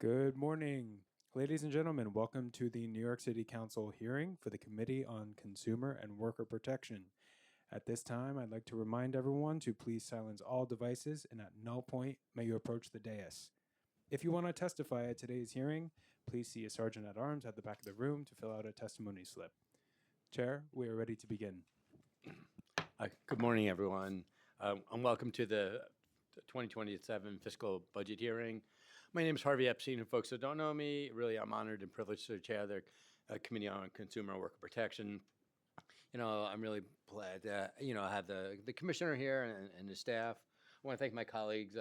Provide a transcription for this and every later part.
Good morning, ladies and gentlemen. Welcome to the New York City Council hearing for the Committee on Consumer and Worker Protection. At this time, I'd like to remind everyone to please silence all devices and at no point may you approach the dais. If you want to testify at today's hearing, please see a sergeant at arms at the back of the room to fill out a testimony slip. Chair, we are ready to begin. Good morning, everyone. And welcome to the 2027 fiscal budget hearing. My name is Harvey Epstein, and folks that don't know me, really I'm honored and privileged to chair the Committee on Consumer and Worker Protection. I'm really glad to, have the commissioner here and the staff. I want to thank my colleagues,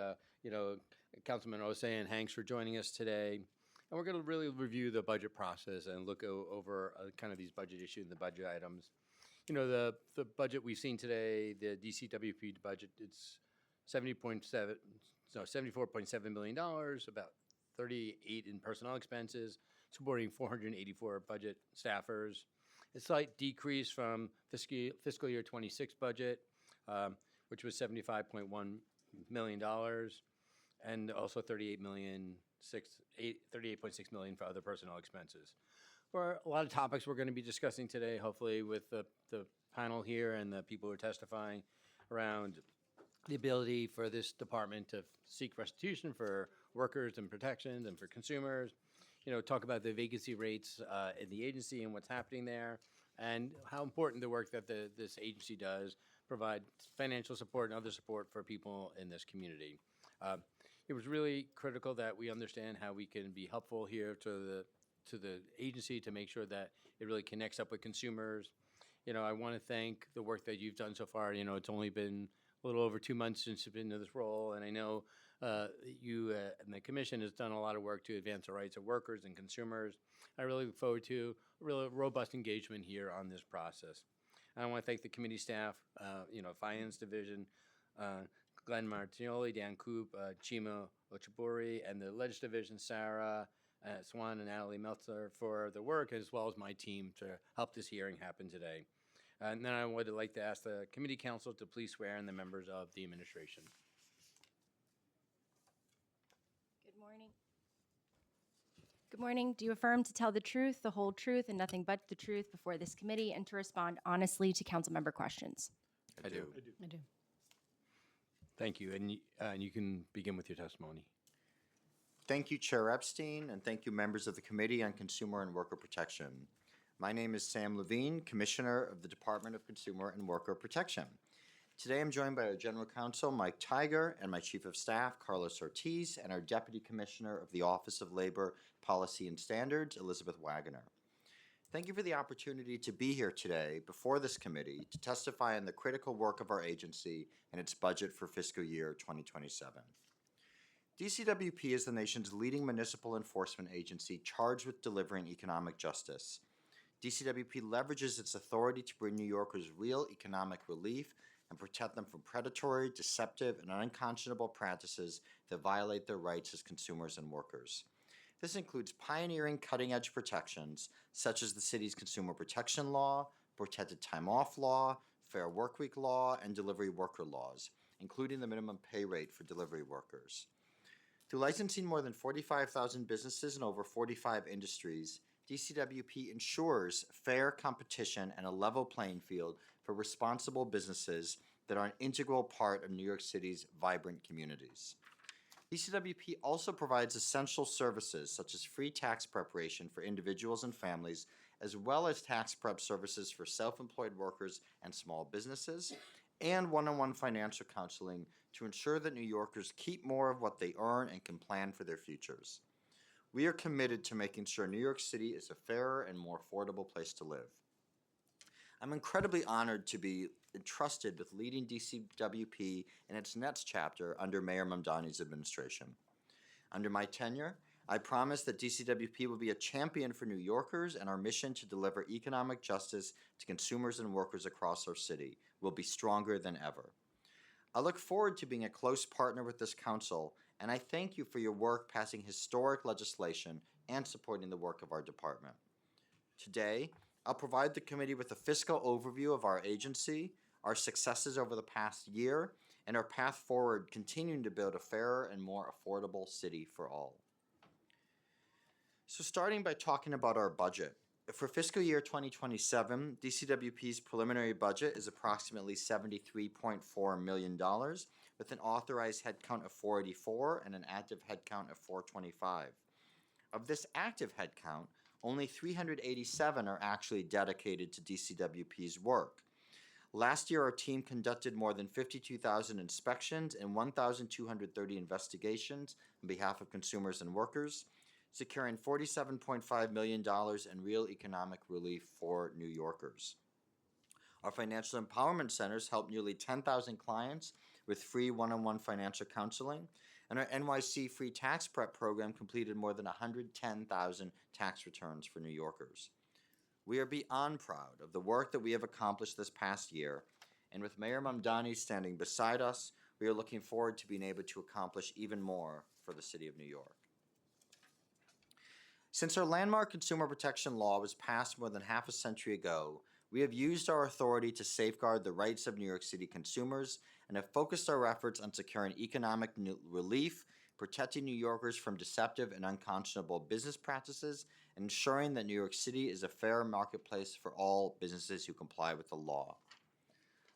Councilman Osei and Hanks for joining us today. And we're going to really review the budget process and look over kind of these budget issues and the budget items. The budget we've seen today, the DCWP budget, it's $74.7 million, about 38 in personnel expenses, supporting 484 budget staffers. A slight decrease from fiscal year 26 budget, which was $75.1 million, and also $38.6 million for other personnel expenses. For a lot of topics we're going to be discussing today, hopefully with the panel here and the people who are testifying around the ability for this department to seek restitution for workers and protections and for consumers, talk about the vacancy rates in the agency and what's happening there, and how important the work that this agency does provide financial support and other support for people in this community. It was really critical that we understand how we can be helpful here to the agency to make sure that it really connects up with consumers. I want to thank the work that you've done so far. It's only been a little over 2 months since you've been in this role, and I know you and the commission has done a lot of work to advance the rights of workers and consumers. I really look forward to a really robust engagement here on this process. And I want to thank the committee staff, Finance Division, Glenn Martignoli, Dan Coop, Chima Ochiburi, and the Legislative Division, Sarah Swan and Natalie Meltzer, for the work, as well as my team to help this hearing happen today. And then I would like to ask the committee counsel to please swear in the members of the administration. Good morning. Good morning. Do you affirm to tell the truth, the whole truth, and nothing but the truth before this committee, and to respond honestly to council member questions? I do. I do. Thank you. And you can begin with your testimony. Thank you, Chair Epstein, and thank you, members of the Committee on Consumer and Worker Protection. My name is Sam Levine, Commissioner of the Department of Consumer and Worker Protection. Today I'm joined by our General Counsel, Mike Tiger, and my Chief of Staff, Carlos Ortiz, and our Deputy Commissioner of the Office of Labor, Policy and Standards, Elizabeth Wagoner. Thank you for the opportunity to be here today before this committee to testify on the critical work of our agency and its budget for fiscal year 2027. DCWP is the nation's leading municipal enforcement agency charged with delivering economic justice. DCWP leverages its authority to bring New Yorkers real economic relief and protect them from predatory, deceptive, and unconscionable practices that violate their rights as consumers and workers. This includes pioneering cutting-edge protections, such as the city's Consumer Protection Law, Protected Time Off Law, Fair Workweek Law, and delivery worker laws, including the minimum pay rate for delivery workers. Through licensing more than 45,000 businesses in over 45 industries, DCWP ensures fair competition and a level playing field for responsible businesses that are an integral part of New York City's vibrant communities. DCWP also provides essential services such as free tax preparation for individuals and families, as well as tax prep services for self-employed workers and small businesses, and one-on-one financial counseling to ensure that New Yorkers keep more of what they earn and can plan for their futures. We are committed to making sure New York City is a fairer and more affordable place to live. I'm incredibly honored to be entrusted with leading DCWP in its next chapter under Mayor Mamdani's administration. Under my tenure, I promise that DCWP will be a champion for New Yorkers, and our mission to deliver economic justice to consumers and workers across our city will be stronger than ever. I look forward to being a close partner with this council, and I thank you for your work passing historic legislation and supporting the work of our department. Today, I'll provide the committee with a fiscal overview of our agency, our successes over the past year, and our path forward continuing to build a fairer and more affordable city for all. So starting by talking about our budget. For fiscal year 2027, DCWP's preliminary budget is approximately $73.4 million, with an authorized headcount of 484 and an active headcount of 425. Of this active headcount, only 387 are actually dedicated to DCWP's work. Last year, our team conducted more than 52,000 inspections and 1,230 investigations on behalf of consumers and workers, securing $47.5 million in real economic relief for New Yorkers. Our financial empowerment centers help nearly 10,000 clients with free one-on-one financial counseling, and our NYC free tax prep program completed more than 110,000 tax returns for New Yorkers. We are beyond proud of the work that we have accomplished this past year, and with Mayor Mamdani standing beside us, we are looking forward to being able to accomplish even more for the City of New York. Since our landmark consumer protection law was passed more than half a century ago, we have used our authority to safeguard the rights of New York City consumers and have focused our efforts on securing economic relief, protecting New Yorkers from deceptive and unconscionable business practices, and ensuring that New York City is a fair marketplace for all businesses who comply with the law.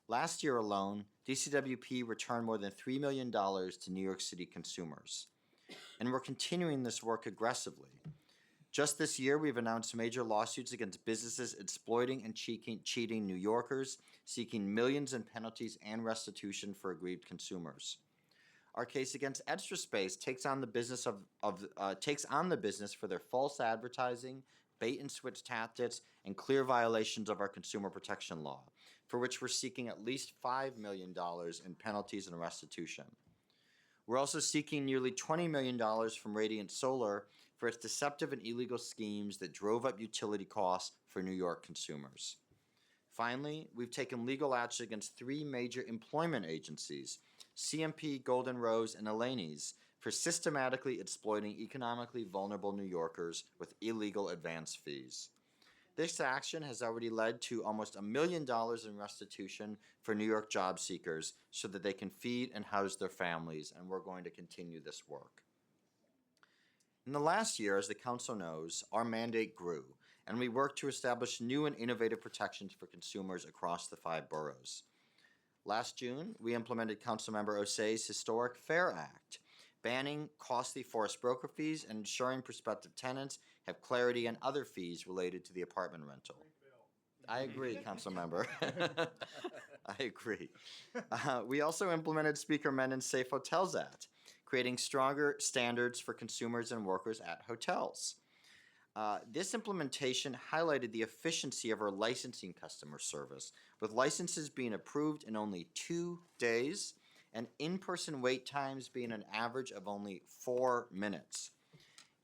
Last year alone, DCWP returned more than $3 million to New York City consumers, and we're continuing this work aggressively. Just this year, we've announced major lawsuits against businesses exploiting and cheating New Yorkers, seeking millions in penalties and restitution for aggrieved consumers. Our case against Extra Space takes on the business for their false advertising, bait and switch tactics, and clear violations of our consumer protection law, for which we're seeking at least $5 million in penalties and restitution. We're also seeking nearly $20 million from Radiant Solar for its deceptive and illegal schemes that drove up utility costs for New York consumers. Finally, we've taken legal action against 3 major employment agencies, CMP, Golden Rose, and Elaine's, for systematically exploiting economically vulnerable New Yorkers with illegal advance fees. This action has already led to almost $1 million in restitution for New York job seekers so that they can feed and house their families, and we're going to continue this work. In the last year, as the Council knows, our mandate grew, and we worked to establish new and innovative protections for consumers across the 5 boroughs. Last June, we implemented Councilmember Osei's Historic Fair Act, banning costly forced broker fees and ensuring prospective tenants have clarity on other fees related to the apartment rental. I agree, Councilmember. I agree. We also implemented Speaker Menon's Safe Hotels Act, creating stronger standards for consumers and workers at hotels. This implementation highlighted the efficiency of our licensing customer service, with licenses being approved in only 2 days and in-person wait times being an average of only 4 minutes.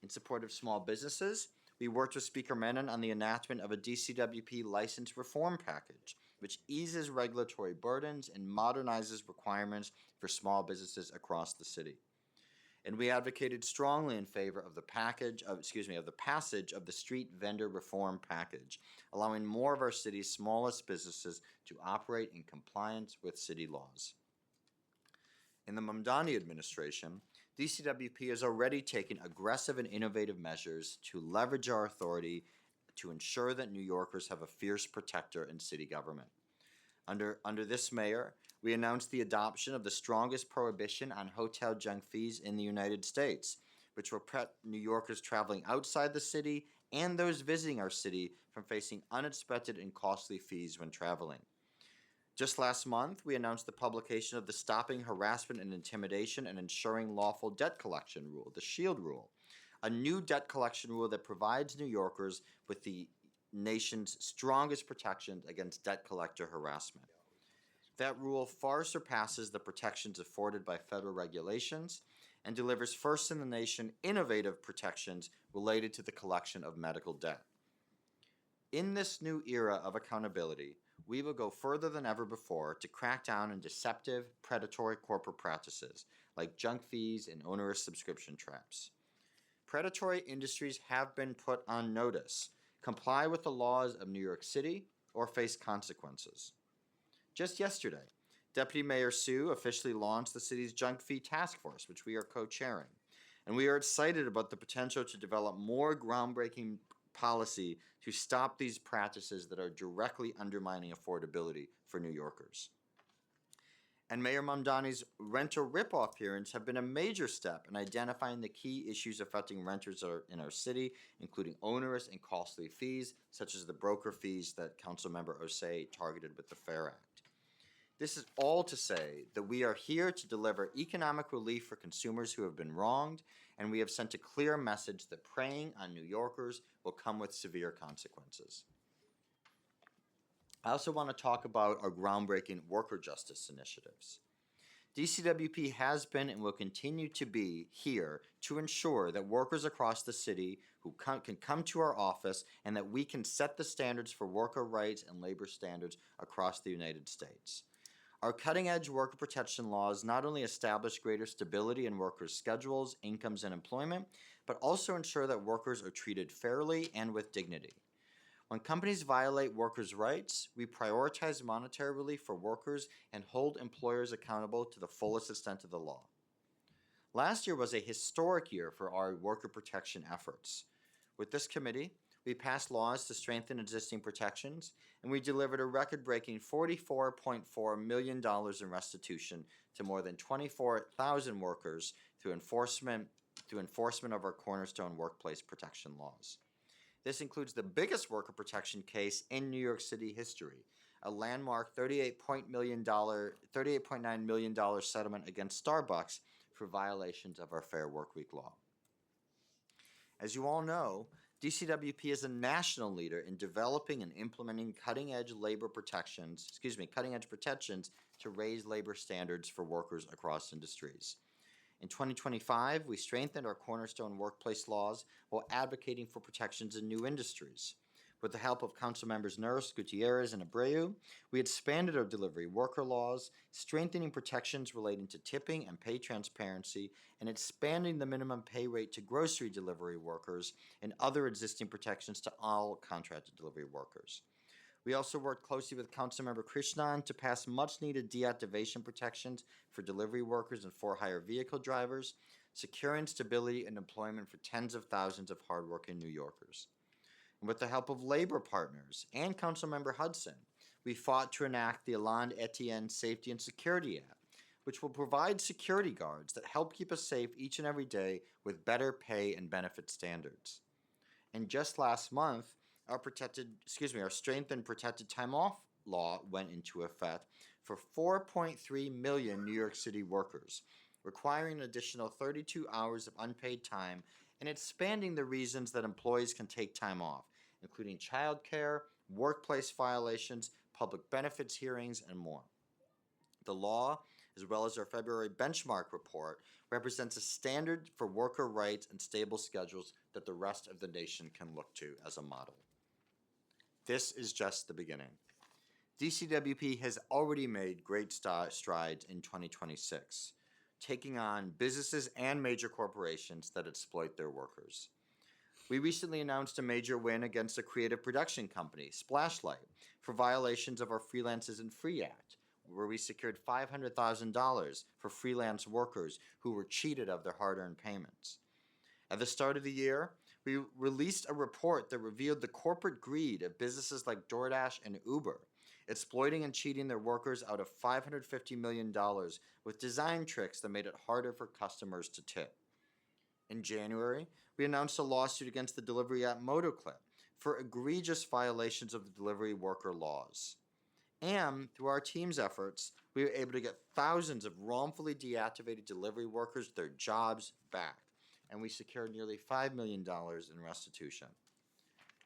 In support of small businesses, we worked with Speaker Menon on the enactment of a DCWP license reform package, which eases regulatory burdens and modernizes requirements for small businesses across the city. And we advocated strongly in favor of the passage of the street vendor reform package, allowing more of our city's smallest businesses to operate in compliance with city laws. In the Mamdani administration, DCWP is already taking aggressive and innovative measures to leverage our authority to ensure that New Yorkers have a fierce protector in city government. Under this mayor, we announced the adoption of the strongest prohibition on hotel junk fees in the United States, which will protect New Yorkers traveling outside the city and those visiting our city from facing unexpected and costly fees when traveling. Just last month, we announced the publication of the Stopping Harassment and Intimidation and Ensuring Lawful Debt Collection Rule, the SHIELD Rule, a new debt collection rule that provides New Yorkers with the nation's strongest protections against debt collector harassment. That rule far surpasses the protections afforded by federal regulations and delivers first-in-the-nation innovative protections related to the collection of medical debt. In this new era of accountability, we will go further than ever before to crack down on deceptive, predatory corporate practices like junk fees and onerous subscription traps. Predatory industries have been put on notice. Comply with the laws of New York City or face consequences. Just yesterday, Deputy Mayor Sue officially launched the city's junk fee task force, which we are co-chairing. and we are excited about the potential to develop more groundbreaking policy to stop these practices that are directly undermining affordability for New Yorkers. And Mayor Mamdani's renter ripoff hearings have been a major step in identifying the key issues affecting renters in our city, including onerous and costly fees, such as the broker fees that Councilmember Osei targeted with the FAIR Act. This is all to say that we are here to deliver economic relief for consumers who have been wronged, and we have sent a clear message that preying on New Yorkers will come with severe consequences. I also want to talk about our groundbreaking worker justice initiatives. DCWP has been and will continue to be here to ensure that workers across the city who can come to our office and that we can set the standards for worker rights and labor standards across the United States. Our cutting-edge worker protection laws not only establish greater stability in workers' schedules, incomes, and employment, but also ensure that workers are treated fairly and with dignity. When companies violate workers' rights, we prioritize monetary relief for workers and hold employers accountable to the fullest extent of the law. Last year was a historic year for our worker protection efforts. With this committee, we passed laws to strengthen existing protections, and we delivered a record-breaking $44.4 million in restitution to more than 24,000 workers through enforcement of our cornerstone workplace protection laws. This includes the biggest worker protection case in New York City history, a landmark $38.9 million settlement against Starbucks for violations of our Fair Workweek law. As you all know, DCWP is a national leader in developing and implementing cutting-edge protections to raise labor standards for workers across industries. In 2025, we strengthened our cornerstone workplace laws while advocating for protections in new industries. With the help of Councilmembers Nurse, Gutierrez, and Abreu, we expanded our delivery worker laws, strengthening protections relating to tipping and pay transparency, and expanding the minimum pay rate to grocery delivery workers and other existing protections to all contracted delivery workers. We also worked closely with Councilmember Krishnan to pass much-needed deactivation protections for delivery workers and for-hire vehicle drivers, securing stability and employment for tens of thousands of hardworking New Yorkers. And with the help of labor partners and Councilmember Hudson, we fought to enact the Hollande Etienne Safety and Security Act, which will provide security guards that help keep us safe each and every day with better pay and benefit standards. And just last month, our strengthened protected time off law went into effect for 4.3 million New York City workers, requiring an additional 32 hours of unpaid time and expanding the reasons that employees can take time off, including childcare, workplace violations, public benefits hearings, and more. The law, as well as our February benchmark report, represents a standard for worker rights and stable schedules that the rest of the nation can look to as a model. This is just the beginning. DCWP has already made great strides in 2026, taking on businesses and major corporations that exploit their workers. We recently announced a major win against a creative production company, Splashlight, for violations of our Freelance Isn't Free Act, where we secured $500,000 for freelance workers who were cheated of their hard-earned payments. At the start of the year, we released a report that revealed the corporate greed of businesses like DoorDash and Uber, exploiting and cheating their workers out of $550 million with design tricks that made it harder for customers to tip. In January, we announced a lawsuit against the delivery app MotoClip for egregious violations of the delivery worker laws. And through our team's efforts, we were able to get thousands of wrongfully deactivated delivery workers their jobs back, and we secured nearly $5 million in restitution.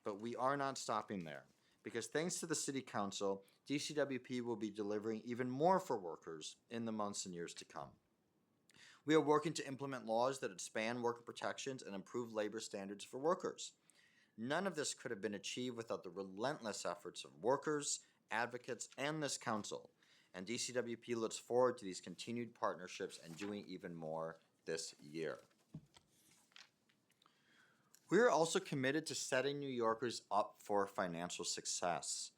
But we are not stopping there, because thanks to the City Council, DCWP will be delivering even more for workers in the months and years to come. We are working to implement laws that expand worker protections and improve labor standards for workers. None of this could have been achieved without the relentless efforts of workers, advocates, and this council, and DCWP looks forward to these continued partnerships and doing even more this year. We are also committed to setting New Yorkers up for financial success.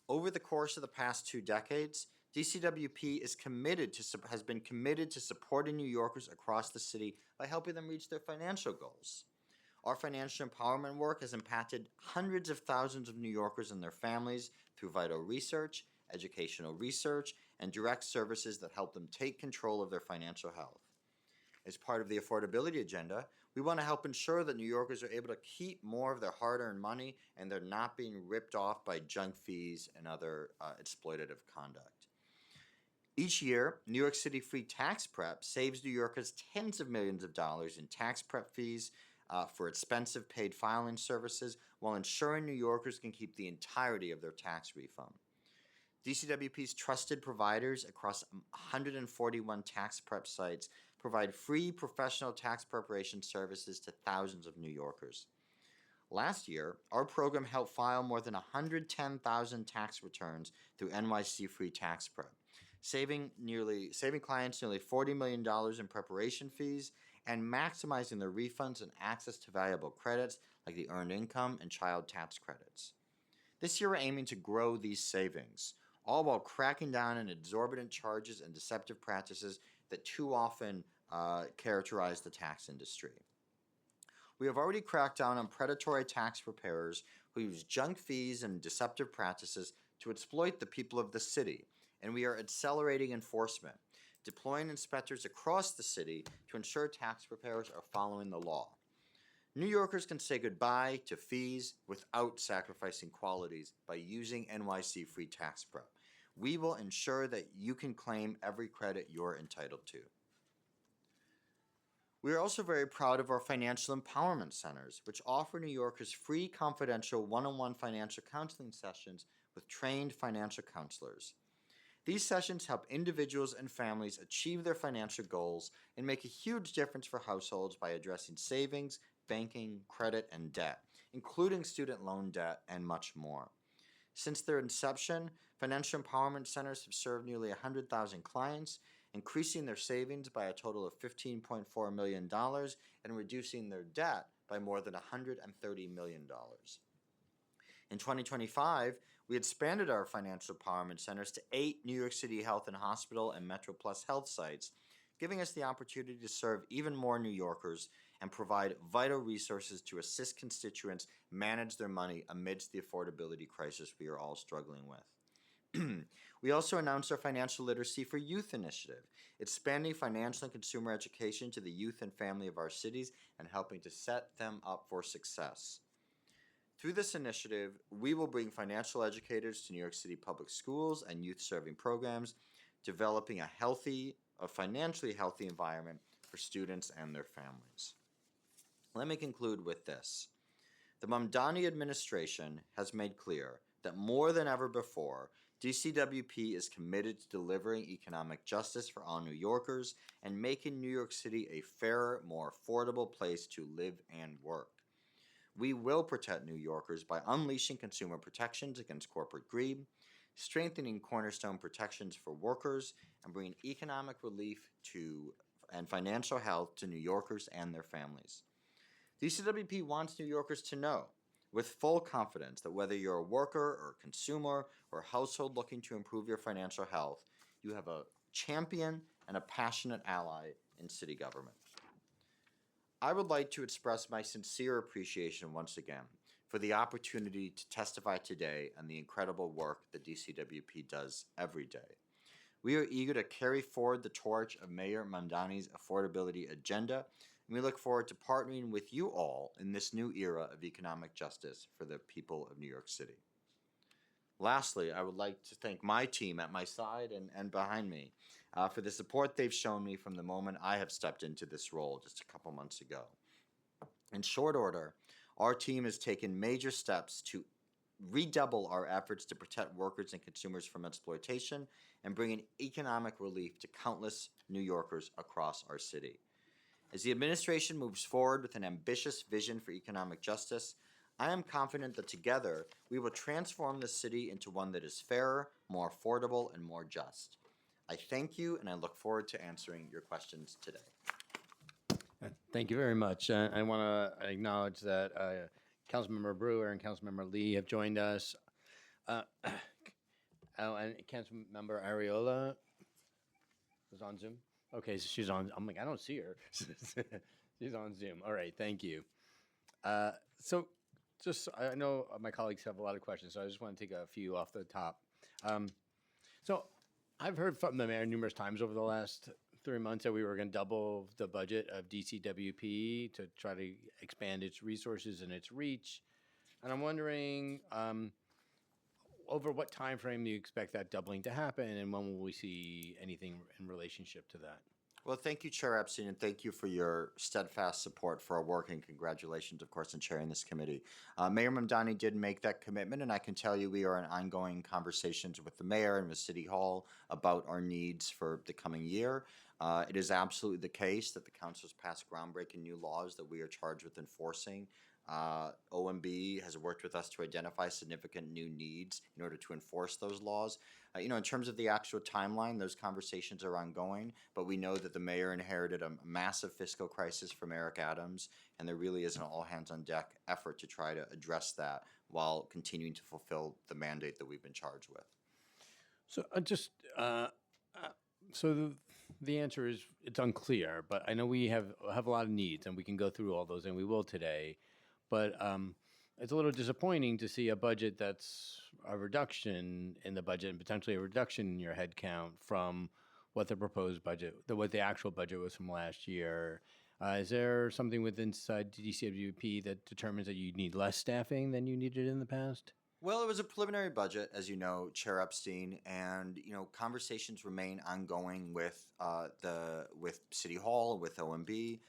Over the course of the past 2 decades, DCWP has been committed to supporting New Yorkers across the city by helping them reach their financial goals. Our financial empowerment work has impacted hundreds of thousands of New Yorkers and their families through vital research, educational research, and direct services that help them take control of their financial health. As part of the affordability agenda, we want to help ensure that New Yorkers are able to keep more of their hard-earned money and they're not being ripped off by junk fees and other exploitative conduct. Each year, New York City Free Tax Prep saves New Yorkers tens of millions of dollars in tax prep fees for expensive paid filing services while ensuring New Yorkers can keep the entirety of their tax refund. DCWP's trusted providers across 141 tax prep sites provide free professional tax preparation services to thousands of New Yorkers. Last year, our program helped file more than 110,000 tax returns through Nycc Free Tax Prep, saving clients nearly $40 million in preparation fees and maximizing their refunds and access to valuable credits like the Earned Income and Child Tax Credits. This year, we're aiming to grow these savings, all while cracking down on exorbitant charges and deceptive practices that too often characterize the tax industry. We have already cracked down on predatory tax preparers who use junk fees and deceptive practices to exploit the people of the city, and we are accelerating enforcement, deploying inspectors across the city to ensure tax preparers are following the law. New Yorkers can say goodbye to fees without sacrificing qualities by using Nycc Free Tax Prep. We will ensure that you can claim every credit you're entitled to. We are also very proud of our financial empowerment centers, which offer New Yorkers free, confidential, one-on-one financial counseling sessions with trained financial counselors. These sessions help individuals and families achieve their financial goals and make a huge difference for households by addressing savings, banking, credit, and debt, including student loan debt and much more. Since their inception, financial empowerment centers have served nearly 100,000 clients, increasing their savings by a total of $15.4 million and reducing their debt by more than $130 million. In 2025, we expanded our financial empowerment centers to 8 New York City Health and Hospital and Metro Plus Health sites, giving us the opportunity to serve even more New Yorkers and provide vital resources to assist constituents manage their money amidst the affordability crisis we are all struggling with. We also announced our Financial Literacy for Youth initiative, expanding financial and consumer education to the youth and family of our cities and helping to set them up for success. Through this initiative, we will bring financial educators to New York City public schools and youth-serving programs, developing a financially healthy environment for students and their families. Let me conclude with this. The Mamdani administration has made clear that more than ever before, DCWP is committed to delivering economic justice for all New Yorkers and making New York City a fairer, more affordable place to live and work. We will protect New Yorkers by unleashing consumer protections against corporate greed, strengthening cornerstone protections for workers, and bringing economic relief and financial health to New Yorkers and their families. DCWP wants New Yorkers to know with full confidence that whether you're a worker or consumer or household looking to improve your financial health, you have a champion and a passionate ally in city government. I would like to express my sincere appreciation once again for the opportunity to testify today on the incredible work that DCWP does every day. We are eager to carry forward the torch of Mayor Mamdani's affordability agenda, and we look forward to partnering with you all in this new era of economic justice for the people of New York City. Lastly, I would like to thank my team at my side and behind me for the support they've shown me from the moment I have stepped into this role just a couple months ago. In short order, our team has taken major steps to redouble our efforts to protect workers and consumers from exploitation and bring economic relief to countless New Yorkers across our city. As the administration moves forward with an ambitious vision for economic justice, I am confident that together we will transform the city into one that is fairer, more affordable, and more just. I thank you, and I look forward to answering your questions today. Thank you very much. I want to acknowledge that Councilmember Brewer and Councilmember Lee have joined us. Oh, and Councilmember Ariola is on Zoom? Okay, so she's on, I'm like, I don't see her. She's on Zoom. All right, thank you. So just, I know my colleagues have a lot of questions, so I just want to take a few off the top. Um, So I've heard from the mayor numerous times over the last 3 months that we were going to double the budget of DCWP to try to expand its resources and its reach. And I'm wondering, over what time frame do you expect that doubling to happen, and when will we see anything in relationship to that? Well, thank you, Chair Epstein, and thank you for your steadfast support for our work, and congratulations, of course, on chairing this committee. Mayor Mamdani did make that commitment, and I can tell you we are in ongoing conversations with the mayor and with City Hall about our needs for the coming year. It is absolutely the case that the council has passed groundbreaking new laws that we are charged with enforcing. OMB has worked with us to identify significant new needs in order to enforce those laws. In terms of the actual timeline, those conversations are ongoing, but we know that the mayor inherited a massive fiscal crisis from Eric Adams, and there really is an all hands on deck effort to try to address that while continuing to fulfill the mandate that we've been charged with. So the answer is it's unclear, but I know we have a lot of needs, and we can go through all those, and we will today. But it's a little disappointing to see a budget that's a reduction in the budget and potentially a reduction in your head count from what the proposed budget, what the actual budget was from last year. Is there something within inside DCWP that determines that you need less staffing than you needed in the past? Well, it was a preliminary budget, as you know, Chair Epstein, and conversations remain ongoing with with City Hall, with OMB.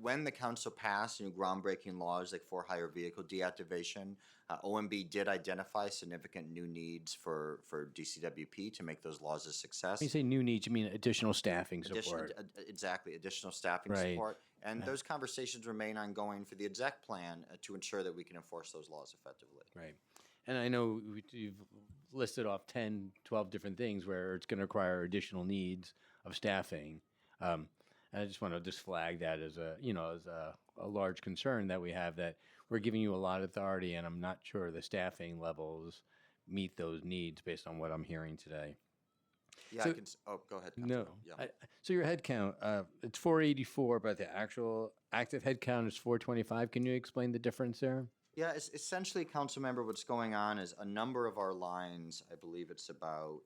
When the council passed groundbreaking laws like for hire vehicle deactivation, OMB did identify significant new needs for DCWP to make those laws a success. When you say new needs, you mean additional staffing support. Exactly, additional staffing Right. support. And those conversations remain ongoing for the exec plan to ensure that we can enforce those laws effectively. Right. And I know you've listed off 10, 12 different things where it's going to require additional needs of staffing. And I just want to just flag that as a large concern that we have, that we're giving you a lot of authority, and I'm not sure the staffing levels meet those needs based on what I'm hearing today. Yeah, So- go ahead. No. Yeah. So your head count, it's 484, but the actual active head count is 425. Can you explain the difference there? Yeah, it's essentially, council member, what's going on is a number of our lines, I believe it's about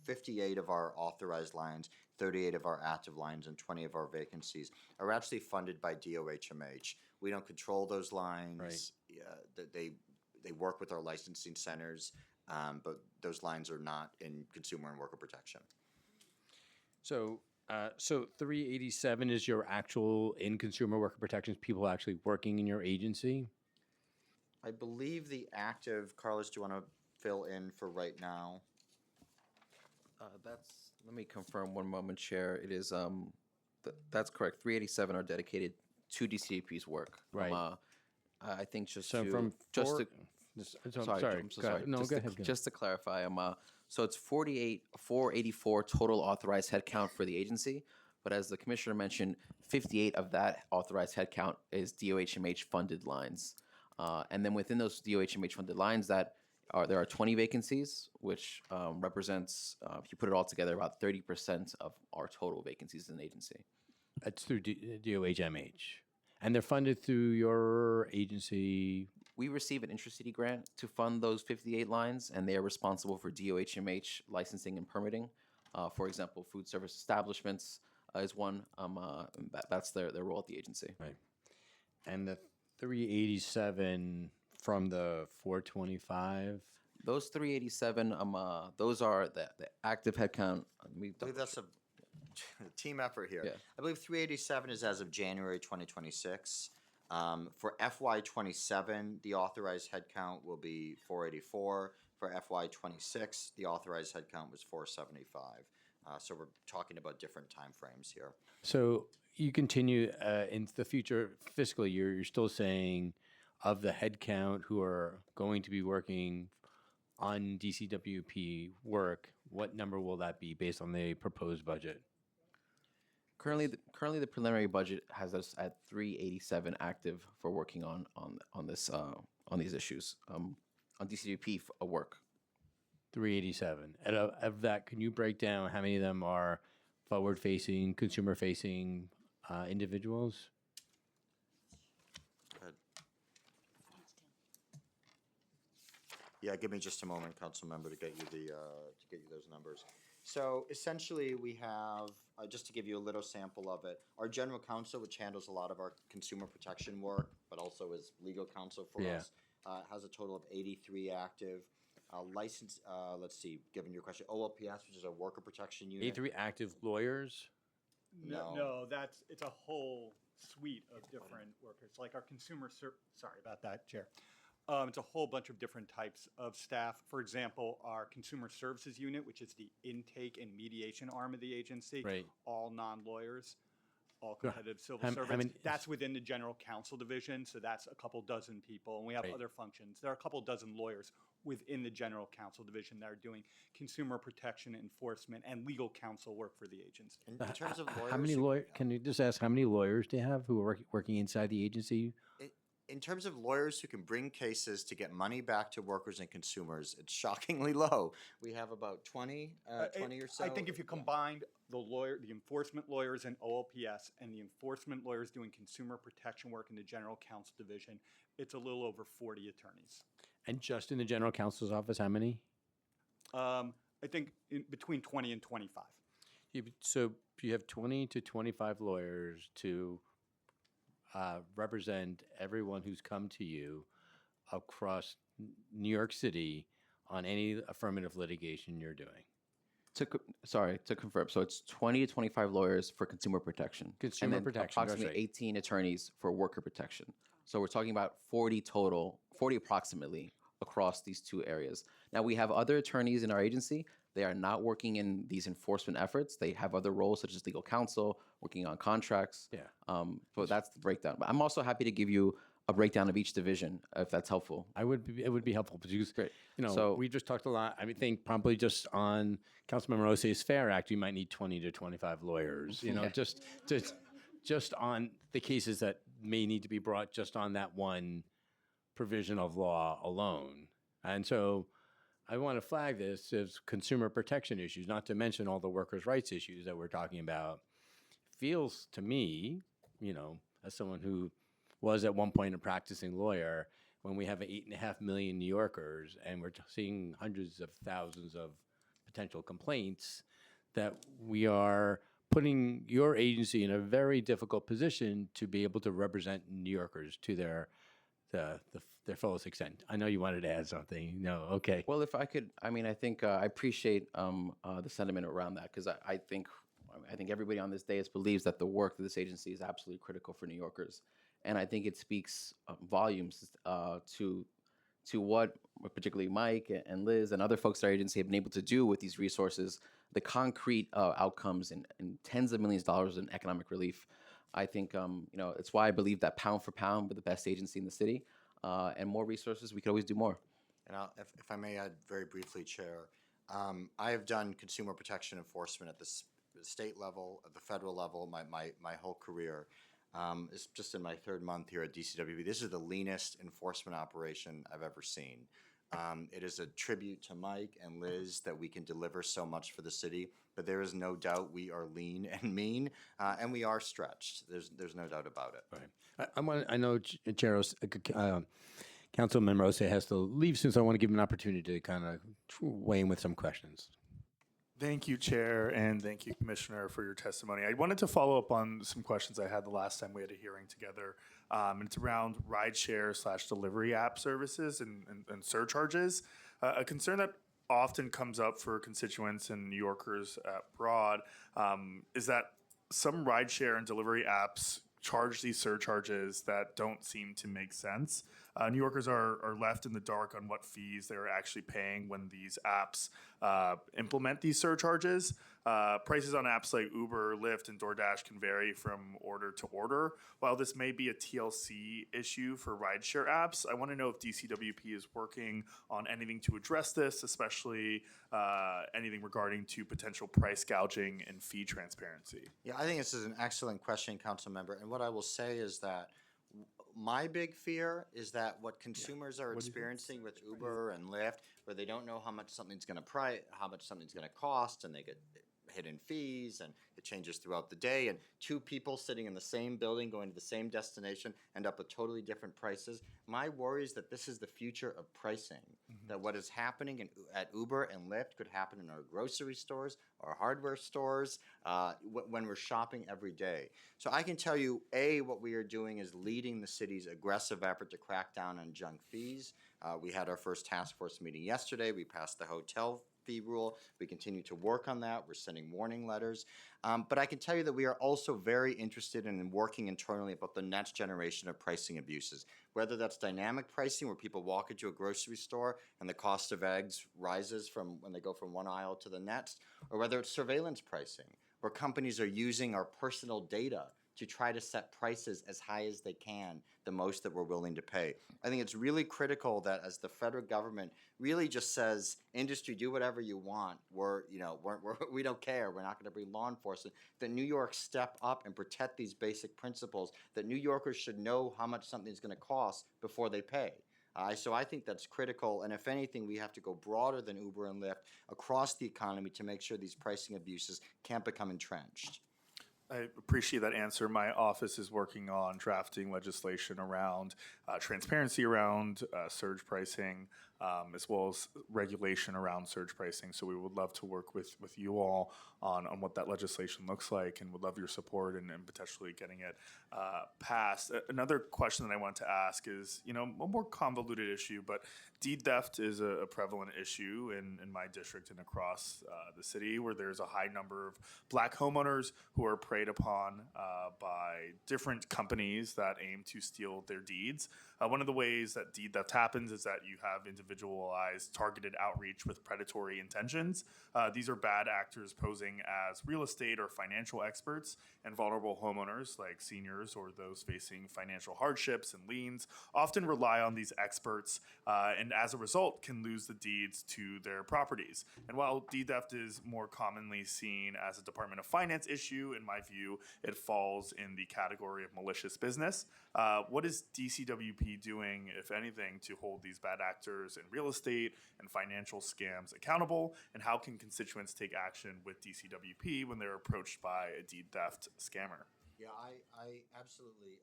58 of our authorized lines, 38 of our active lines, and 20 of our vacancies are actually funded by DOHMH. We don't control those lines. Right. Yeah, they work with our licensing centers, but those lines are not in consumer and worker protection. So 387 is your actual in consumer worker protections, people actually working in your agency? I believe the active, Carlos, do you want to fill in for right now? Let me confirm one moment, Chair. It is, that's correct. 387 are dedicated to DCAP's work. Right. I think just So to, from just four, to, sorry, I'm so Go sorry. ahead. No, just go to, ahead. Just to clarify, so it's 484 total authorized headcount for the agency, but as the commissioner mentioned, 58 of that authorized headcount is DOHMH funded lines. And then within those DOHMH funded lines, there are 20 vacancies, which represents, if you put it all together, about 30% of our total vacancies in the agency. That's through DOHMH. And they're funded through your agency. We receive an intracity grant to fund those 58 lines, and they are responsible for DOHMH licensing and permitting. For example, food service establishments is one. That's their role at the agency. Right. And the 387 from the 425. Those 387, those are the active headcount. I believe that's a team effort here. Yeah. I believe 387 is as of January 2026. For FY27, the authorized headcount will be 484. For FY26, the authorized headcount was 475. So we're talking about different timeframes here. So you continue into the future fiscal year, you're still saying of the headcount who are going to be working on DCWP work, what number will that be based on the proposed budget? Currently, the preliminary budget has us at 387 active for working on these issues on DCWP work. 387. And of that, can you break down how many of them are forward-facing, consumer-facing individuals? Yeah, give me just a moment, council member, to get you those numbers. So essentially, we have, just to give you a little sample of it, our general counsel, which handles a lot of our consumer protection work, but also is legal counsel for Yeah. us, has a total of 83 active. License, let's see, given your question, OLPS, which is a worker protection unit. 83 active lawyers? No. No, it's a whole suite of different workers, like our sorry about that, Chair. It's a whole bunch of different types of staff. For example, our consumer services unit, which is the intake and mediation arm of the agency. Right. All non-lawyers, all Yeah. competitive civil How servants. many- That's within the general counsel division, so that's a couple dozen people. And we have Right. other functions. There are a couple dozen lawyers within the general counsel division that are doing consumer protection enforcement and legal counsel work for the agency. In terms of lawyers. How many who- lawyers? Can you just ask how many lawyers do you have who are working inside the agency? In terms of lawyers who can bring cases to get money back to workers and consumers, it's shockingly low. We have about 20 or so. I think if you combined the enforcement lawyers in OLPS and the enforcement lawyers doing consumer protection work in the general counsel division, it's a little over 40 attorneys. And just in the general counsel's office, how many? I think between 20 and 25. So you have 20 to 25 lawyers to represent everyone who's come to you across New York City on any affirmative litigation you're doing. To confirm, so it's 20 to 25 lawyers for consumer protection. Consumer and then protection, that's approximately right. 18 attorneys for worker protection. So we're talking about 40 total, 40 approximately across these two areas. Now, we have other attorneys in our agency. They are not working in these enforcement efforts. They have other roles such as legal counsel, working on contracts. Yeah. But that's the breakdown. But I'm also happy to give you a breakdown of each division if that's helpful. It would be helpful because Great. you know So- we just talked a lot. I think probably just on Councilmember Osei's Fair Act, you might need 20 to 25 lawyers. You know, just on the cases that may need to be brought just on that one provision of law alone. And so I want to flag this as consumer protection issues, not to mention all the workers' rights issues that we're talking about. Feels to me, you know, as someone who was at one point a practicing lawyer, when we have 8.5 million New Yorkers and we're seeing hundreds of thousands of potential complaints, that we are putting your agency in a very difficult position to be able to represent New Yorkers to their fullest extent. I know you wanted to add something. No, okay. Well, if I could, I mean, I think I appreciate the sentiment around that because I think everybody on this dais believes that the work of this agency is absolutely critical for New Yorkers, and I think it speaks volumes to what particularly Mike and Liz and other folks at our agency have been able to do with these resources, the concrete outcomes and tens of millions of dollars in economic relief. I think you know it's why I believe that pound for pound, we're the best agency in the city, and more resources, we could always do more. And if I may add very briefly, Chair, I have done consumer protection enforcement at the state level, at the federal level, my whole career. It's just in my third month here at DCWB. This is the leanest enforcement operation I've ever seen. It is a tribute to Mike and Liz that we can deliver so much for the city, but there is no doubt we are lean and mean, and we are stretched. There's no doubt about it. Right. I know Councilmember Osei has to leave soon, so I want to give him an opportunity to kind of weigh in with some questions. Thank you, Chair, and thank you, Commissioner, for your testimony. I wanted to follow up on some questions I had the last time we had a hearing together. And it's around rideshare/delivery app services and surcharges. A concern that often comes up for constituents and New Yorkers abroad is that some rideshare and delivery apps charge these surcharges that don't seem to make sense. New Yorkers are left in the dark on what fees they're actually paying when these apps implement these surcharges. Prices on apps like Uber, Lyft, and DoorDash can vary from order to order. While this may be a TLC issue for rideshare apps, I want to know if DCWP is working on anything to address this, especially anything regarding to potential price gouging and fee transparency. Yeah, I think this is an excellent question, Council Member. And what I will say is that my big fear is that what consumers are experiencing with Uber and Lyft, where they don't know how much something's going to how much something's going to cost, and they get hidden fees, and it changes throughout the day, and two people sitting in the same building going to the same destination end up with totally different prices. My worry is that this is the future of pricing, that what is happening at Uber and Lyft could happen in our grocery stores, our hardware stores, when we're shopping every day. So I can tell you, A, what we are doing is leading the city's aggressive effort to crack down on junk fees. We had our first task force meeting yesterday. We passed the hotel fee rule. We continue to work on that. We're sending warning letters. But I can tell you that we are also very interested in working internally about the next generation of pricing abuses, whether that's dynamic pricing, where people walk into a grocery store and the cost of eggs rises from when they go from one aisle to the next, or whether it's surveillance pricing, where companies are using our personal data to try to set prices as high as they can, the most that we're willing to pay. I think it's really critical that as the federal government really just says, industry, do whatever you want, we don't care, we're not gonna bring law enforcement, that New York step up and protect these basic principles, that New Yorkers should know how much something's gonna cost before they pay. So I think that's critical, and if anything, we have to go broader than Uber and Lyft across the economy to make sure these pricing abuses can't become entrenched. I appreciate that answer. My office is working on drafting legislation around transparency around surge pricing, as well as regulation around surge pricing. So we would love to work with you all on what that legislation looks like, and would love your support and potentially getting it passed. Another question that I wanted to ask is, a more convoluted issue, but deed theft is a prevalent issue in my district and across the city, where there's a high number of Black homeowners who are preyed upon by different companies that aim to steal their deeds. One of the ways that deed theft happens is that you have individualized targeted outreach with predatory intentions. These are bad actors posing as real estate or financial experts, and vulnerable homeowners like seniors or those facing financial hardships and liens often rely on these experts, and as a result can lose the deeds to their properties. And while deed theft is more commonly seen as a Department of Finance issue, in my view, it falls in the category of malicious business. What is DCWP doing, if anything, to hold these bad actors in real estate and financial scams accountable? And how can constituents take action with DCWP when they're approached by a deed theft scammer? Yeah, I absolutely,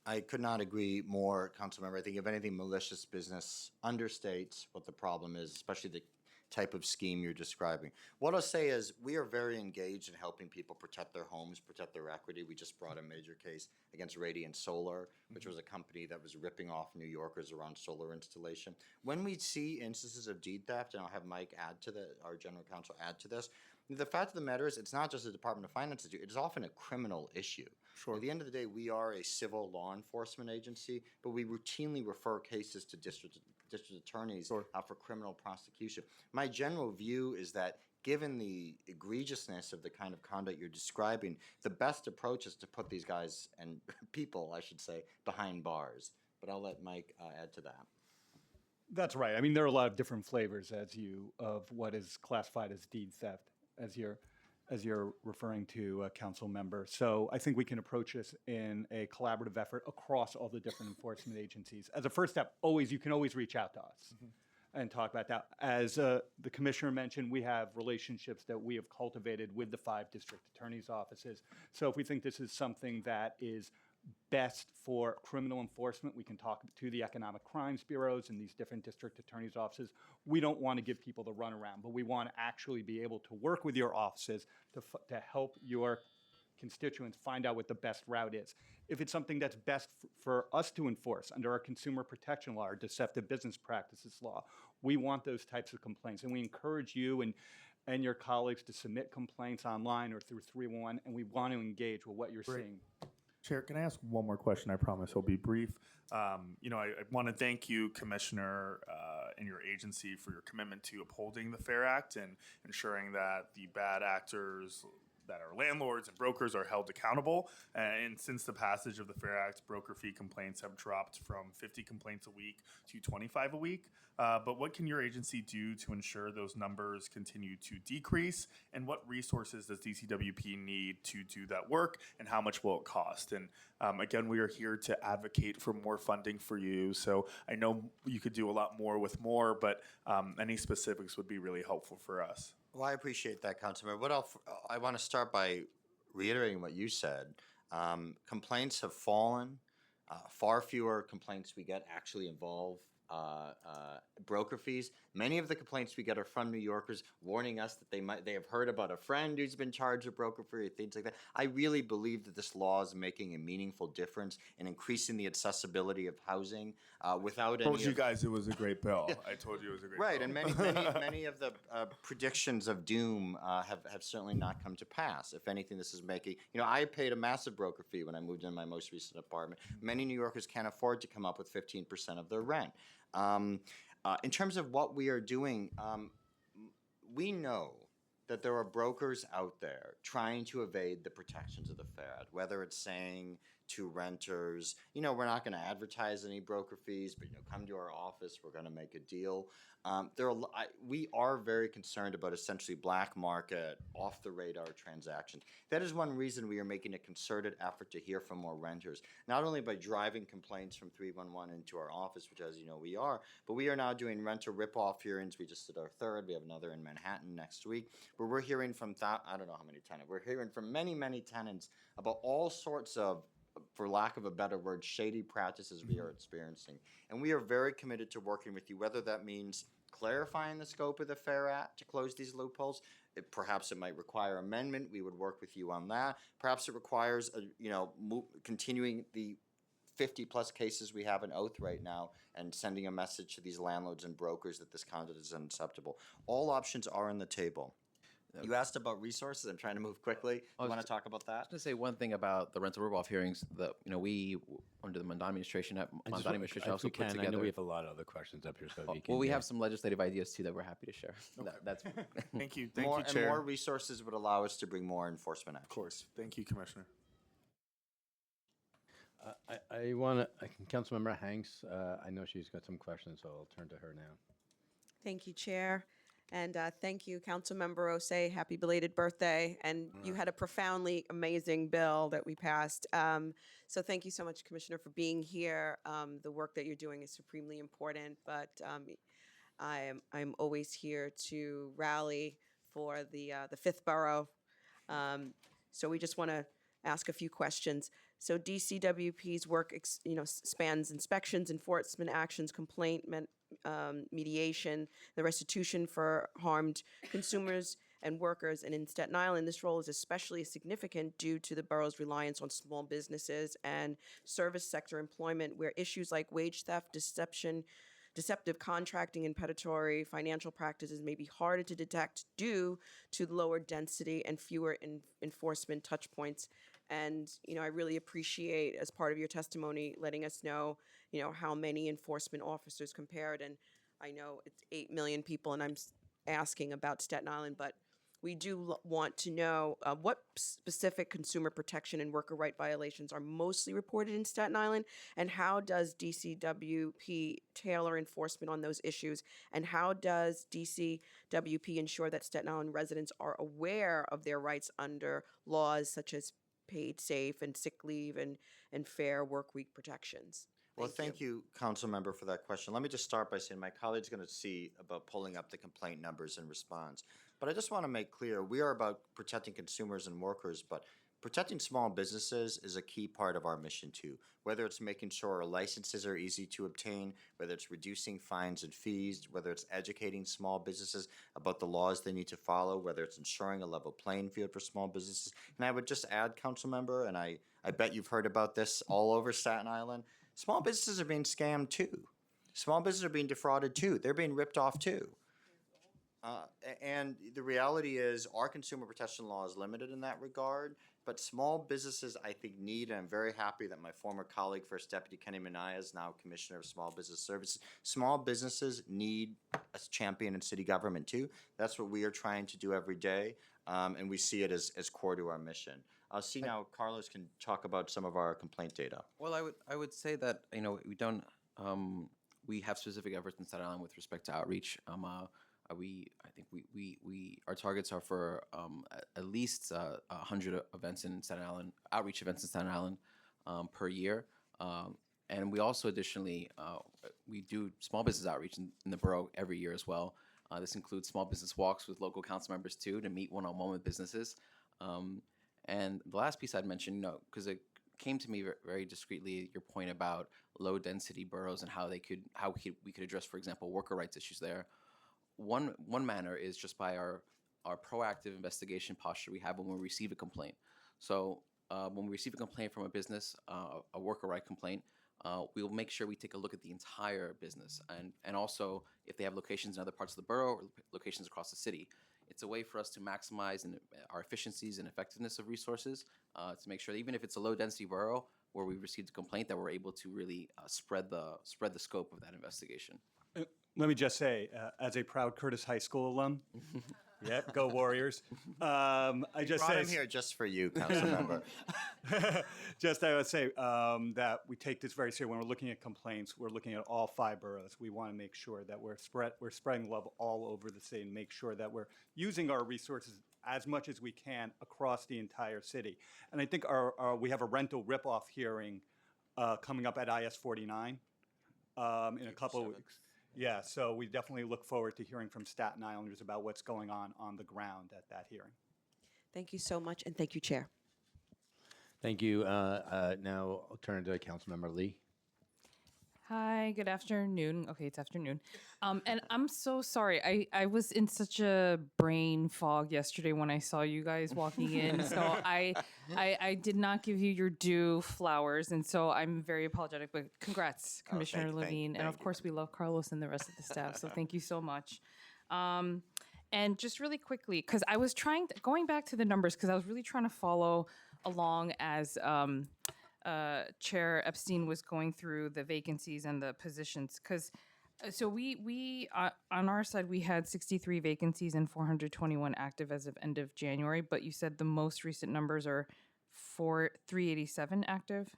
I could not agree more, Councilmember. I think if anything, malicious business understates what the problem is, especially the type of scheme you're describing. What I'll say is we are very engaged in helping people protect their homes, protect their equity. We just brought a major case against Radiant Solar, which was a company that was ripping off New Yorkers around solar installation. When we see instances of deed theft, and I'll have Mike add to our general counsel add to this, the fact of the matter is it's not just a Department of Finance issue, it's often a criminal issue. Sure. At the end of the day, we are a civil law enforcement agency, but we routinely refer cases to district attorneys Sure. for criminal prosecution. My general view is that given the egregiousness of the kind of conduct you're describing, the best approach is to put these guys, and people, I should say, behind bars. But I'll let Mike add to that. That's right. I mean, there are a lot of different flavors of what is classified as deed theft, as you're referring to, council member. So I think we can approach this in a collaborative effort across all the different enforcement agencies. As a first step, you can always reach out to us and talk about that. As the commissioner mentioned, we have relationships that we have cultivated with the 5 district attorneys' offices. So if we think this is something that is best for criminal enforcement, we can talk to the economic crimes bureaus and these different district attorneys' offices. We don't want to give people the runaround, but we want to actually be able to work with your offices to help your constituents find out what the best route is. If it's something that's best for us to enforce under our consumer protection law or deceptive business practices law, we want those types of complaints. And we encourage you and your colleagues to submit complaints online or through 311, and we want to engage with what you're seeing. Chair, can I ask one more question? I promise I'll be brief. I want to thank you, Commissioner, and your agency for your commitment to upholding the FAIR Act and ensuring that the bad actors that our landlords and brokers are held accountable. And since the passage of the Fair Act, broker fee complaints have dropped from 50 complaints a week to 25 a week. But what can your agency do to ensure those numbers continue to decrease? And what resources does DCWP need to do that work? And how much will it cost? And again, we are here to advocate for more funding for you. So I know you could do a lot more with more, but any specifics would be really helpful for us. Well, I appreciate that, Councilmember. What else? I want to start by reiterating what you said. Complaints have fallen. Far fewer complaints we get actually involve broker fees. Many of the complaints we get are from New Yorkers warning us that they have heard about a friend who's been charged a broker fee, things like that. I really believe that this law is making a meaningful difference in increasing the accessibility of housing without I told any. you guys it was a great bill. I told you it was a great Right, bill. and many of the predictions of doom have certainly not come to pass. If anything, this is making, I paid a massive broker fee when I moved in my most recent apartment. Many New Yorkers can't afford to come up with 15% of their rent. In terms of what we are doing, we know that there are brokers out there trying to evade the protections of the Fair Act, whether it's saying to renters, we're not going to advertise any broker fees, but come to our office, we're going to make a deal. We are very concerned about essentially black market, off the radar transactions. That is one reason we are making a concerted effort to hear from more renters, not only by driving complaints from 311 into our office, which, as you know, we are, but we are now doing renter ripoff hearings. We just did our third. We have another in Manhattan next week, where we're hearing from I don't know how many tenants. We're hearing from many tenants about all sorts of, for lack of a better word, shady practices we are experiencing. And we are very committed to working with you, whether that means clarifying the scope of the Fair Act to close these loopholes. Perhaps it might require amendment. We would work with you on that. Perhaps it requires, continuing the 50-plus cases we have in oath right now and sending a message to these landlords and brokers that this conduct is unacceptable. All options are on the table. You asked about resources. I'm trying to move quickly. You want to talk about that? I was going to say one thing about the rental ripoff hearings that we under the Mondani administration also if we put can, together. I know we have a lot of other questions up here, so if you can. Well, we have some legislative ideas too that we're happy to share. That's Thank you, More Chair. more resources would allow us to bring more enforcement action. Of course. Thank you, Commissioner. I want to, Councilmember Hanks, I know she's got some questions, so I'll turn to her now. Thank you, Chair. And thank you, Councilmember Osei. Happy belated birthday. And you had a profoundly amazing bill that we passed. So thank you so much, Commissioner, for being here. The work that you're doing is supremely important, but I'm always here to rally for the fifth borough. So we just want to ask a few questions. So DCWP's work, spans inspections, enforcement actions, complaint mediation, the restitution for harmed consumers and workers. And in Staten Island, this role is especially significant due to the borough's reliance on small businesses and service sector employment, where issues like wage theft, deceptive contracting, and predatory financial practices may be harder to detect due to lower density and fewer enforcement touch points. And, I really appreciate, as part of your testimony, letting us know, how many enforcement officers compared. And I know it's 8 million people, and I'm asking about Staten Island, but we do want to know what specific consumer protection and worker right violations are mostly reported in Staten Island, and how does DCWP tailor enforcement on those issues, and how does DCWP ensure that Staten Island residents are aware of their rights under laws such as paid safe and sick leave and fair work week protections? Well, thank you, Council Member, for that question. Let me just start by saying my colleague's going to see about pulling up the complaint numbers in response. But I just want to make clear, we are about protecting consumers and workers, but protecting small businesses is a key part of our mission too. Whether it's making sure our licenses are easy to obtain, whether it's reducing fines and fees, whether it's educating small businesses about the laws they need to follow, whether it's ensuring a level playing field for small businesses. And I would just add, Council Member, and I bet you've heard about this all over Staten Island, small businesses are being scammed too. Small businesses are being defrauded too. They're being ripped off too. And the reality is, our consumer protection law is limited in that regard. But small businesses, I think, need, and I'm very happy that my former colleague, First Deputy Kenny Minaya, is now Commissioner of Small Business Services. Small businesses need a champion in city government too. That's what we are trying to do every day, and we see it as core to our mission. I'll see now Carlos can talk about some of our complaint data. Well, I would say that we don't we have specific efforts in Staten Island with respect to outreach. I think we our targets are for at least 100 events in Staten Island, outreach events in Staten Island per year, and we also additionally we do small business outreach in the borough every year as well. This includes small business walks with local council members too, to meet one-on-one with businesses. And the last piece I'd mention, because it came to me very discreetly, your point about low density boroughs and how we could address, for example, worker rights issues there. One manner is just by our proactive investigation posture we have when we receive a complaint. So when we receive a complaint from a business, a worker right complaint, we'll make sure we take a look at the entire business and also if they have locations in other parts of the borough or locations across the city. It's a way for us to maximize our efficiencies and effectiveness of resources to make sure that even if it's a low density borough where we've received a complaint, that we're able to really spread the scope of that investigation. Let me just say, as a proud Curtis High School alum, yep, go Warriors. I just Brought say him here just for you, council member. I would say that we take this very seriously. When we're looking at complaints, we're looking at all 5 boroughs. We want to make sure that we're spreading love all over the city and make sure that we're using our resources as much as we can across the entire city. And I think we have a rental ripoff hearing coming up at IS 49 in a couple of weeks. Yeah, so we definitely look forward to hearing from Staten Islanders about what's going on the ground at that hearing. Thank you so much, and thank you, Chair. Thank you. Now I'll turn to Councilmember Lee. Hi, good afternoon. Okay, it's afternoon. And I'm so sorry. I was in such a brain fog yesterday when I saw you guys walking in. So I did not give you your due flowers. And so I'm very apologetic, but congrats, Commissioner Levine. And of course, we love Carlos and the rest of the staff. So thank you so much. And just really quickly, because I was going back to the numbers, because I was really trying to follow along as Chair Epstein was going through the vacancies and the positions, because so we on our side we had 63 vacancies and 421 active as of end of January, but you said the most recent numbers are 387 active.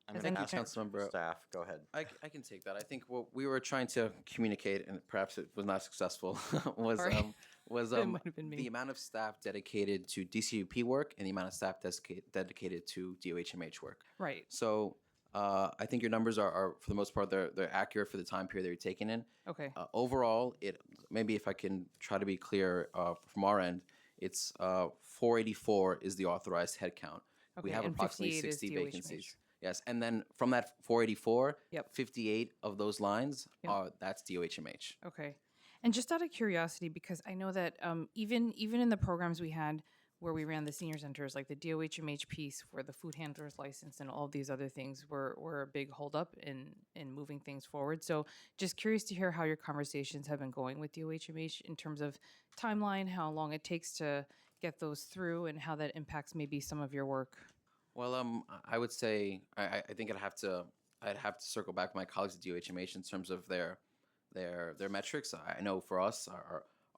I'm going to ask Councilmember, staff. Go ahead. I can take that. I think what we were trying to communicate, and perhaps it was not successful, was It might have been me. the amount of staff dedicated to DCUP work and the amount of staff dedicated to DOHMH work. Right. So I think your numbers are for the most part, they're accurate for the time period that you're taking in. Okay. Overall, maybe if I can try to be clear from our end, it's 484 is the authorized headcount. We Okay, have and approximately 58 is 60 DOHMH. vacancies. Yes, and then from that 484, Yep. 58 of those lines Yep. that's DOHMH. Okay. And just out of curiosity, because I know that even in the programs we had where we ran the senior centers, like the DOHMH piece where the food handler's license and all of these other things were a big holdup in moving things forward. So just curious to hear how your conversations have been going with DOHMH in terms of timeline, how long it takes to get those through, and how that impacts maybe some of your work. Well, I would say I think I'd have to circle back with my colleagues at DOHMH in terms of their metrics. I know for us,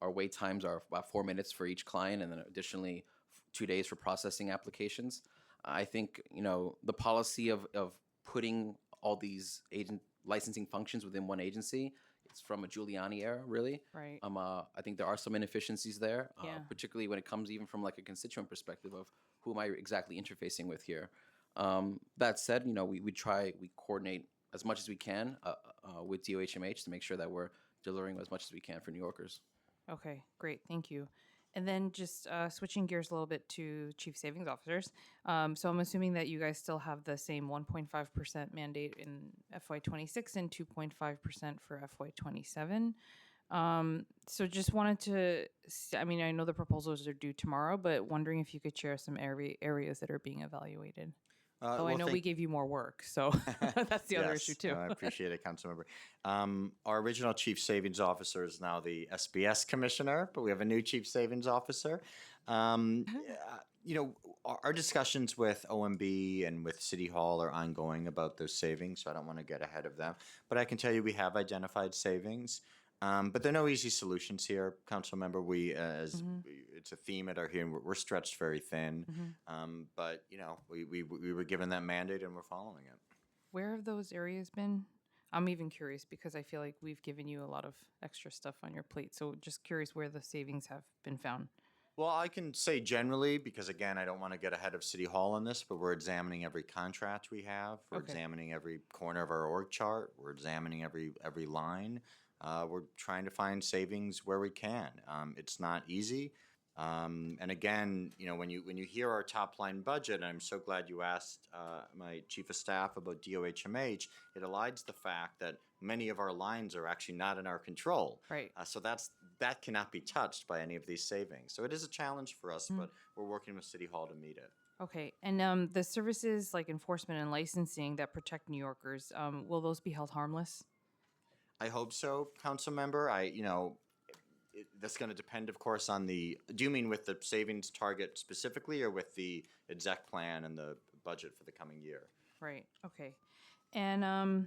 our wait times are about 4 minutes for each client, and then additionally 2 days for processing applications. I think the policy of putting all these licensing functions within one agency, it's from a Giuliani era, really. Right. I think there are some inefficiencies there, Yeah. particularly when it comes even from like a constituent perspective of who am I exactly interfacing with here. That said, we coordinate as much as we can with DOHMH to make sure that we're delivering as much as we can for New Yorkers. Okay, great, thank you. And then just switching gears a little bit to chief savings officers. So I'm assuming that you guys still have the same 1.5% mandate in FY26 and 2.5% for FY27. So just wanted to, I know the proposals are due tomorrow, but wondering if you could share some areas that are being evaluated. Oh, I know we gave you more work, so that's the other issue Yes, too. no, I appreciate it, Councilmember. Our original Chief Savings Officer is now the SBS Commissioner, but we have a new Chief Savings Officer. Our discussions with OMB and with City Hall are ongoing about those savings, so I don't want to get ahead of them. But I can tell you we have identified savings. But there are no easy solutions here, Council Member. It's a theme at our hearing. We're stretched very thin. But we were given that mandate and we're following it. Where have those areas been? I'm even curious because I feel like we've given you a lot of extra stuff on your plate. So just curious where the savings have been found. Well, I can say generally, because again, I don't want to get ahead of City Hall on this, but we're examining every contract we have. We're Okay. examining every corner of our org chart. We're examining every line. We're trying to find savings where we can. It's not easy. And again, when you hear our top line budget, and I'm so glad you asked my chief of staff about DOHMH, it elides the fact that many of our lines are actually not in our control. Right. So that cannot be touched by any of these savings. So it is a challenge for us, but we're working with City Hall to meet it. Okay. And the services like enforcement and licensing that protect New Yorkers, will those be held harmless? I hope so, Council Member. That's going to depend, of course, on do you mean with the savings target specifically or with the exec plan and the budget for the coming year? Right. Okay. And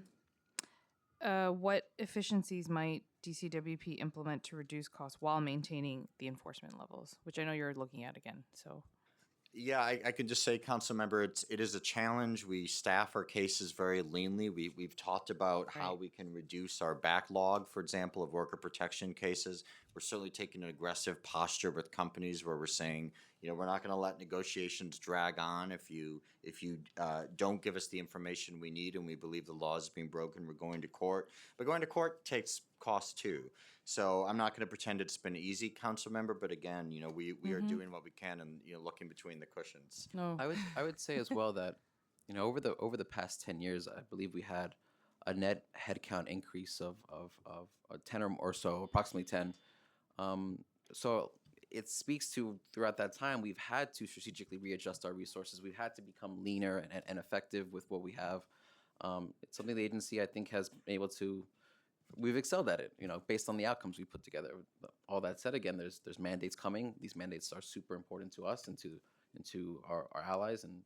what efficiencies might DCWP implement to reduce costs while maintaining the enforcement levels, which I know you're looking at again. So. Yeah, I can just say, Council Member, it is a challenge. We staff our cases very leanly. We've talked about how Right. we can reduce our backlog, for example, of worker protection cases. We're certainly taking an aggressive posture with companies where we're saying, we're not going to let negotiations drag on. If you don't give us the information we need and we believe the law is being broken, we're going to court. But going to court takes cost too. So I'm not going to pretend it's been easy, Council Member, but again, we are doing what we can and looking between the cushions. No. I would say as well that over the past 10 years, I believe we had a net headcount increase of 10 or so, approximately 10. So it speaks to throughout that time we've had to strategically readjust our resources. We've had to become leaner and effective with what we have. It's something the agency I think has been able to. We've excelled at it, based on the outcomes we put together. All that said, again, there's mandates coming. These mandates are super important to us and to our allies, and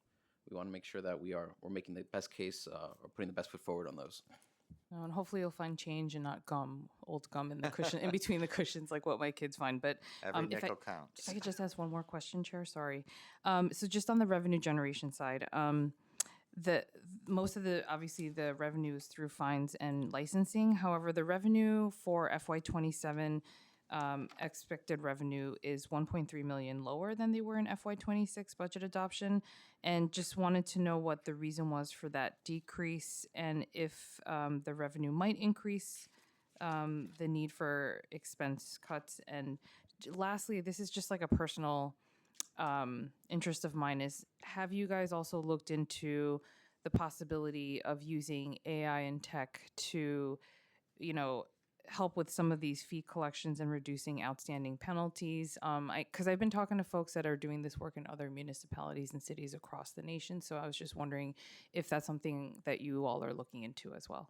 we want to make sure that we're making the best case or putting the best foot forward on those. No, and hopefully you'll find change and not old gum in the cushion, in between the cushions, like what my kids find. But Every if nickel counts. If I could just ask one more question, Chair, sorry. So just on the revenue generation side, obviously the revenue is through fines and licensing. However, the revenue for FY27 expected revenue is 1.3 million lower than they were in FY26 budget adoption, and just wanted to know what the reason was for that decrease and if the revenue might increase the need for expense cuts. And lastly, this is just like a personal interest of mine is, have you guys also looked into the possibility of using AI and tech to, help with some of these fee collections and reducing outstanding penalties? Because I've been talking to folks that are doing this work in other municipalities and cities across the nation. So I was just wondering if that's something that you all are looking into as well.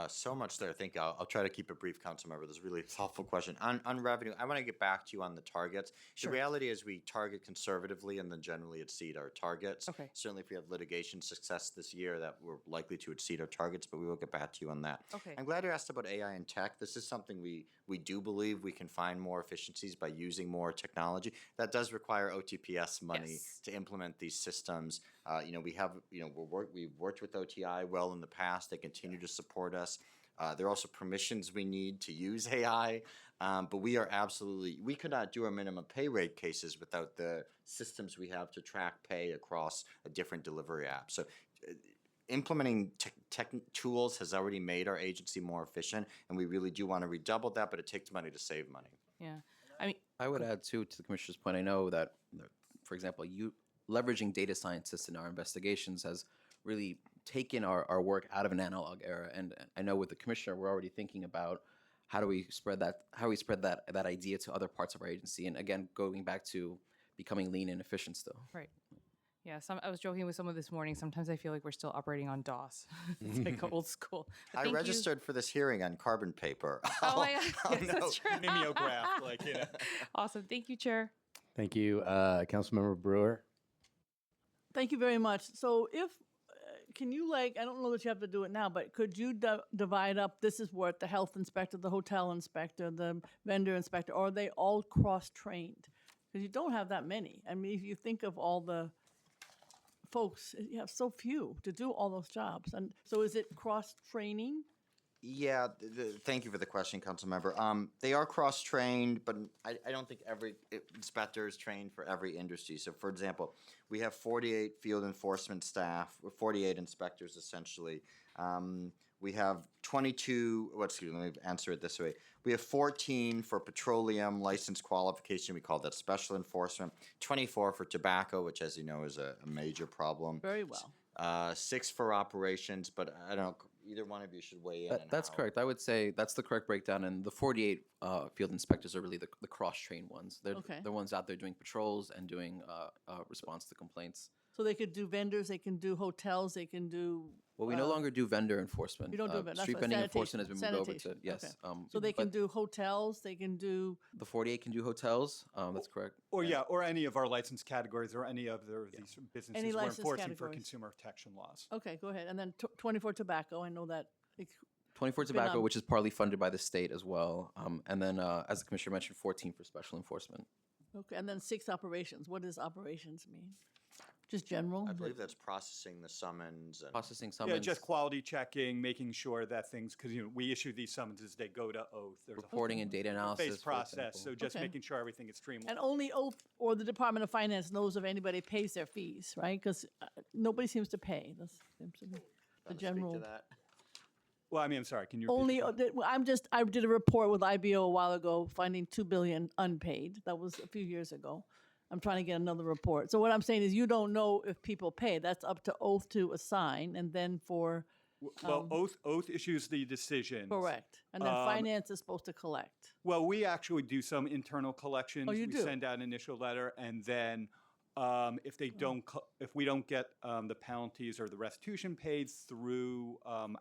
So much there. I think I'll try to keep it brief, Council Member. This is really a thoughtful question. On revenue, I want to get back to you on the targets. Sure. The reality is we target conservatively and then generally exceed our targets. Okay. Certainly if we have litigation success this year, that we're likely to exceed our targets, but we will get back to you on that. Okay. I'm glad you asked about AI and tech. This is something we do believe we can find more efficiencies by using more technology. That does require OTPS money Yes. to implement these systems. We've worked with OTI well in the past. They continue to support us. There are also permissions we need to use AI, but we could not do our minimum pay rate cases without the systems we have to track pay across a different delivery app. So implementing tech tools has already made our agency more efficient, and we really do want to redouble that, but it takes money to save money. Yeah. I mean, I would add too to the commissioner's point. I know that, for example, leveraging data scientists in our investigations has really taken our work out of an analog era. And I know with the commissioner, we're already thinking about how we spread that idea to other parts of our agency. And again, going back to becoming lean and efficient still. right. Yeah, I was joking with someone this morning. Sometimes I feel like we're still operating on DOS. It's like old school. But I thank you. registered for this hearing on carbon paper. Oh my God. Oh, Yes, no. that's true. Mimeograph, like, you know. Awesome. Thank you, Chair. Thank you, Councilmember Brewer. Thank you very much. So if, can you like, I don't know that you have to do it now, but could you divide up, this is what the health inspector, the hotel inspector, the vendor inspector, or are they all cross-trained? Because you don't have that many. I mean, if you think of all the folks, you have so few to do all those jobs. And so is it cross-training? Yeah, thank you for the question, Councilmember. They are cross-trained, but I don't think every inspector is trained for every industry. So, for example, we have 48 field enforcement staff, or 48 inspectors essentially. We have 22, excuse me, let me answer it this way. We have 14 for petroleum license qualification. We call that special enforcement. 24 for tobacco, which, as you know, is a major problem. Very well. 6 for operations, but I don't know, either one of you should weigh in. on That's how- correct. I would say that's the correct breakdown. And the 48 field inspectors are really the cross-trained ones. They're Okay. the ones out there doing patrols and doing response to complaints. So they could do vendors, they can do hotels, they can do. Well, we no longer do vendor enforcement. You don't do vendor, that's Street what- vending enforcement has been moved over to, sanitation, yes. okay. So they can but do hotels, they can do, The 48 can do hotels, that's correct. Or yeah, or any of our license categories or any of these businesses Any we're license enforcing for categories. consumer protection laws. okay, go ahead. And then 24 tobacco, I know that. 24 been tobacco, on- which is partly funded by the state as well. And then, as the commissioner mentioned, 14 for special enforcement. Okay, and then 6 operations. What does operations mean? Just general? I believe that's processing the summons and. Processing Yeah, summons, just quality checking, making sure that things, because we issue these summonses, they go to oath. There's reporting and data a analysis. phase for process, example. so just Okay. making sure everything is streamlined. And only oath or the Department of Finance knows if anybody pays their fees, right? Because nobody seems to pay. That seems to be the Wanna speak to general. that? Well, I mean, I'm sorry, can you repeat? Only, the question? I did a report with IBO a while ago, finding 2 billion unpaid. That was a few years ago. I'm trying to get another report. So what I'm saying is you don't know if people pay. That's up to oath to assign, and then for, Well, oath issues the decisions. correct. And then Um, finance is supposed to collect. Well, we actually do some internal collections. Oh, you We do? send out an initial letter, and then if they don't, if we don't get the penalties or the restitution paid through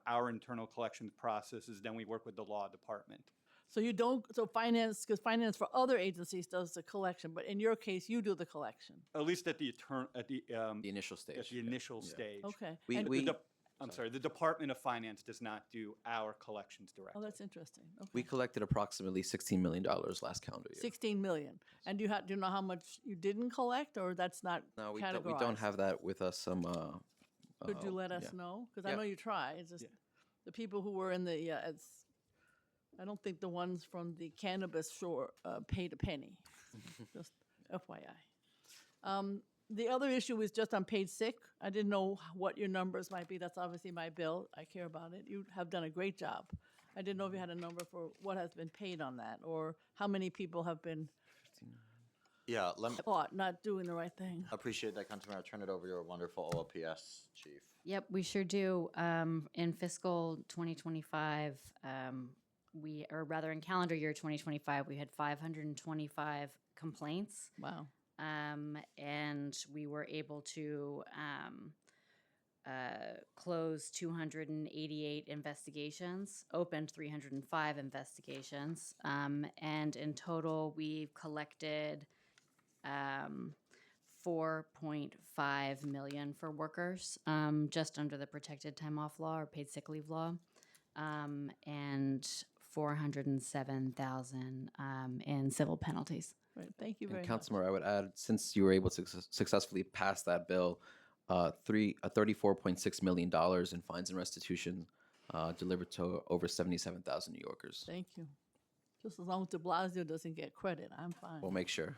our internal collections processes, then we work with the law department. So you don't, so finance, because finance for other agencies does the collection, but in your case, you do the collection. At least at the The initial stage. at the initial stage. Okay. We- And- we- I'm sorry, the Department of Finance does not do our collections Oh, directly. that's interesting. Okay. We collected approximately $16 million last calendar year. 16 million. And do you know how much you didn't collect, or that's not No, we categorized? don't have that with us. Could you let us yeah. know? Because I Yeah. know you try. It's just Yeah. the people who were in the, I don't think the ones from the cannabis store paid a penny. Just FYI. The other issue is just on page 6. I didn't know what your numbers might be. That's obviously my bill. I care about it. You have done a great job. I didn't know if you had a number for what has been paid on that, or how many people have been Yeah, let me, caught not doing the right thing. appreciate that, Councilmember. I'll turn it over to our wonderful OLPS chief. Yep, we sure do. In fiscal 2025, or rather in calendar year 2025, we had 525 complaints. Wow. And we were able to close 288 investigations, opened 305 investigations, and in total we've collected 4.5 million for workers, just under the protected time off law or paid sick leave law, and 407,000 in civil penalties. Right. Thank you very And much. Councilmember, I would add, since you were able to successfully pass that bill, $34.6 million in fines and restitution delivered to over 77,000 New Yorkers. Thank you. Just as long as de Blasio doesn't get credit, I'm fine. We'll make sure.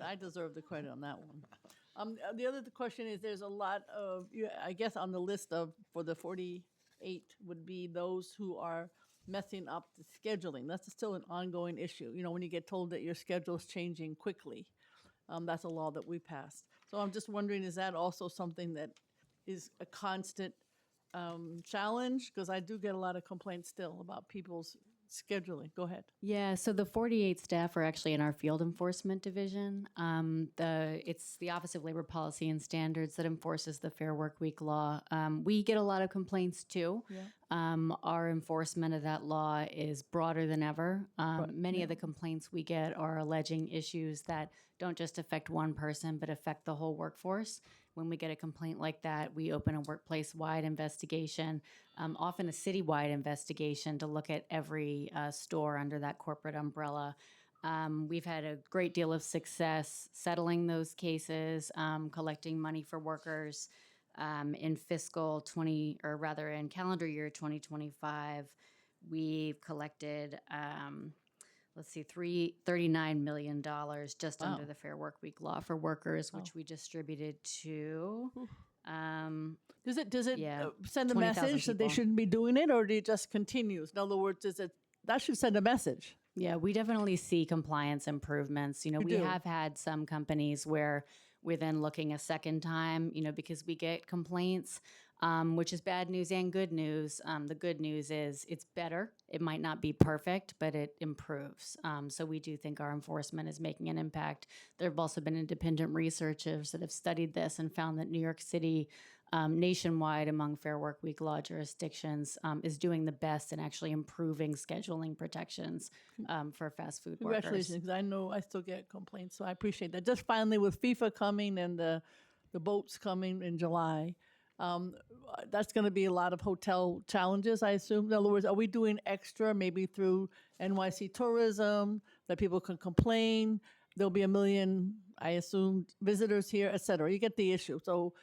I deserve the credit on that one. The other question is, there's a lot of, I guess on the list for the 48 would be those who are messing up the scheduling. That's still an ongoing issue. When you get told that your schedule is changing quickly, that's a law that we passed. So I'm just wondering, is that also something that is a constant challenge? Because I do get a lot of complaints still about people's scheduling? Go ahead. Yeah, so the 48 staff are actually in our field enforcement division. It's the Office of Labor Policy and Standards that enforces the Fair Work Week law. We get a lot of complaints too. Our enforcement of that law is broader than ever. Many of the complaints we get are alleging issues that don't just affect one person, but affect the whole workforce. When we get a complaint like that, we open a workplace-wide investigation, often a city-wide investigation to look at every store under that corporate umbrella. We've had a great deal of success settling those cases, collecting money for workers. In fiscal 20, or rather in calendar year 2025, we've collected, $39 million just Wow. under the Fair Work Week law for workers, which we distributed to. Does it Yeah, send a 20,000 message that they people. shouldn't be doing it, or do it just continues? In other words, that should send a message? Yeah, we definitely see compliance improvements. We do. have had some companies where we're then looking a second time, because we get complaints, which is bad news and good news. The good news is it's better. It might not be perfect, but it improves. So we do think our enforcement is making an impact. There have also been independent researchers that have studied this and found that New York City, nationwide among Fair Work Week law jurisdictions, is doing the best in actually improving scheduling protections for fast food workers. Congratulations, because I know I still get complaints, so I appreciate that. Just finally, with FIFA coming and the boats coming in July, that's going to be a lot of hotel challenges, I assume. In other words, are we doing extra, maybe through NYC Tourism, that people can complain? There'll be 1 million, I assume, visitors here, et cetera. You get the issue. So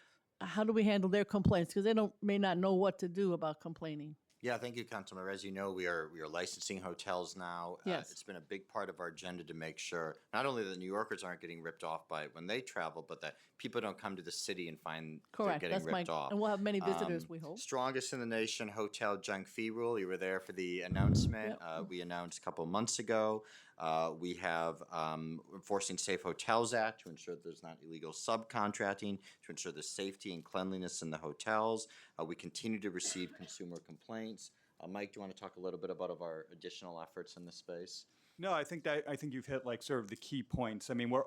how do we handle their complaints? Because they may not know what to do about complaining. Yeah, thank you, Councilmember. As you know, we are licensing hotels now. Yes. It's been a big part of our agenda to make sure not only that New Yorkers aren't getting ripped off by when they travel, but that people don't come to the city and find Correct. they're getting That's ripped off. And we'll have many visitors, we hope. Strongest in the nation hotel junk fee rule. You were there for the announcement. Yep. We announced a couple months ago. We have enforcing Safe Hotels Act to ensure that there's not illegal subcontracting, to ensure the safety and cleanliness in the hotels. We continue to receive consumer complaints. Mike, do you want to talk a little bit about our additional efforts in this space? No, I think you've hit like sort of the key points. I mean, we're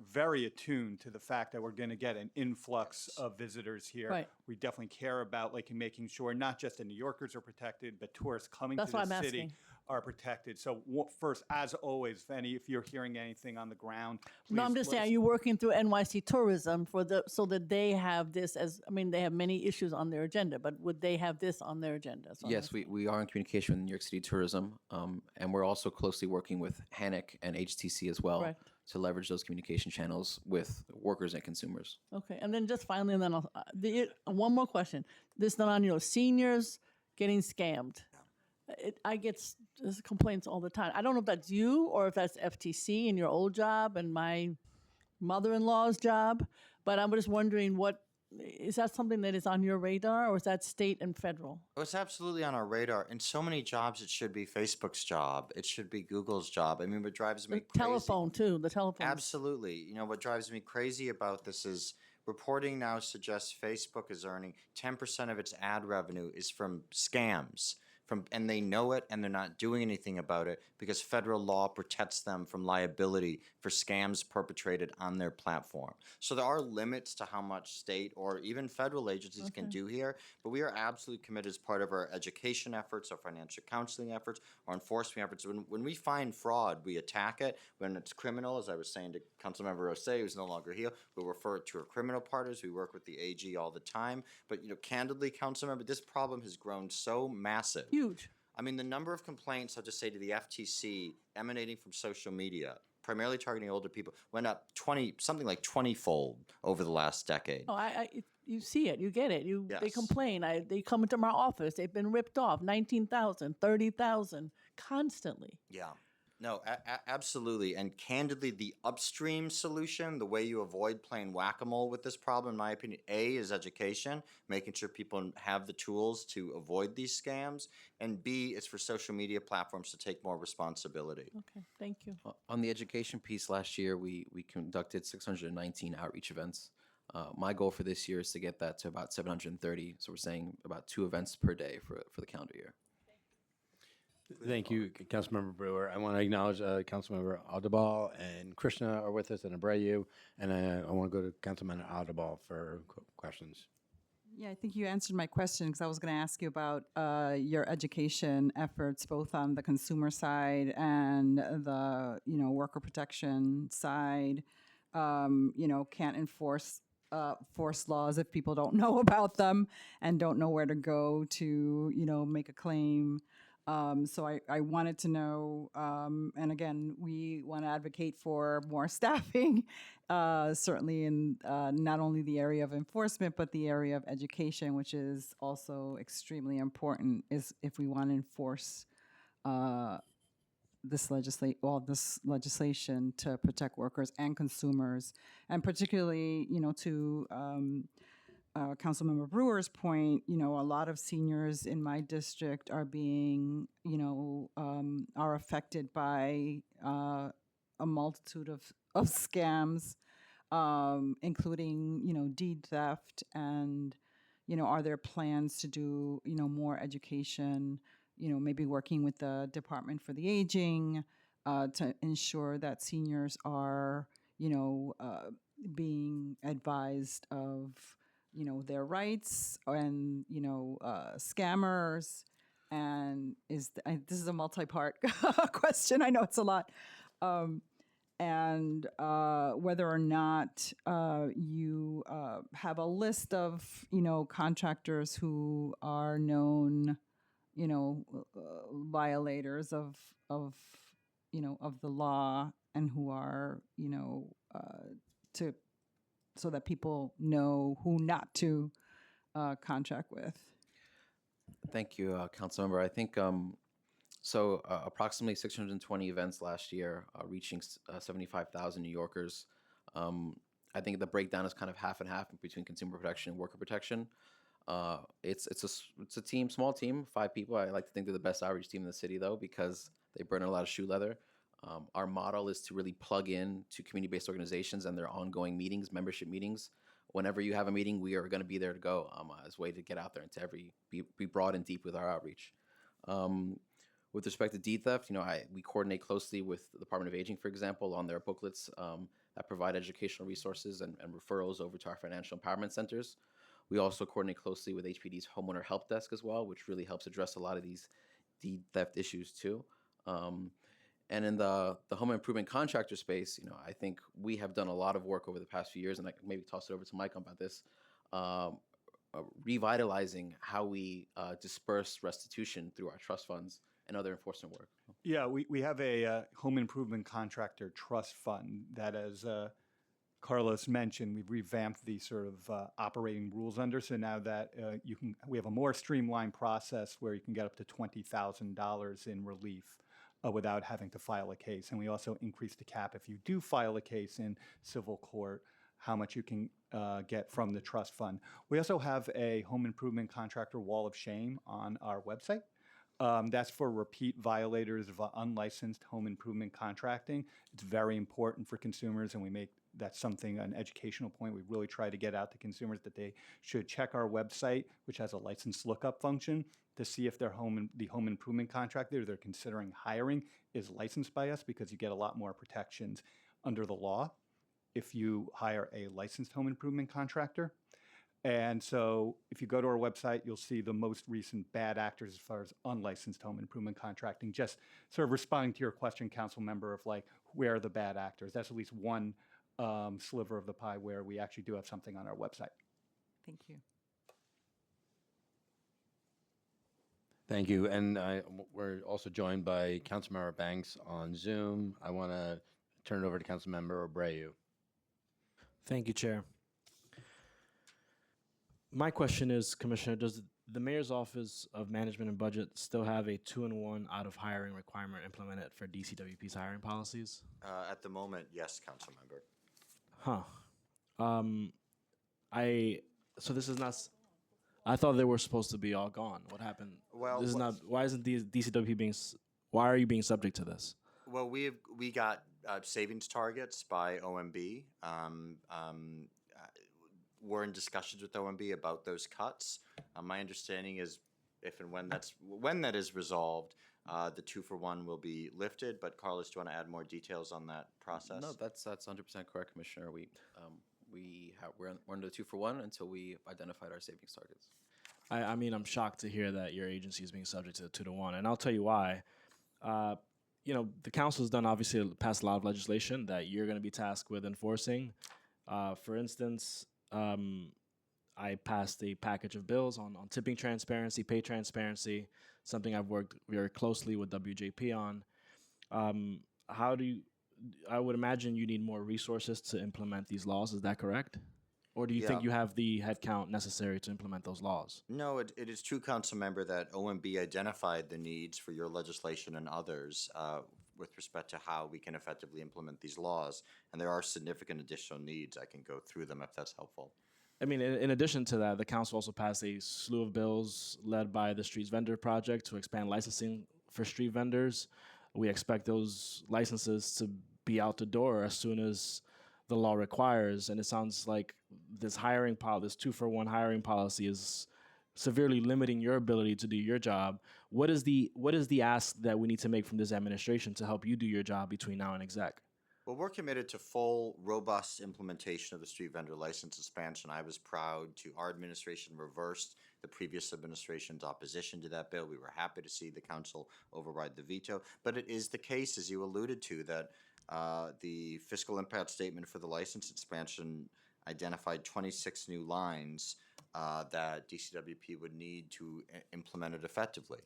very attuned to the fact that we're going to get an influx of visitors here. Right. We definitely care about making sure not just the New Yorkers are protected, but tourists coming That's to what the I'm city asking. are protected. So first, as always, if you're hearing anything on the ground, No, I'm please just let saying, us- are you working through NYC Tourism so that they have this they have many issues on their agenda, but would they have this on their agenda? So I'm Yes, asking. we are in communication with New York City Tourism, and we're also closely working with HANIC and HTC as well Correct. to leverage those communication channels with workers and consumers. Okay, and then just finally, and then one more question. This is on seniors getting scammed. I get complaints all the time. I don't know if that's you or if that's FTC in your old job and my mother-in-law's job, but I'm just wondering, is that something that is on your radar, or is that state and federal? Oh, it's absolutely on our radar. In so many jobs, it should be Facebook's job. It should be Google's job. I mean, what drives me The crazy. telephone too. The telephone. Absolutely. You know, what drives me crazy about this is reporting now suggests Facebook is earning 10% of its ad revenue is from scams. And they know it, and they're not doing anything about it because federal law protects them from liability for scams perpetrated on their platform. So there are limits to how much state or even federal agencies can do here, but we are absolutely committed as part of our education efforts, our financial counseling efforts, our enforcement efforts. When we find fraud, we attack it. When it's criminal, as I was saying to Councilmember Osei, who's no longer here, we'll refer it to our criminal partners. We work with the AG all the time. But, candidly, Councilmember, this problem has grown so massive. Huge. I mean, the number of complaints, I'll just say to the FTC, emanating from social media, primarily targeting older people, went up 20-fold over the last decade. Oh, you see it, you get it. They Yes. complain. They come into my office. They've been ripped off. 19,000, 30,000, constantly. Yeah. No, absolutely. And candidly, the upstream solution, the way you avoid playing whack-a-mole with this problem, in my opinion, A, is education, making sure people have the tools to avoid these scams, and B, is for social media platforms to take more responsibility. Okay, thank you. On the education piece, last year we conducted 619 outreach events. My goal for this year is to get that to about 730. So we're saying about 2 events per day for the calendar year. Thank you, Councilmember Brewer. I want to acknowledge Councilmember Audubon and Krishna are with us, and Abreu, and I want to go to Councilmember Audubon for questions. Yeah, I think you answered my question because I was going to ask you about your education efforts, both on the consumer side and the worker protection side. Can't enforce force laws if people don't know about them and don't know where to go to make a claim. So I wanted to know, and again, we want to advocate for more staffing, certainly in not only the area of enforcement, but the area of education, which is also extremely important is if we want to enforce this legislation to protect workers and consumers, and particularly, to Councilmember Brewer's point, a lot of seniors in my district are being, are affected by a multitude of scams, including, deed theft. And, are there plans to do, more education, maybe working with the Department for the Aging to ensure that seniors are, being advised of their rights and scammers. And this is a multi-part question. I know it's a lot. And whether or not you have a list of contractors who are known violators of the law, and who are to so that people know who not to contract with. Thank you, Councilmember. I think approximately 620 events last year, reaching 75,000 New Yorkers. I think the breakdown is kind of half and half between consumer protection and worker protection. It's a team, small team, 5 people. I like to think they're the best outreach team in the city, though, because they burn a lot of shoe leather. Our model is to really plug in to community-based organizations and their ongoing meetings, membership meetings. Whenever you have a meeting, we are going to be there to go as a way to get out there and to be broad and deep with our outreach. With respect to deed theft, we coordinate closely with the Department of Aging, for example, on their booklets that provide educational resources and referrals over to our financial empowerment centers. We also coordinate closely with HPD's homeowner help desk as well, which really helps address a lot of these deed theft issues too. And in the home improvement contractor space, I think we have done a lot of work over the past few years, and I can maybe toss it over to Mike about this, revitalizing how we disperse restitution through our trust funds and other enforcement work. Yeah, we have a home improvement contractor trust fund that, as Carlos mentioned, we've revamped the sort of operating rules under. So now that we have a more streamlined process where you can get up to $20,000 in relief without having to file a case. And we also increased the cap if you do file a case in civil court, how much you can get from the trust fund. We also have a home improvement contractor wall of shame on our website. That's for repeat violators of unlicensed home improvement contracting. It's very important for consumers, and we make that something, an educational point. We really try to get out to consumers that they should check our website, which has a license lookup function, to see if the home improvement contractor they're considering hiring is licensed by us, because you get a lot more protections under the law if you hire a licensed home improvement contractor. And so if you go to our website, you'll see the most recent bad actors as far as unlicensed home improvement contracting. Just sort of responding to your question, council member, of like, where are the bad actors? That's at least one sliver of the pie where we actually do have something on our website. Thank you. Thank you. And we're also joined by Councilmember Banks on Zoom. I want to turn it over to Councilmember Abreu. Thank you, Chair. My question is, Commissioner, does the Mayor's Office of Management and Budget still have a 2-in-1 out of hiring requirement implemented for DCWP's hiring policies? At the moment, yes, council member. So this is not. I thought they were supposed to be all gone. What happened? Well, this is not. Why isn't DCWP being? Why are you being subject to this? Well, we got savings targets by OMB. We're in discussions with OMB about those cuts. My understanding is, if and when that is resolved, the 2-for-1 will be lifted. But Carlos, do you want to add more details on that process? No, that's 100% correct, Commissioner. We're under the 2-for-1 until we identified our savings targets. I mean, I'm shocked to hear that your agency is being subject to the 2-to-1, and I'll tell you why. The council has done obviously passed a lot of legislation that you're going to be tasked with enforcing. For instance, I passed a package of bills on tipping transparency, pay transparency, something I've worked very closely with WJP on. I would imagine you need more resources to implement these laws. Is that correct? Or do you think Yeah. you have the headcount necessary to implement those laws? No, it is true, Council Member, that OMB identified the needs for your legislation and others with respect to how we can effectively implement these laws. And there are significant additional needs. I can go through them if that's helpful. I mean, in addition to that, the council also passed a slew of bills led by the Streets Vendor Project to expand licensing for street vendors. We expect those licenses to be out the door as soon as the law requires. And it sounds like this 2-for-1 hiring policy is severely limiting your ability to do your job. What is the ask that we need to make from this administration to help you do your job between now and exec? Well, we're committed to full, robust implementation of the street vendor license expansion. I was proud our administration reversed the previous administration's opposition to that bill. We were happy to see the council override the veto. But it is the case, as you alluded to, that the fiscal impact statement for the license expansion identified 26 new lines that DCWP would need to implement it effectively.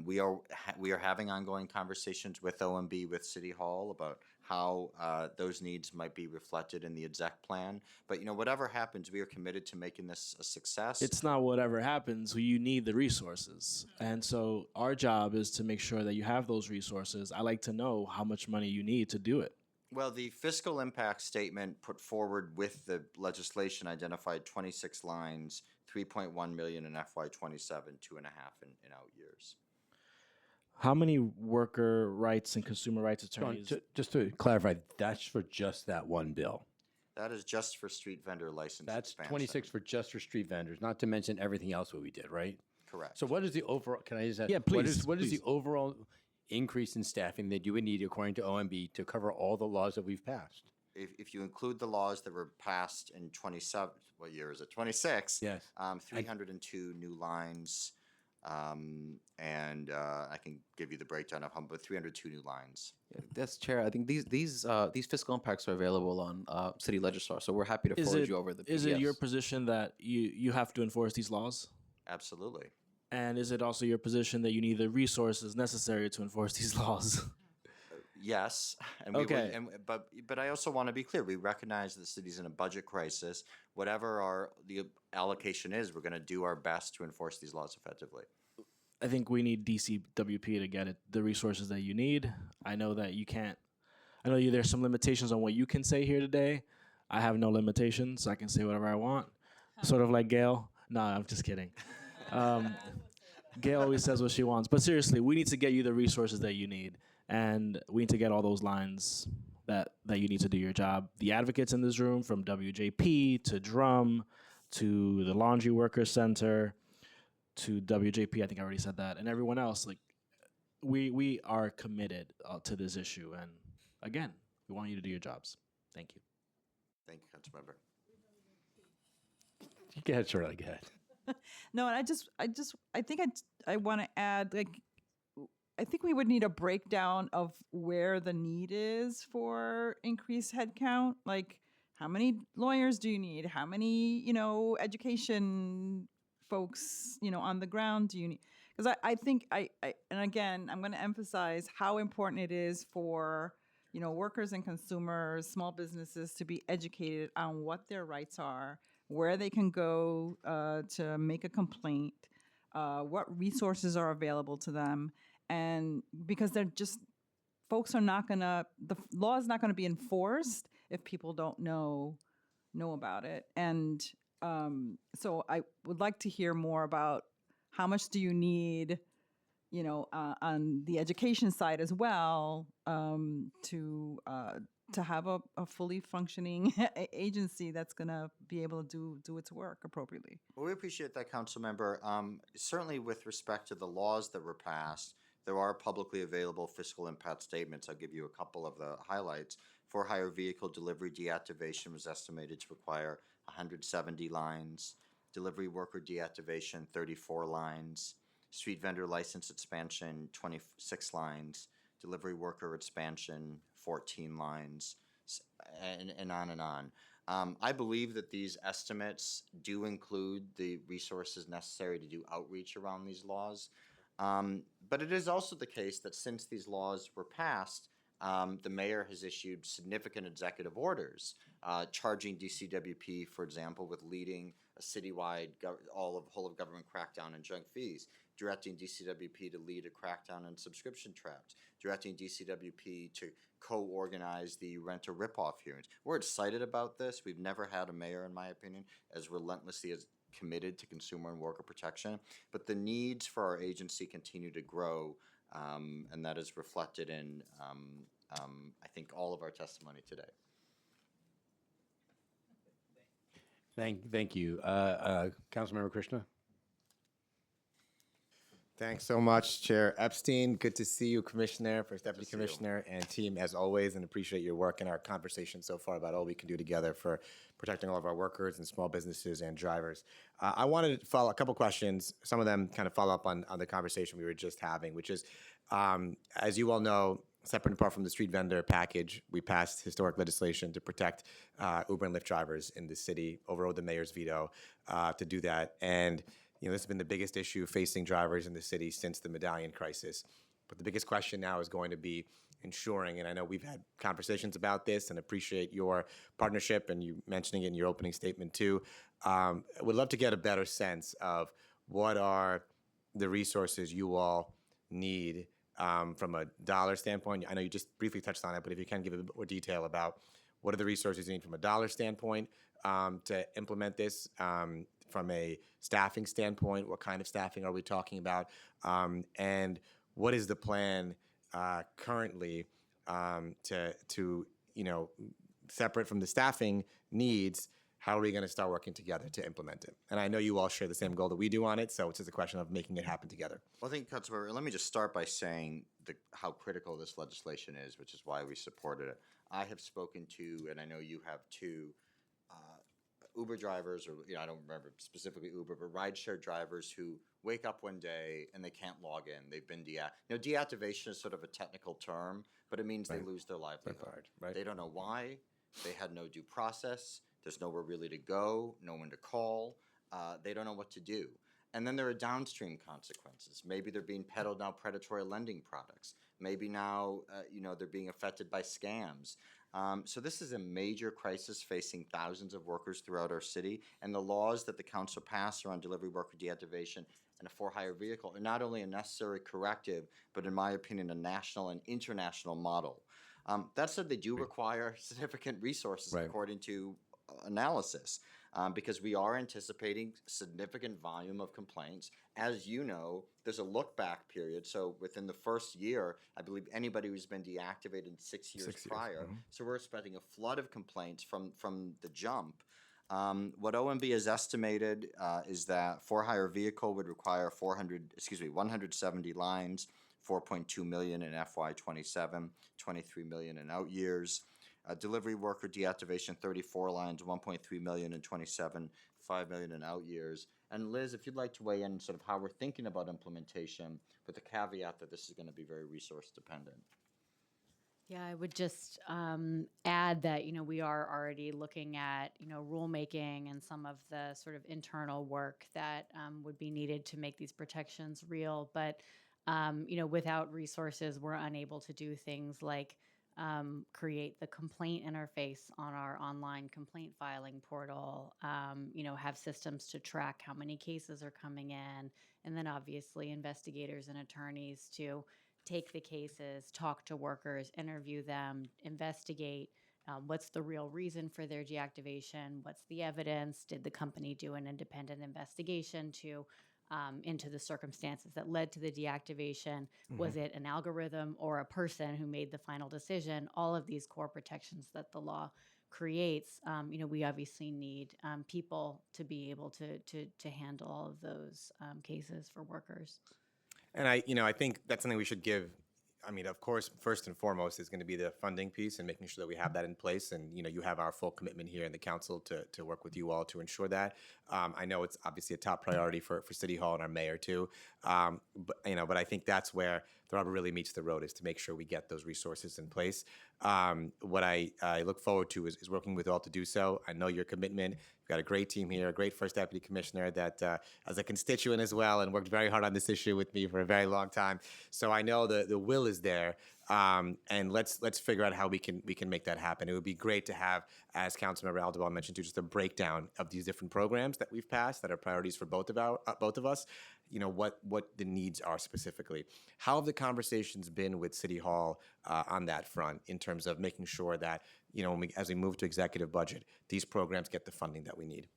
We are having ongoing conversations with OMB, with City Hall, about how those needs might be reflected in the exec plan. But whatever happens, we are committed to making this a success. It's not whatever happens. You need the resources. And so our job is to make sure that you have those resources. I like to know how much money you need to do it. Well, the fiscal impact statement put forward with the legislation identified 26 lines, 3.1 million in FY 27, 2.5 in out years. How many worker rights and consumer rights attorneys? Just to clarify, that's for just that one bill. That is just for street vendor license That's expansion. 26 for just for street vendors, not to mention everything else that we did, right? Correct. So what is the overall, can I just ask? Yeah, please, What is please. the overall increase in staffing that you would need, according to OMB, to cover all the laws that we've passed? If you include the laws that were passed in 27, what year is it? 26. Yes. 302 new lines, and I can give you the breakdown of but 302 new lines. That's Chair. I think these fiscal impacts are available on City Legistar, so we're happy to forward you over the PDFs. Is it your position that you have to enforce these laws? Absolutely. And is it also your position that you need the resources necessary to enforce these laws? Yes, and Okay. but I also want to be clear. We recognize the city's in a budget crisis. Whatever the allocation is, we're going to do our best to enforce these laws effectively. I think we need DCWP to get the resources that you need. I know that you can't. I know there's some limitations on what you can say here today. I have no limitations. I can say whatever I want. Sort of like Gail. No, I'm just kidding. Gail always says what she wants. But seriously, we need to get you the resources that you need. And we need to get all those lines that you need to do your job. The advocates in this room, from WJP to Drum to the Laundry Workers Center to WJP, I think I already said that, and everyone else, like we are committed to this issue. And again, we want you to do your jobs. Thank you. Thank you, Councilmember. Go ahead, Shirley, go ahead. No, and I think I want to add, I think we would need a breakdown of where the need is for increased headcount. Like, how many lawyers do you need? How many, education folks, on the ground do you need? Because I think and again, I'm going to emphasize how important it is for, workers and consumers, small businesses to be educated on what their rights are, where they can go to make a complaint, what resources are available to them. And because folks are not gonna, the law is not gonna be enforced if people don't know about it. And so I would like to hear more about how much do you need, on the education side as well, to have a fully functioning agency that's gonna be able to do its work appropriately. Well, we appreciate that, Councilmember. Certainly with respect to the laws that were passed, there are publicly available fiscal impact statements. I'll give you a couple of the highlights. For-hire vehicle delivery deactivation was estimated to require 170 lines. Delivery worker deactivation, 34 lines. Street vendor license expansion, 26 lines. Delivery worker expansion, 14 lines, and on and on. I believe that these estimates do include the resources necessary to do outreach around these laws. But it is also the case that since these laws were passed, the mayor has issued significant executive orders charging DCWP, for example, with leading a citywide whole of government crackdown on junk fees, directing DCWP to lead a crackdown on subscription traps, directing DCWP to co-organize the renter ripoff hearings. We're excited about this. We've never had a mayor, in my opinion, as relentlessly as committed to consumer and worker protection, but the needs for our agency continue to grow, and that is reflected in, I think, all of our testimony today. Thank you. Councilmember Krishna? Thanks so much, Chair Epstein. Good to see you, Commissioner, First Deputy to see you. Commissioner, and team as always, and appreciate your work and our conversation so far about all we can do together for protecting all of our workers and small businesses and drivers. I wanted to follow a couple questions, some of them kind of follow up on the conversation we were just having, which is, as you all know, separate and apart from the street vendor package, we passed historic legislation to protect Uber and Lyft drivers in the city, overrode the mayor's veto to do that. And this has been the biggest issue facing drivers in the city since the Medallion crisis. But the biggest question now is going to be ensuring, and I know we've had conversations about this and appreciate your partnership and you mentioning it in your opening statement too. Would love to get a better sense of what are the resources you all need from a dollar standpoint. I know you just briefly touched on it, but if you can give a bit more detail about what are the resources you need from a dollar standpoint to implement this, from a staffing standpoint, what kind of staffing are we talking about? And what is the plan currently to separate from the staffing needs, how are we going to start working together to implement it? And I know you all share the same goal that we do on it, so it's just a question of making it happen together. Well, I think, Councilmember, let me just start by saying how critical this legislation is, which is why we supported it. I have spoken to, and I know you have too, Uber drivers, or I don't remember specifically Uber, but rideshare drivers who wake up one day and they can't log in. They've been deactivation is sort of a technical term, but it means they lose their livelihood. Right. They don't know why. They had no due process. There's nowhere really to go, no one to call. They don't know what to do. And then there are downstream consequences. Maybe they're being peddled now predatory lending products. Maybe now, they're being affected by scams. So this is a major crisis facing thousands of workers throughout our city, and the laws that the council passed around delivery worker deactivation and a for-hire vehicle are not only a necessary corrective, but in my opinion, a national and international model. That said, they do require significant resources, according to analysis, because we are anticipating significant volume of complaints. As you know, there's a look-back period. So within the first year, I believe anybody who's been deactivated 6 years prior. So we're expecting a flood of complaints from the jump. What OMB has estimated is that for-hire vehicle would require 170 lines, 4.2 million in FY27, 23 million in out years. Delivery worker deactivation, 34 lines, 1.3 million in 27, 5 million in out years. And Liz, if you'd like to weigh in sort of how we're thinking about implementation, with the caveat that this is going to be very resource dependent. Yeah, I would just add that, we are already looking at, rulemaking and some of the sort of internal work that would be needed to make these protections real. But, without resources, we're unable to do things like create the complaint interface on our online complaint filing portal, have systems to track how many cases are coming in, and then obviously investigators and attorneys to take the cases, talk to workers, interview them, investigate what's the real reason for their deactivation, what's the evidence, did the company do an independent investigation into the circumstances that led to the deactivation. Was it an algorithm or a person who made the final decision? All of these core protections that the law creates, we obviously need people to be able to handle all of those cases for workers. And I think that's something we should give. I mean, of course, first and foremost is going to be the funding piece and making sure that we have that in place. And, you have our full commitment here in the council to work with you all to ensure that. I know it's obviously a top priority for City Hall and our mayor too. But I think that's where the rubber really meets the road, is to make sure we get those resources in place. What I look forward to is working with you all to do so. I know your commitment. You've got a great team here, a great first deputy commissioner that as a constituent as well, and worked very hard on this issue with me for a very long time. So I know the will is there, and let's figure out how we can make that happen. It would be great to have, as Councilmember Alderbal mentioned too, just a breakdown of these different programs that we've passed that are priorities for both of us. What the needs are specifically. How have the conversations been with City Hall on that front in terms of making sure that as we move to executive budget, these programs get the funding that we need?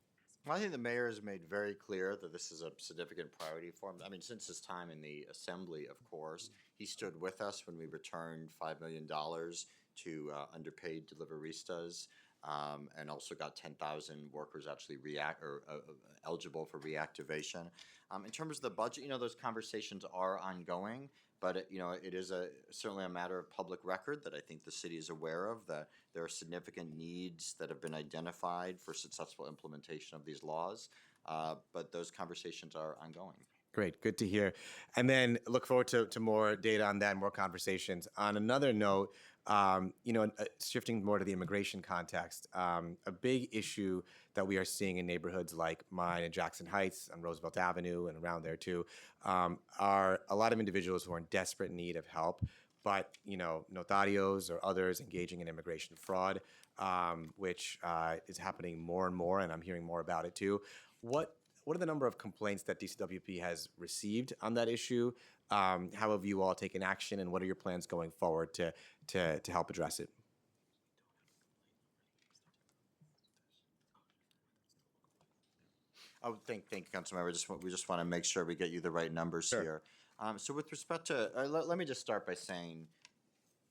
Well, I think the mayor has made very clear that this is a significant priority for him. I mean, since his time in the assembly, of course, he stood with us when we returned $5 million to underpaid deliveristas, and also got 10,000 workers actually eligible for reactivation. In terms of the budget, those conversations are ongoing. But it is certainly a matter of public record that I think the city is aware of, that there are significant needs that have been identified for successful implementation of these laws. But those conversations are ongoing. Great, good to hear. And then look forward to more data on that and more conversations. On another note, shifting more to the immigration context, a big issue that we are seeing in neighborhoods like mine in Jackson Heights on Roosevelt Avenue and around there too, are a lot of individuals who are in desperate need of help, but notarios or others engaging in immigration fraud, which is happening more and more, and I'm hearing more about it too. What are the number of complaints that DCWP has received on that issue? How have you all taken action, and what are your plans going forward to help address it? Oh, thank you, Councilmember. We just want to make sure we get you the right numbers here. So with respect to, let me just start by saying,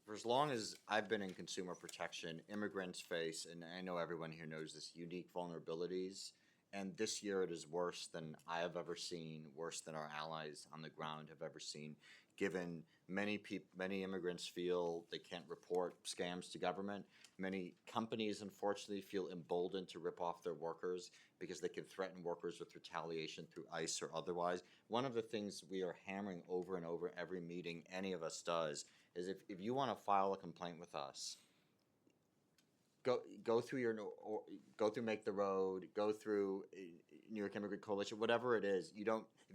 for as long as I've been in consumer protection, immigrants face, and I know everyone here knows this, unique vulnerabilities. And this year it is worse than I have ever seen, worse than our allies on the ground have ever seen, given many immigrants feel they can't report scams to government. Many companies, unfortunately, feel emboldened to rip off their workers because they can threaten workers with retaliation through ICE or otherwise. One of the things we are hammering over and over every meeting any of us does is if you want to file a complaint with us, go through Make the Road, go through New York Immigrant Coalition, whatever it is. If you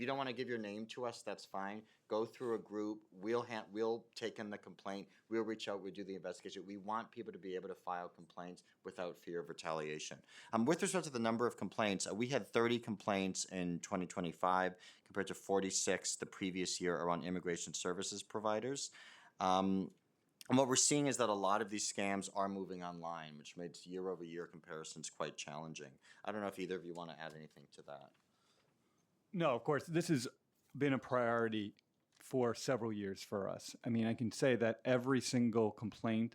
don't want to give your name to us, that's fine. Go through a group. We'll take in the complaint. We'll reach out. We'll do the investigation. We want people to be able to file complaints without fear of retaliation. With respect to the number of complaints, we had 30 complaints in 2025 compared to 46 the previous year around immigration services providers. And what we're seeing is that a lot of these scams are moving online, which makes year-over-year comparisons quite challenging. I don't know if either of you want to add anything to that. No, of course, this has been a priority for several years for us. I mean, I can say that every single complaint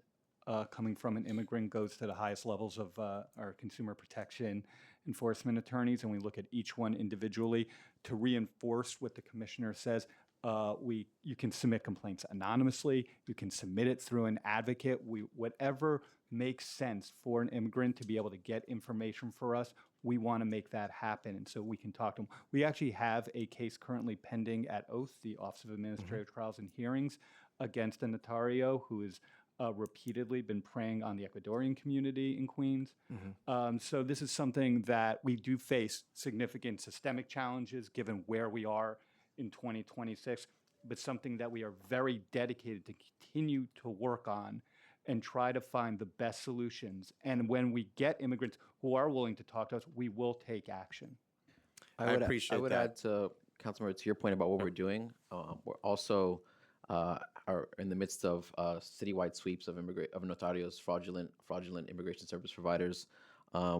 coming from an immigrant goes to the highest levels of our consumer protection enforcement attorneys, and we look at each one individually to reinforce what the commissioner says. You can submit complaints anonymously. You can submit it through an advocate. Whatever makes sense for an immigrant to be able to get information for us, we want to make that happen, and so we can talk to them. We actually have a case currently pending at OATH, the Office of Administrative Trials and Hearings, against a notario who has repeatedly been preying on the Ecuadorian community in Queens. So this is something that we do face significant systemic challenges given where we are in 2026, but something that we are very dedicated to continue to work on and try to find the best solutions. And when we get immigrants who are willing to talk to us, we will take action. I appreciate I would that. add to Councilmember, to your point about what we're doing. We're also are in the midst of citywide sweeps of notarios, fraudulent immigration service providers.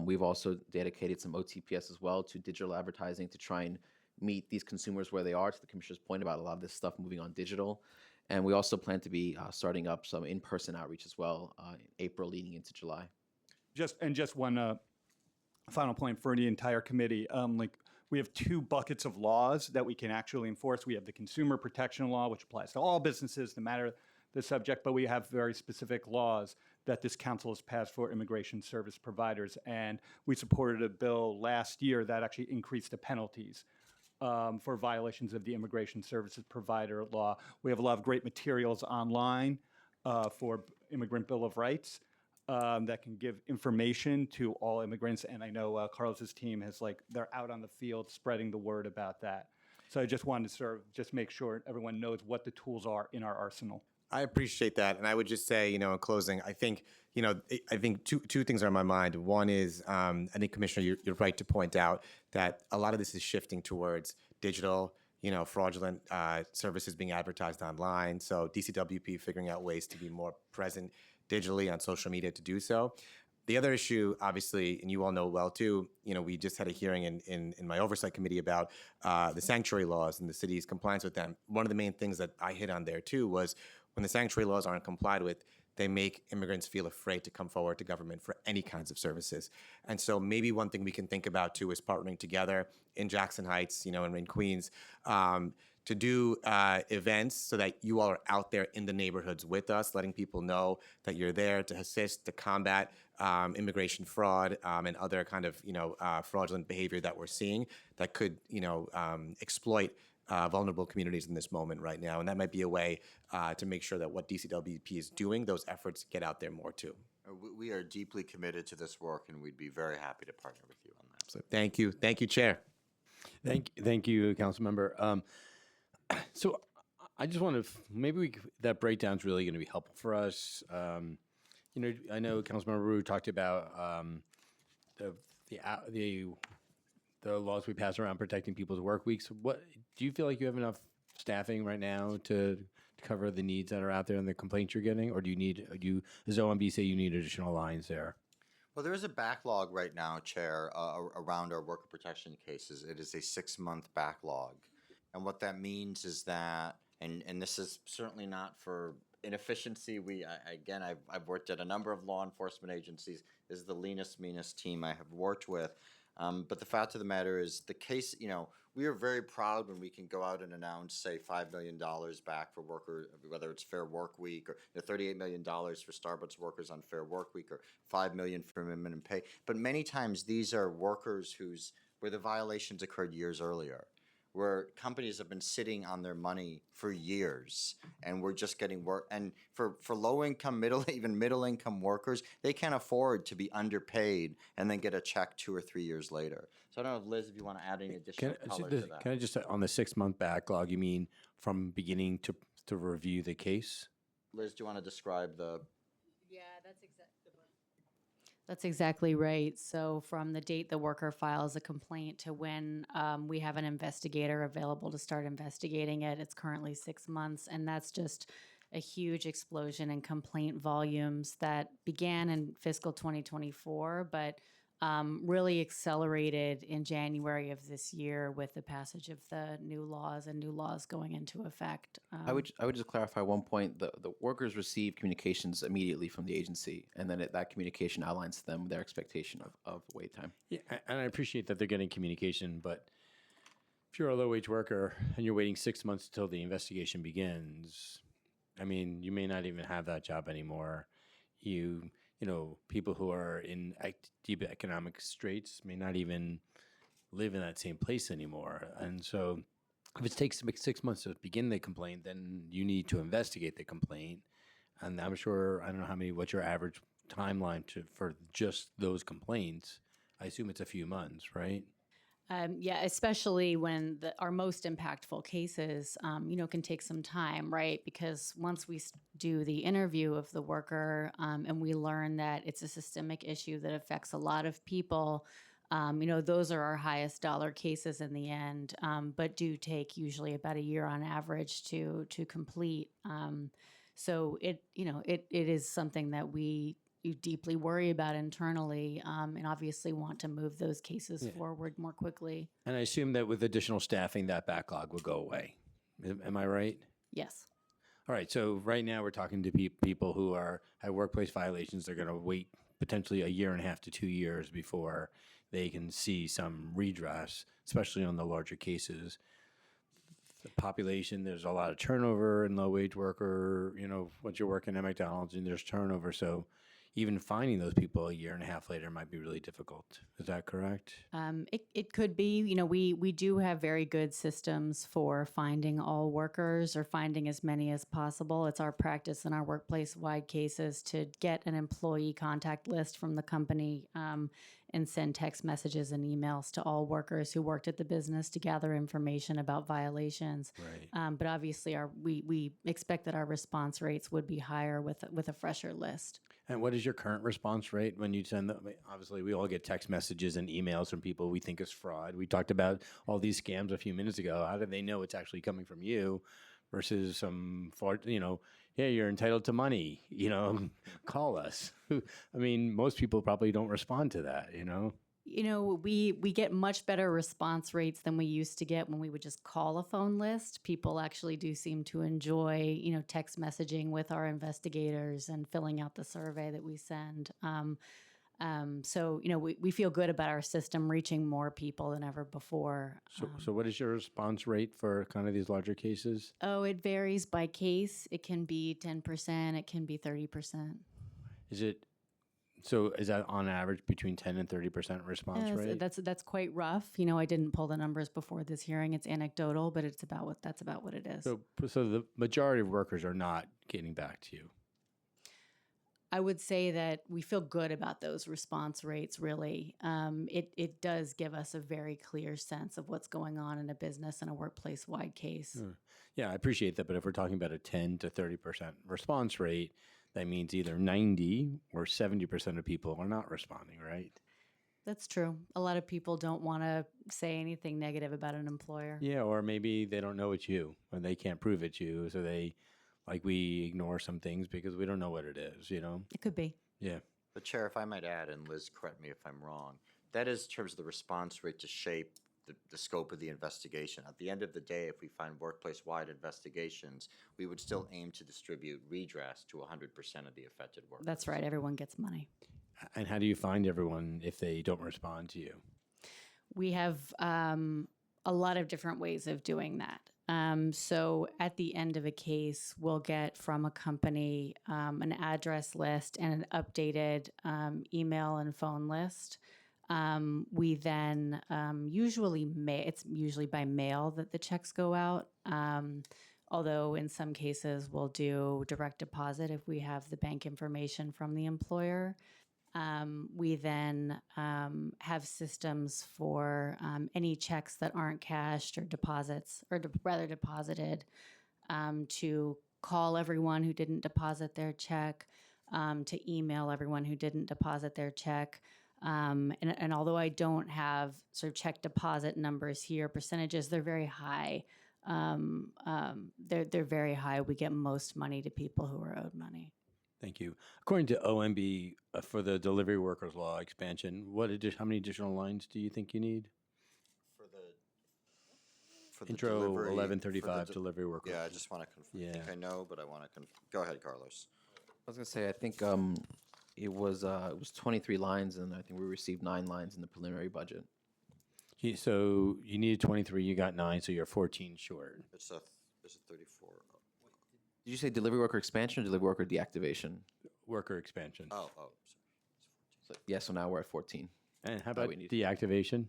We've also dedicated some OTPS as well to digital advertising to try and meet these consumers where they are, to the commissioner's point about a lot of this stuff moving on digital. And we also plan to be starting up some in-person outreach as well in April leading into July. Just one final point for the entire committee. we have two buckets of laws that we can actually enforce. We have the consumer protection law, which applies to all businesses, no matter the subject, but we have very specific laws that this council has passed for immigration service providers. And we supported a bill last year that actually increased the penalties for violations of the immigration services provider law. We have a lot of great materials online for Immigrant Bill of Rights that can give information to all immigrants. And I know Carlos's team has they're out on the field spreading the word about that. So I just wanted to sort of just make sure everyone knows what the tools are in our arsenal. I appreciate that, and I would just say, in closing, I think, I think two things are on my mind. One is, I think, Commissioner, you're right to point out that a lot of this is shifting towards digital, fraudulent services being advertised online. So DCWP figuring out ways to be more present digitally on social media to do so. The other issue, obviously, and you all know well too, we just had a hearing in my oversight committee about the sanctuary laws and the city's compliance with them. One of the main things that I hit on there too was when the sanctuary laws aren't complied with, they make immigrants feel afraid to come forward to government for any kinds of services. And so maybe one thing we can think about too is partnering together in Jackson Heights, and in Queens, to do events so that you all are out there in the neighborhoods with us, letting people know that you're there to assist, to combat immigration fraud and other kind of, fraudulent behavior that we're seeing that could, exploit vulnerable communities in this moment right now. And that might be a way to make sure that what DCWP is doing, those efforts get out there more too. We are deeply committed to this work, and we'd be very happy to partner with you on that. So thank you. Thank you, Chair. Thank you, Council Member. So I just want to, that breakdown's really going to be helpful for us. I know Councilmember Rue talked about the laws we pass around protecting people's work weeks. What do you feel like you have enough staffing right now to cover the needs that are out there and the complaints you're getting, or does OMB say you need additional lines there? Well, there is a backlog right now, Chair, around our worker protection cases. It is a 6-month backlog. And what that means is that, and this is certainly not for inefficiency. I've worked at a number of law enforcement agencies. This is the leanest, meanest team I have worked with. But the fact of the matter is the case, we are very proud when we can go out and announce, say, $5 million back for workers, whether it's Fair Work Week or $38 million for Starbucks workers on Fair Work Week or $5 million for minimum pay. But many times these are workers where the violations occurred years earlier, where companies have been sitting on their money for years, and we're just getting work. And for low income, even middle income workers, they can't afford to be underpaid and then get a check 2 or 3 years later. So I don't know, Liz, if you want to add any additional color to that. Can I just, on the 6-month backlog, you mean from beginning to review the case? Liz, do you want to describe the? Yeah, that's exactly right. So from the date the worker files a complaint to when we have an investigator available to start investigating it, it's currently 6 months. And that's just a huge explosion in complaint volumes that began in fiscal 2024, but really accelerated in January of this year with the passage of the new laws and new laws going into effect. I would just clarify one point. The workers receive communications immediately from the agency, and then that communication outlines to them their expectation of wait time. Yeah, and I appreciate that they're getting communication, but if you're a low-wage worker and you're waiting 6 months until the investigation begins, I mean, you may not even have that job anymore. People who are in deep economic straits may not even live in that same place anymore. And so if it takes 6 months to begin the complaint, then you need to investigate the complaint. And I'm sure, I don't know what's your average timeline for just those complaints. I assume it's a few months, right? Yeah, especially when our most impactful cases, can take some time, right? Because once we do the interview of the worker and we learn that it's a systemic issue that affects a lot of people, those are our highest dollar cases in the end, but do take usually about a year on average to complete. So it is something that you deeply worry about internally, and obviously want to move those cases forward more quickly. And I assume that with additional staffing, that backlog will go away. Am I right? Yes. All right. So right now we're talking to people who have workplace violations. They're going to wait potentially a year and a half to 2 years before they can see some redress, especially on the larger cases. The population, there's a lot of turnover in low-wage worker, once you're working at McDonald's and there's turnover. So even finding those people a year and a half later might be really difficult. Is that correct? It could be. We do have very good systems for finding all workers or finding as many as possible. It's our practice in our workplace-wide cases to get an employee contact list from the company and send text messages and emails to all workers who worked at the business to gather information about violations. Right. But obviously, we expect that our response rates would be higher with a fresher list. And what is your current response rate when you send them? Obviously, we all get text messages and emails from people we think is fraud. We talked about all these scams a few minutes ago. How do they know it's actually coming from you versus some fraud, hey, you're entitled to money, call us. I mean, most people probably don't respond to that. We get much better response rates than we used to get when we would just call a phone list. People actually do seem to enjoy, text messaging with our investigators and filling out the survey that we send. So, we feel good about our system reaching more people than ever before. So what is your response rate for kind of these larger cases? Oh, it varies by case. It can be 10%, it can be 30%. So is that on average between 10 and 30% response Yes, rate? that's quite rough. I didn't pull the numbers before this hearing. It's anecdotal, but that's about what it is. So the majority of workers are not getting back to you. I would say that we feel good about those response rates, really. It does give us a very clear sense of what's going on in a business and a workplace-wide case. Yeah, I appreciate that. But if we're talking about a 10 to 30% response rate, that means either 90 or 70% of people are not responding, right? That's true. A lot of people don't want to say anything negative about an employer. Yeah, or maybe they don't know it's you, or they can't prove it's you, so we ignore some things because we don't know what it is, It could be. Yeah. But Chair, if I might add, and Liz, correct me if I'm wrong, that is in terms of the response rate to shape the scope of the investigation. At the end of the day, if we find workplace-wide investigations, we would still aim to distribute redress to 100% of the affected workers. That's right. Everyone gets money. And how do you find everyone if they don't respond to you? We have a lot of different ways of doing that. So at the end of a case, we'll get from a company an address list and an updated email and phone list. We then it's usually by mail that the checks go out. Although in some cases we'll do direct deposit if we have the bank information from the employer. We then have systems for any checks that aren't cashed or rather deposited, to call everyone who didn't deposit their check, to email everyone who didn't deposit their check. And although I don't have sort of check deposit numbers here, percentages, they're very high. They're very high. We get most money to people who are owed money. Thank you. According to OMB, for the delivery workers law expansion, how many additional lines do you think you need? For the Intro delivery- 1135 for the delivery workers. Yeah, I just want to confirm. I think I know, but I want to go ahead, Carlos. I was gonna say, I think it was 23 lines, and I think we received 9 lines in the preliminary budget. So you needed 23, you got 9, so you're 14 short. It's 34. Did you say delivery worker expansion or delivery worker deactivation? Worker expansion. Oh, sorry. So now we're at 14. And how about deactivation?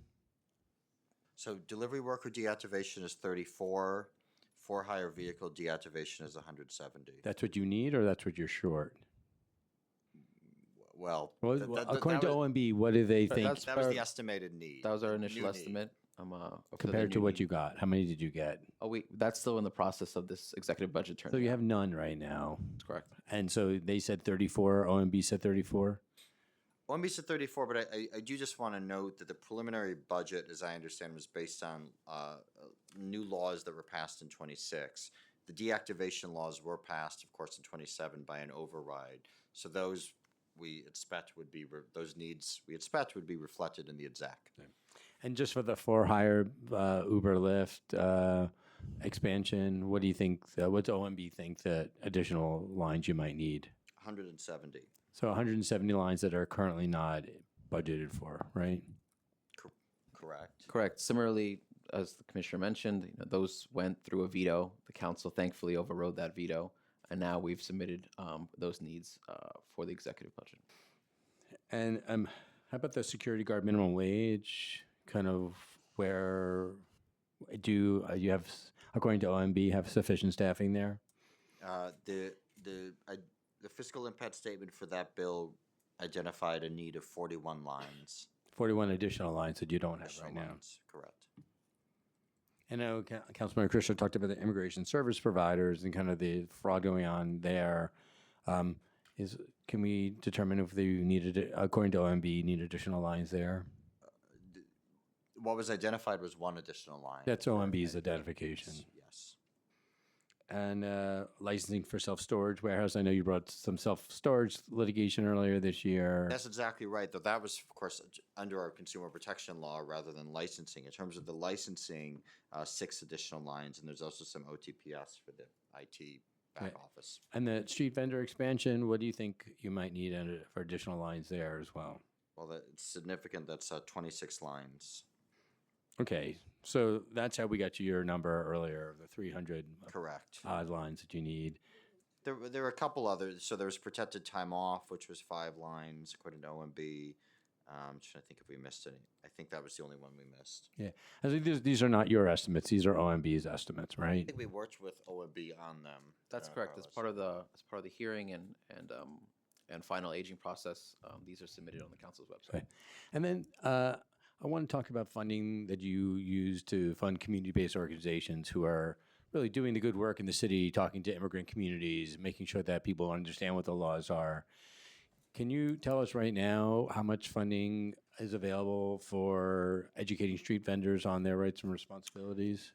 So delivery worker deactivation is 34. For hire vehicle deactivation is 170. That's what you need, or that's what you're short? Well, according to OMB, what do they think? That was the estimated need. That was our initial New estimate. Compared to what you got, how many did you get? Oh, that's still in the process of this executive budget turn. So you have none right now. That's correct. And so they said 34, OMB said 34? OMB said 34, but I do just want to note that the preliminary budget, as I understand, was based on new laws that were passed in 26. The deactivation laws were passed, of course, in 27 by an override. So those we expect would be reflected in the exec. Okay. And just for the for-hire Uber, Lyft expansion, what do you think? What's OMB think that additional lines you might need? 170. So 170 lines that are currently not budgeted for, right? Correct. Correct. Similarly, as the commissioner mentioned, those went through a veto. The council thankfully overrode that veto, and now we've submitted those needs for the executive budget. And how about the security guard minimum wage? Kind of where you have, according to OMB, have sufficient staffing there? The fiscal impact statement for that bill identified a need of 41 lines. 41 additional lines that you don't have right now. Correct. I know Councilmember Krishna talked about the immigration service providers and kind of the fraud going on there. Can we determine if they needed, according to OMB, need additional lines there? What was identified was one additional line. That's OMB's identification. Yes. And licensing for self-storage warehouse. I know you brought some self-storage litigation earlier this year. That's exactly right, though that was, of course, under our consumer protection law rather than licensing. In terms of the licensing, 6 additional lines, and there's also some OTPS for the IT back office. And the street vendor expansion, what do you think you might need for additional lines there as well? Well, that's significant. That's 26 lines. Okay, so that's how we got to your number earlier, the 300 Correct. odd lines that you need. There were a couple others. So there was protected time off, which was 5 lines, according to OMB. I'm trying to think if we missed any. I think that was the only one we missed. Yeah, I think these are not your estimates. These are OMB's estimates, I right? think we worked with OMB on them. That's correct. As part of the hearing and final aging process, these are submitted on the council's website. Okay. And then I want to talk about funding that you use to fund community-based organizations who are really doing the good work in the city, talking to immigrant communities, making sure that people understand what the laws are. Can you tell us right now how much funding is available for educating street vendors on their rights and responsibilities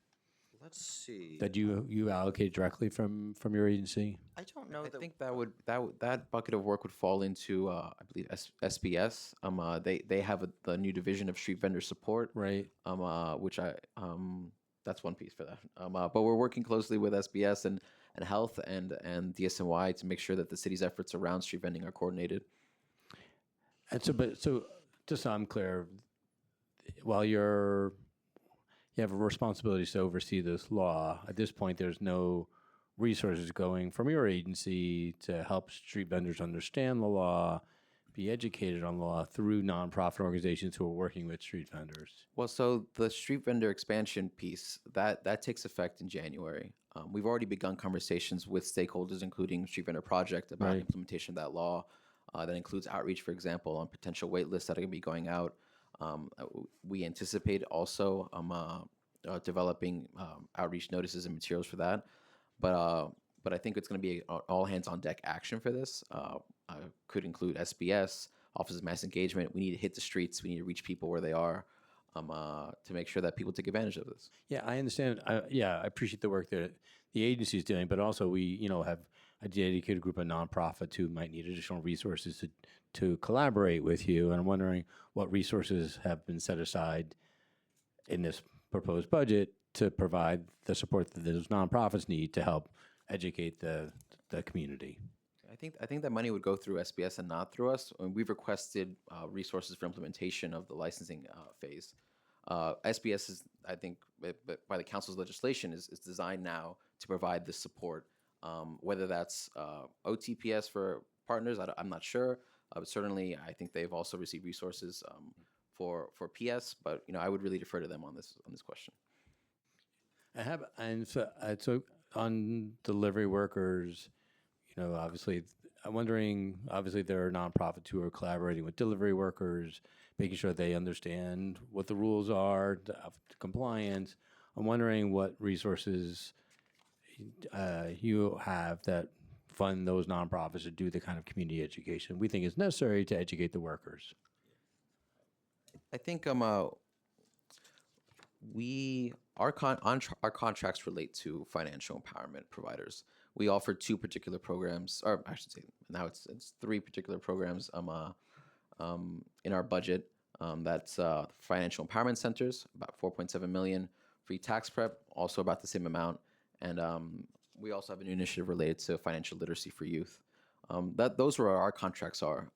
Let's see. that you allocate directly from your agency? I don't know I that. think that bucket of work would fall into I believe SBS. They have the new division of street vendor support, Right. which that's one piece for that. But we're working closely with SBS and Health and DSNY to make sure that the city's efforts around street vending are coordinated. And so just so I'm clear, while you have a responsibility to oversee this law, at this point there's no resources going from your agency to help street vendors understand the law, be educated on the law through nonprofit organizations who are working with street vendors. Well, so the street vendor expansion piece, that takes effect in January. We've already begun conversations with stakeholders, including Street Vendor Project, about Right. implementation of that law. That includes outreach, for example, on potential wait lists that are going to be going out. We anticipate also developing outreach notices and materials for that. But I think it's going to be all hands on deck action for this. Could include SBS, Office of Mass Engagement. We need to hit the streets. We need to reach people where they are to make sure that people take advantage of this. Yeah, I understand. I appreciate the work that the agency is doing, but also we, have a dedicated group of nonprofits who might need additional resources to collaborate with you. And I'm wondering what resources have been set aside in this proposed budget to provide the support that those nonprofits need to help educate the community. I think that money would go through SBS and not through us. And we've requested resources for implementation of the licensing phase. SBS is, I think, by the council's legislation, is designed now to provide this support. Whether that's OTPS for partners, I'm not sure. But certainly, I think they've also received resources for PS. But I would really defer to them on this question. So on delivery workers, obviously, I'm wondering, obviously there are nonprofits who are collaborating with delivery workers, making sure they understand what the rules are, compliance. I'm wondering what resources you have that fund those nonprofits to do the kind of community education we think is necessary to educate the workers. I think our contracts relate to financial empowerment providers. We offer 2 particular programs, or I should say now it's 3 particular programs in our budget. That's financial empowerment centers, about 4.7 million. Free tax prep, also about the same amount. And we also have a new initiative related to financial literacy for youth. Those are where our contracts are.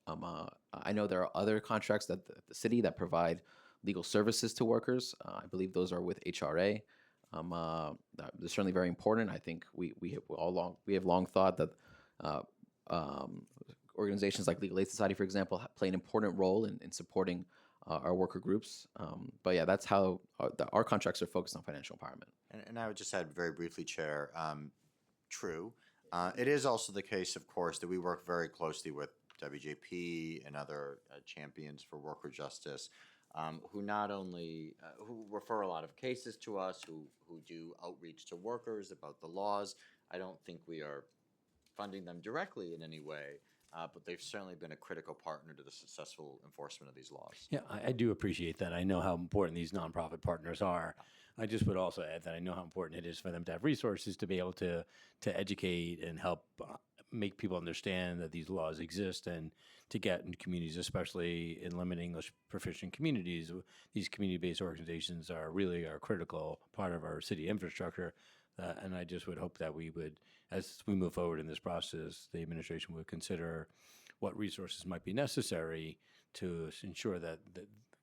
I know there are other contracts that the city that provide legal services to workers. I believe those are with HRA. They're certainly very important. I think we have long thought that organizations like Legal Aid Society, for example, play an important role in supporting our worker groups. But yeah, that's how our contracts are focused on financial empowerment. And I would just add very briefly, Chair, true. It is also the case, of course, that we work very closely with WJP and other champions for worker justice, who not only who refer a lot of cases to us, who do outreach to workers about the laws. I don't think we are funding them directly in any way, but they've certainly been a critical partner to the successful enforcement of these laws. Yeah, I do appreciate that. I know how important these nonprofit partners are. I just would also add that I know how important it is for them to have resources to be able to educate and help make people understand that these laws exist, and to get in communities, especially in limited English proficient communities. These community-based organizations are really a critical part of our city infrastructure. And I just would hope that we would, as we move forward in this process, the administration would consider what resources might be necessary to ensure that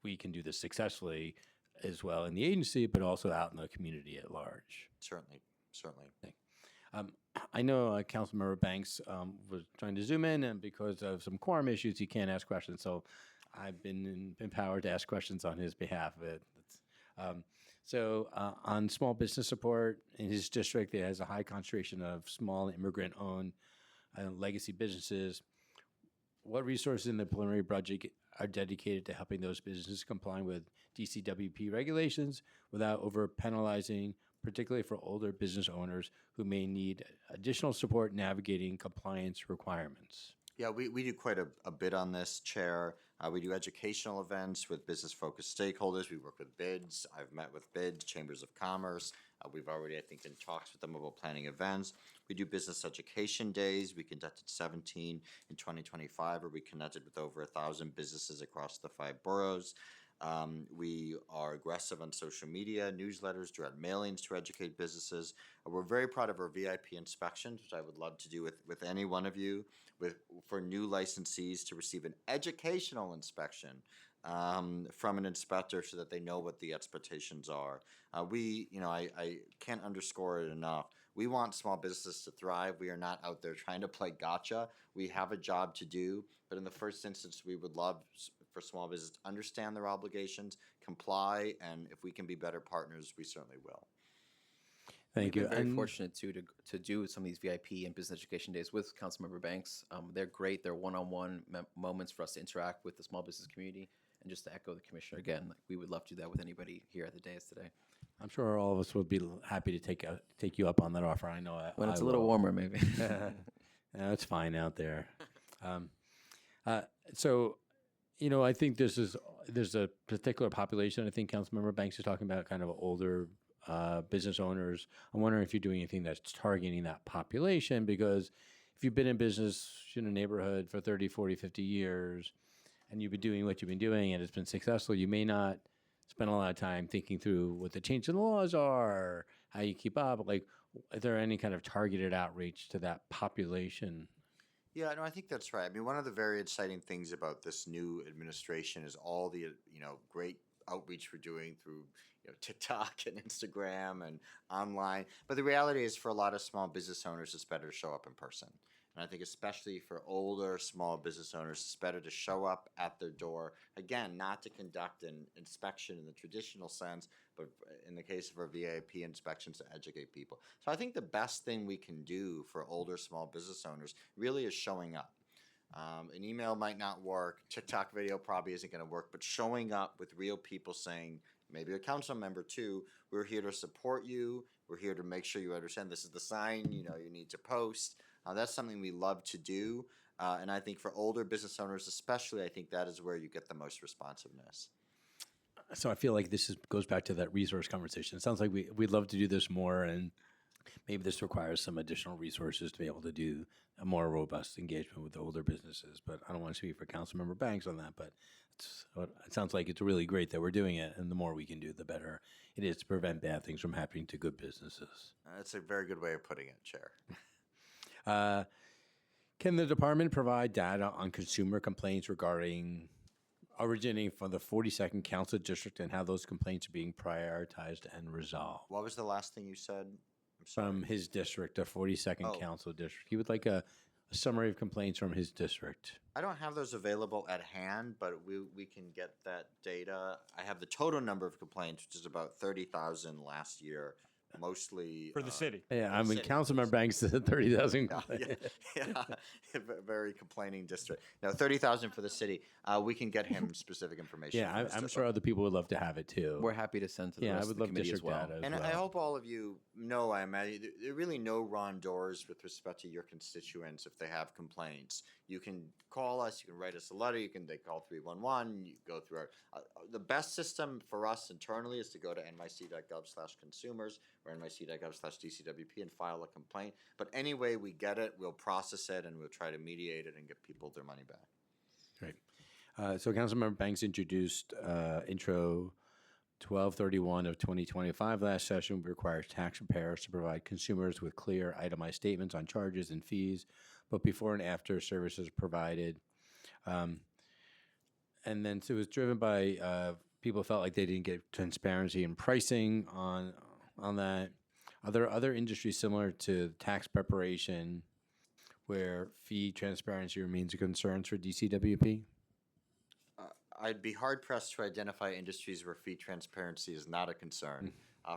we can do this successfully as well in the agency, but also out in the community at large. Certainly. I know Councilmember Banks was trying to zoom in, and because of some quorum issues, he can't ask questions. So I've been empowered to ask questions on his behalf. On small business support in his district, it has a high concentration of small immigrant-owned legacy businesses. What resources in the preliminary budget are dedicated to helping those businesses comply with DCWP regulations without over penalizing, particularly for older business owners who may need additional support navigating compliance requirements? Yeah, we do quite a bit on this, Chair. We do educational events with business-focused stakeholders. We work with BIDS. I've met with BIDS, Chambers of Commerce. We've already, I think, in talks with them about planning events. We do business education days. We conducted 17 in 2025, where we connected with over 1,000 businesses across the 5 boroughs. We are aggressive on social media, newsletters, direct mailings to educate businesses. We're very proud of our VIP inspections, which I would love to do with any one of you, for new licensees to receive an educational inspection from an inspector so that they know what the expectations are. I can't underscore it enough. We want small businesses to thrive. We are not out there trying to play gotcha. We have a job to do, but in the first instance, we would love for small business to understand their obligations, comply, and if we can be better partners, we certainly will. Thank We've you. been very fortunate to do some of these VIP and business education days with Councilmember Banks. They're great. They're one-on-one moments for us to interact with the small business community. And just to echo the commissioner again, we would love to do that with anybody here at the dais today. I'm sure all of us would be happy to take you up on that offer. I know When it's I a little will. warmer, maybe. Yeah, it's fine out there. I think there's a particular population. I think Councilmember Banks is talking about kind of older business owners. I'm wondering if you're doing anything that's targeting that population, because if you've been in business in a neighborhood for 30, 40, 50 years, and you've been doing what you've been doing and it's been successful, you may not spend a lot of time thinking through what the change in the laws are, how you keep up. Like, is there any kind of targeted outreach to that population? Yeah, no, I think that's right. I mean, one of the very exciting things about this new administration is all the great outreach we're doing through TikTok and Instagram and online. But the reality is, for a lot of small business owners, it's better to show up in person. And I think especially for older small business owners, it's better to show up at their door. Again, not to conduct an inspection in the traditional sense, but in the case of our VIP inspections, to educate people. So I think the best thing we can do for older small business owners really is showing up. An email might not work. TikTok video probably isn't going to work, but showing up with real people saying, maybe a council member too, we're here to support you. We're here to make sure you understand this is the sign, you need to post. That's something we love to do. And I think for older business owners especially, I think that is where you get the most responsiveness. So I feel like this goes back to that resource conversation. It sounds like we'd love to do this more, and maybe this requires some additional resources to be able to do a more robust engagement with the older businesses. But I don't want to speak for Councilmember Banks on that, but it sounds like it's really great that we're doing it, and the more we can do, the better it is to prevent bad things from happening to good businesses. That's a very good way of putting it, Chair. Can the department provide data on consumer complaints originating from the 42nd Council District and how those complaints are being prioritized and resolved? What was the last thing you said? I'm sorry. From his district, the 42nd Oh. Council District. He would like a summary of complaints from his district. I don't have those available at hand, but we can get that data. I have the total number of complaints, which is about 30,000 last year, mostly For the city. Yeah, I the mean, city. Councilmember Banks said 30,000 Yeah, complaints. yeah, very complaining district. No, 30,000 for the city. We can get him specific information. Yeah, from his I'm district. sure other people would love to have it too. We're happy to send to the Yeah, I rest would of the love committee as district well. data as And well. I hope all of you know, I imagine, there are really no wrong doors with respect to your constituents if they have complaints. You can call us, you can write us a letter, they call 311, you go through the best system for us internally is to go to nyc.gov/consumers or nyc.gov/DCWP and file a complaint. But anyway we get it, we'll process it, and we'll try to mediate it and get people their money back. Great. So Councilmember Banks introduced intro 1231 of 2025 last session requires tax preparers to provide consumers with clear itemized statements on charges and fees, but before and after services provided. And then so it was driven by people felt like they didn't get transparency in pricing on that. Are there other industries similar to tax preparation where fee transparency remains a concern for DCWP? I'd be hard pressed to identify industries where fee transparency is not a concern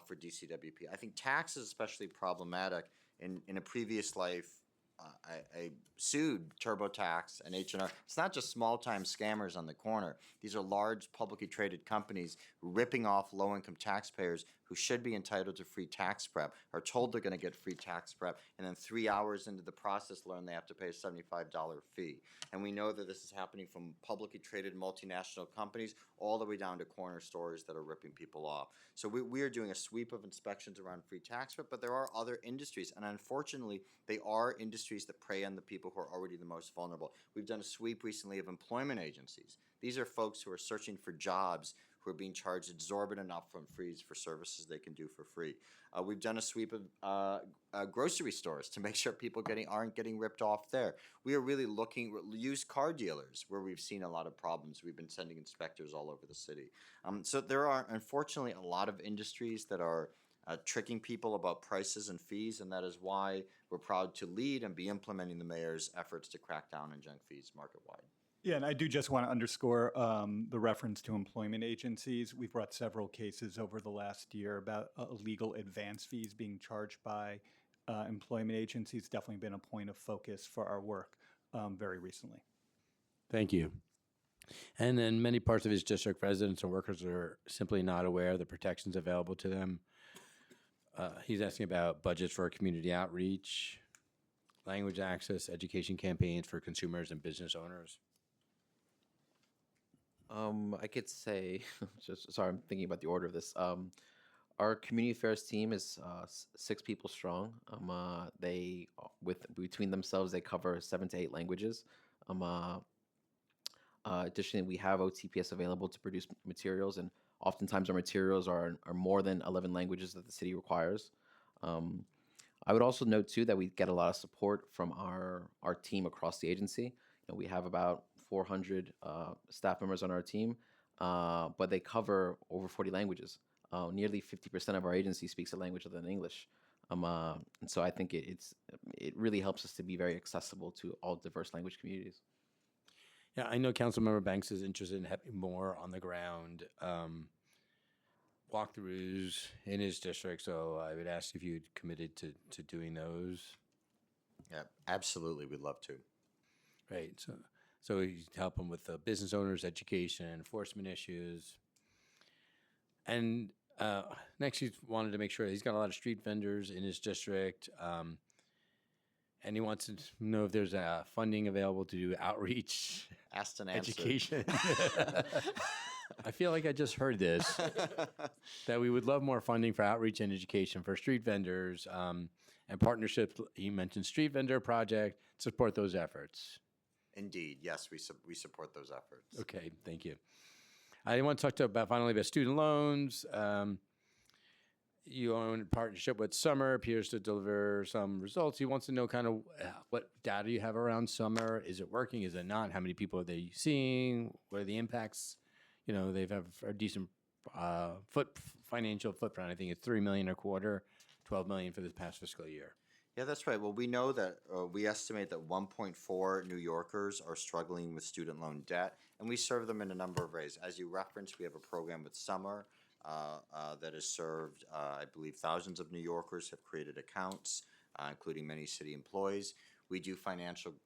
for DCWP. I think tax is especially problematic. In a previous life, I sued TurboTax and H&R. It's not just small-time scammers on the corner. These are large, publicly traded companies ripping off low-income taxpayers who should be entitled to free tax prep, are told they're going to get free tax prep, and then 3 hours into the process learn they have to pay a $75 fee. And we know that this is happening from publicly traded multinational companies all the way down to corner stores that are ripping people off. So we are doing a sweep of inspections around free tax prep, but there are other industries, and unfortunately, they are industries that prey on the people who are already the most vulnerable. We've done a sweep recently of employment agencies. These are folks who are searching for jobs who are being charged exorbitant upfront fees for services they can do for free. We've done a sweep of grocery stores to make sure people aren't getting ripped off there. We are really looking at used car dealers where we've seen a lot of problems. We've been sending inspectors all over the city. So there are, unfortunately, a lot of industries that are tricking people about prices and fees, and that is why we're proud to lead and be implementing the mayor's efforts to crack down on junk fees market-wide. Yeah, and I do just want to underscore the reference to employment agencies. We've brought several cases over the last year about illegal advance fees being charged by employment agencies. Definitely been a point of focus for our work very recently. Thank you. And in many parts of his district, residents and workers are simply not aware of the protections available to them. He's asking about budgets for community outreach, language access, education campaigns for consumers and business owners. I could say, sorry, I'm thinking about the order of this. Our community affairs team is 6 people strong. Between themselves, they cover 7 to 8 languages. Additionally, we have OTPS available to produce materials, and oftentimes our materials are more than 11 languages that the city requires. I would also note too that we get a lot of support from our team across the agency. We have about 400 staff members on our team, but they cover over 40 languages. Nearly 50% of our agency speaks a language other than English. And so I think it really helps us to be very accessible to all diverse language communities. Yeah, I know Councilmember Banks is interested in having more on the ground walkthroughs in his district, so I would ask if you'd committed to doing those. Yeah, absolutely. We'd love to. Right. So he's helping with the business owners, education, enforcement issues. And next, he wanted to make sure he's got a lot of street vendors in his district. And he wants to know if there's funding available to do outreach, asked and answered. Education. I feel like I just heard this, that we would love more funding for outreach and education for street vendors and partnerships. He mentioned street vendor project, support those efforts. Indeed, yes, we support those efforts. Okay, thank you. I want to talk about finally about student loans. you own partnership with Summer, appears to deliver some results. He wants to know kind of what data you have around Summer. Is it working? Is it not? How many people are they seeing? What are the impacts? You know, they have a decent financial footprint. I think it's $3 million a quarter, $12 million for this past fiscal year. Yeah, that's right. Well, we know that we estimate that 1.4 New Yorkers are struggling with student loan debt, and we serve them in a number of ways. As you referenced, we have a program with Summer that has served, I believe, thousands of New Yorkers have created accounts, including many city employees. We do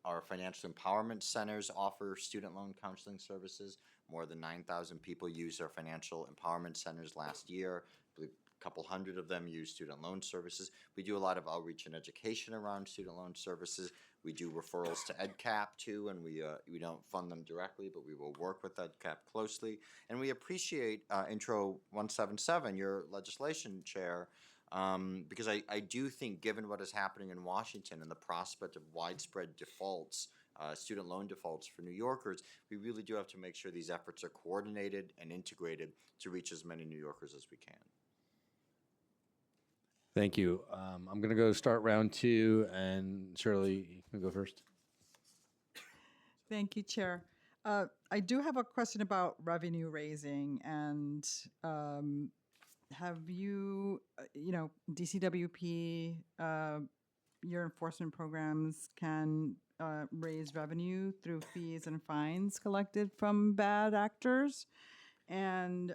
our financial empowerment centers offer student loan counseling services. More than 9,000 people used our financial empowerment centers last year. I believe a couple hundred of them use student loan services. We do a lot of outreach and education around student loan services. We do referrals to EdCap too, and we don't fund them directly, but we will work with EdCap closely. And we appreciate Intro 177, your legislation chair, because I do think, given what is happening in Washington and the prospect of widespread defaults, student loan defaults for New Yorkers, we really do have to make sure these efforts are coordinated and integrated to reach as many New Yorkers as we can. Thank you. I'm going to go start round two, and Shirley, you can go first. Thank you, Chair. I do have a question about revenue raising, and have you, DCWP, your enforcement programs can raise revenue through fees and fines collected from bad actors? And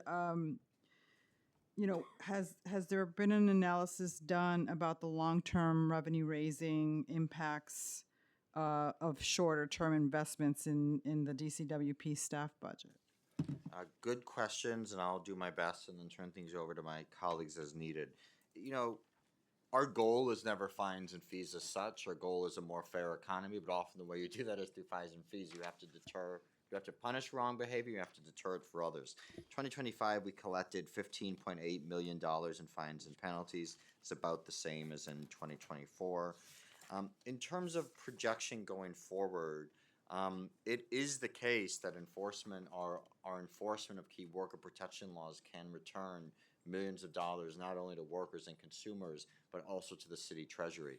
has there been an analysis done about the long-term revenue raising impacts of shorter-term investments in the DCWP staff budget? Good questions, and I'll do my best and then turn things over to my colleagues as needed. Our goal is never fines and fees as such. Our goal is a more fair economy, but often the way you do that is through fines and fees. You have to punish wrong behavior, you have to deter it for others. 2025, we collected $15.8 million in fines and penalties. It's about the same as in 2024. In terms of projection going forward, it is the case that our enforcement of key worker protection laws can return millions of dollars, not only to workers and consumers, but also to the city treasury.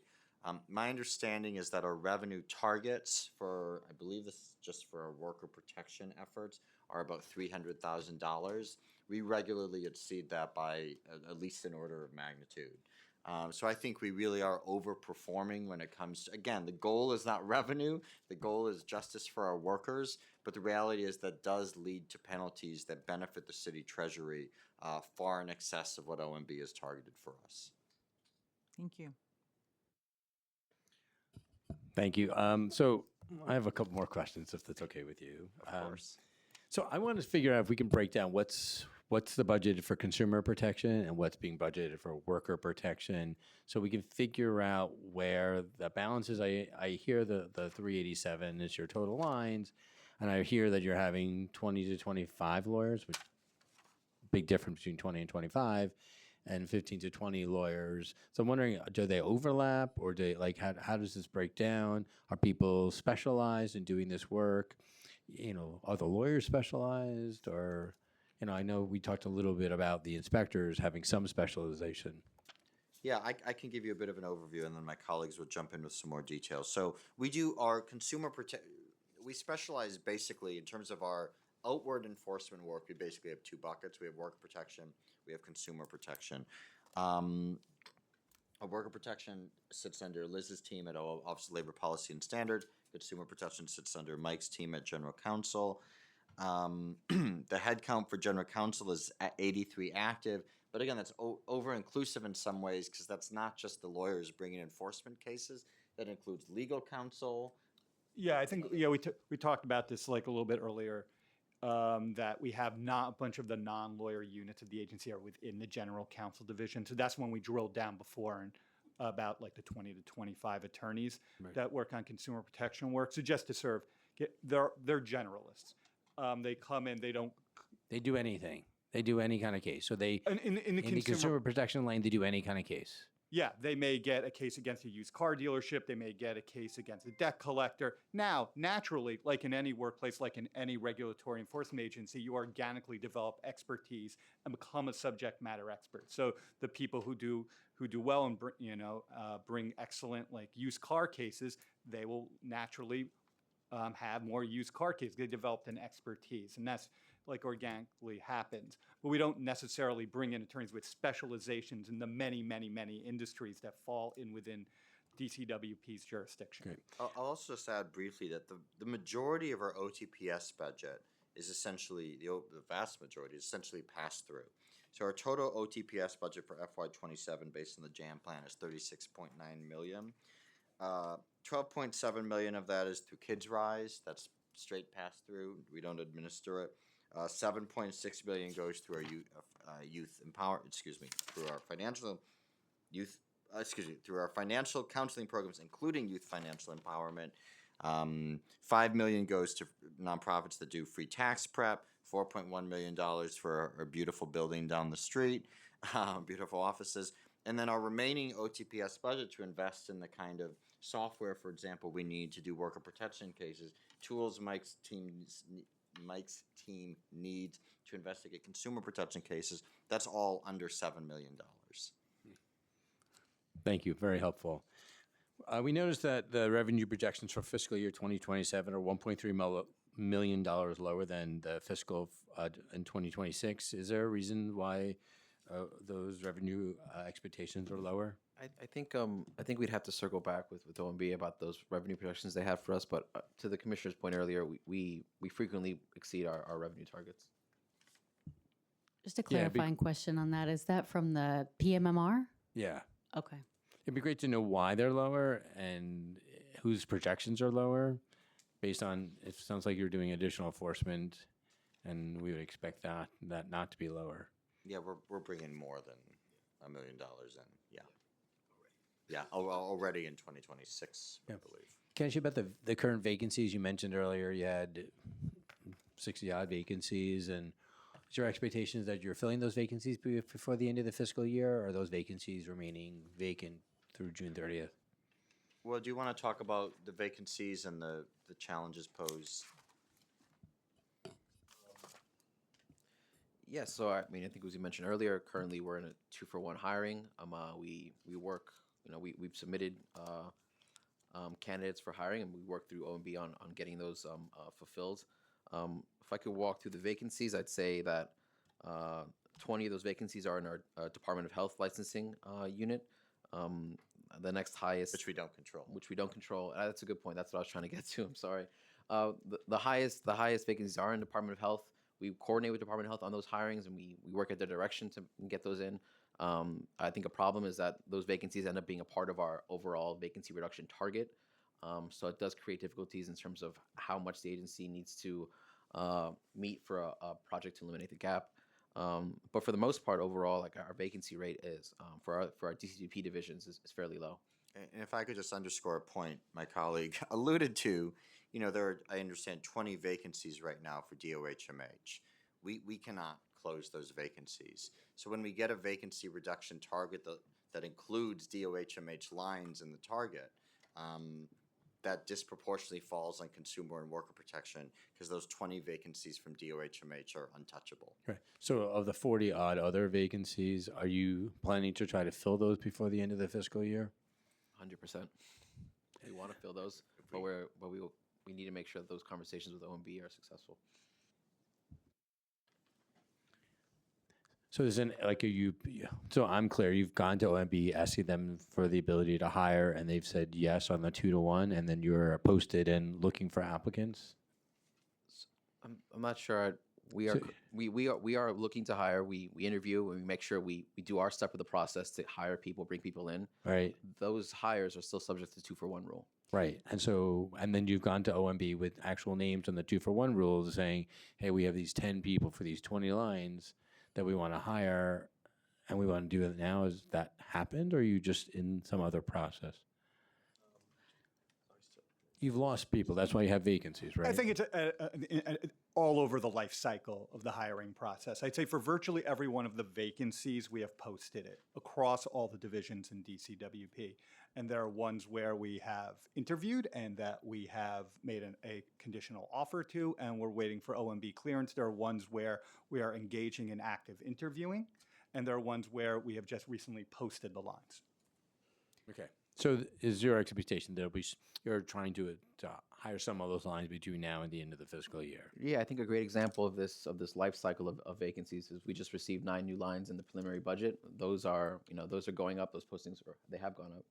My understanding is that our revenue targets for, I believe this is just for our worker protection efforts, are about $300,000. We regularly exceed that by at least an order of magnitude. So I think we really are overperforming when it comes to, again, the goal is not revenue, the goal is justice for our workers, but the reality is that does lead to penalties that benefit the city treasury far in excess of what OMB has targeted for us. Thank you. Thank you. So I have a couple more questions, if that's okay with you. Of course. So I want to figure out if we can break down what's the budget for consumer protection and what's being budgeted for worker protection, so we can figure out where the balance is. I hear the 387 is your total lines, and I hear that you're having 20 to 25 lawyers, which big difference between 20 and 25, and 15 to 20 lawyers. So I'm wondering, do they overlap, or how does this break down? Are people specialized in doing this work? Are the lawyers specialized, or, I know we talked a little bit about the inspectors having some specialization. Yeah, I can give you a bit of an overview, and then my colleagues will jump in with some more details. So we do our we specialize basically in terms of our outward enforcement work. We basically have two buckets. We have worker protection, we have consumer protection. Our worker protection sits under Liz's team at Office of Labor Policy and Standard. Consumer protection sits under Mike's team at General Counsel. The head count for General Counsel is at 83 active, but again, that's over-inclusive in some ways, because that's not just the lawyers bringing enforcement cases. That includes legal counsel. Yeah, I think we talked about this like a little bit earlier, that we have not a bunch of the non-lawyer units of the agency are within the General Counsel division. So that's when we drilled down before and about like the 20 to 25 attorneys that work on consumer protection work. So just to serve, they're generalists. They come in, they do anything. They do any kind of case. So they in the consumer protection lane, they do any kind of case. yeah, they may get a case against a used car dealership. They may get a case against a debt collector. Now, naturally, like in any workplace, like in any regulatory enforcement agency, you organically develop expertise and become a subject matter expert. So the people who do well and bring excellent like used car cases, they will naturally have more used car cases. They developed an expertise, and that's like organically happens. But we don't necessarily bring in attorneys with specializations in the many, many, many industries that fall in within DCWP's jurisdiction. Great. I'll also just add briefly that the majority of our OTPS budget is essentially, the vast majority is essentially passed through. So our total OTPS budget for FY27 based on the JAM plan is 36.9 million. 12.7 million of that is through Kids Rise. That's straight pass through. We don't administer it. 7.6 million goes through our through our financial youth. Through our financial counseling programs, including youth financial empowerment. 5 million goes to nonprofits that do free tax prep. $4.1 million for our beautiful building down the street, beautiful offices. And then our remaining OTPS budget to invest in the kind of software, for example, we need to do worker protection cases, tools Mike's team needs to investigate consumer protection cases. That's all under $7 million. Thank you. Very helpful. We noticed that the revenue projections for fiscal year 2027 are $1.3 million lower than the fiscal in 2026. Is there a reason why those revenue expectations are lower? I think we'd have to circle back with OMB about those revenue projections they have for us. But to the commissioner's point earlier, we frequently exceed our revenue targets. Just a clarifying question on that. Is that from the PMMR? Yeah. Okay. It'd be great to know why they're lower and whose projections are lower based on, it sounds like you're doing additional enforcement and we would expect that not to be lower. Yeah, we're bringing more than $1 million in. Yeah, already in 2026, I believe. Can I ask you about the current vacancies you mentioned earlier? You had 60 odd vacancies, and is your expectation that you're filling those vacancies before the end of the fiscal year, or are those vacancies remaining vacant through June 30th? Well, do you want to talk about the vacancies and the challenges posed? Yes, so I mean, I think as you mentioned earlier, currently we're in a 2-for-1 hiring. We work, we've submitted candidates for hiring, and we work through OMB on getting those fulfilled. If I could walk through the vacancies, I'd say that 20 of those vacancies are in our Department of Health licensing unit. The next highest, Which we don't control. That's a good point. That's what I was trying to get to. I'm sorry. The highest vacancies are in Department of Health. We coordinate with Department of Health on those hirings, and we work at their direction to get those in. I think a problem is that those vacancies end up being a part of our overall vacancy reduction target. So it does create difficulties in terms of how much the agency needs to meet for a project to eliminate the gap. But for the most part, overall, like our vacancy rate is for our DCDP divisions is fairly low. And if I could just underscore a point my colleague alluded to, there are, I understand, 20 vacancies right now for DOHMH. We cannot close those vacancies. So when we get a vacancy reduction target that includes DOHMH lines in the target, that disproportionately falls on consumer and worker protection because those 20 vacancies from DOHMH are untouchable. Right. So of the 40 odd other vacancies, are you planning to try to fill those before the end of the fiscal year? 100%. We want to fill those, but we need to make sure that those conversations with OMB are successful. So so I'm clear, you've gone to OMB asking them for the ability to hire, and they've said yes on the 2-to-1, and then you're posted and looking for applicants? I'm not sure. We are looking to hire. We interview and we make sure we do our step of the process to hire people, bring people in. Right. Those hires are still subject to 2-for-1 rule. Right. And then you've gone to OMB with actual names on the 2-for-1 rules saying, hey, we have these 10 people for these 20 lines that we want to hire and we want to do it now. Has that happened, or are you just in some other process? You've lost people. That's why you have vacancies, right? I think it's all over the life cycle of the hiring process. I'd say for virtually every one of the vacancies, we have posted it across all the divisions in DCWP. And there are ones where we have interviewed and that we have made a conditional offer to, and we're waiting for OMB clearance. There are ones where we are engaging in active interviewing, and there are ones where we have just recently posted the lines. Okay. So is your expectation there'll be, you're trying to hire some of those lines between now and the end of the fiscal year? Yeah, I think a great example of this life cycle of vacancies is we just received 9 new lines in the preliminary budget. Those are going up. Those postings they have gone up.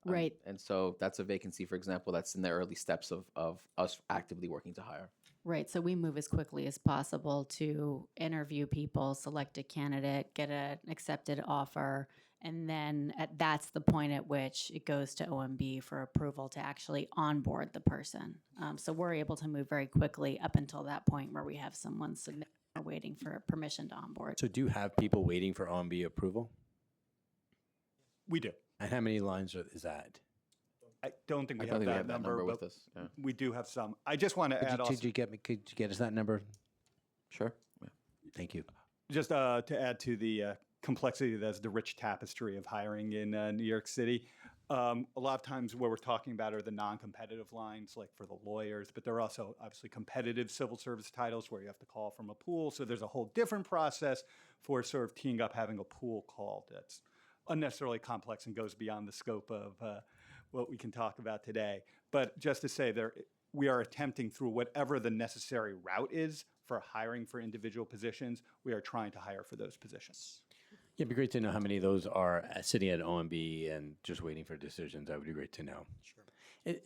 Right. And so that's a vacancy, for example, that's in the early steps of us actively working to hire. Right. So we move as quickly as possible to interview people, select a candidate, get an accepted offer, and then that's the point at which it goes to OMB for approval to actually onboard the person. So we're able to move very quickly up until that point where we have someone submit or waiting for permission to onboard. So do you have people waiting for OMB approval? We do. And how many lines is that? I don't think we I have don't think we that have that number but with us, yeah. we do have some. I just want to add also, Could you get us that number? Sure. Yeah. Thank you. just to add to the complexity that's the rich tapestry of hiring in New York City. A lot of times what we're talking about are the non-competitive lines, like for the lawyers, but there are also obviously competitive civil service titles where you have to call from a pool. So there's a whole different process for sort of teeing up having a pool called. That's unnecessarily complex and goes beyond the scope of what we can talk about today. But just to say, we are attempting through whatever the necessary route is for hiring for individual positions, we are trying to hire for those positions. Yeah, it'd be great to know how many of those are sitting at OMB and just waiting for decisions. That would be great to know. Sure.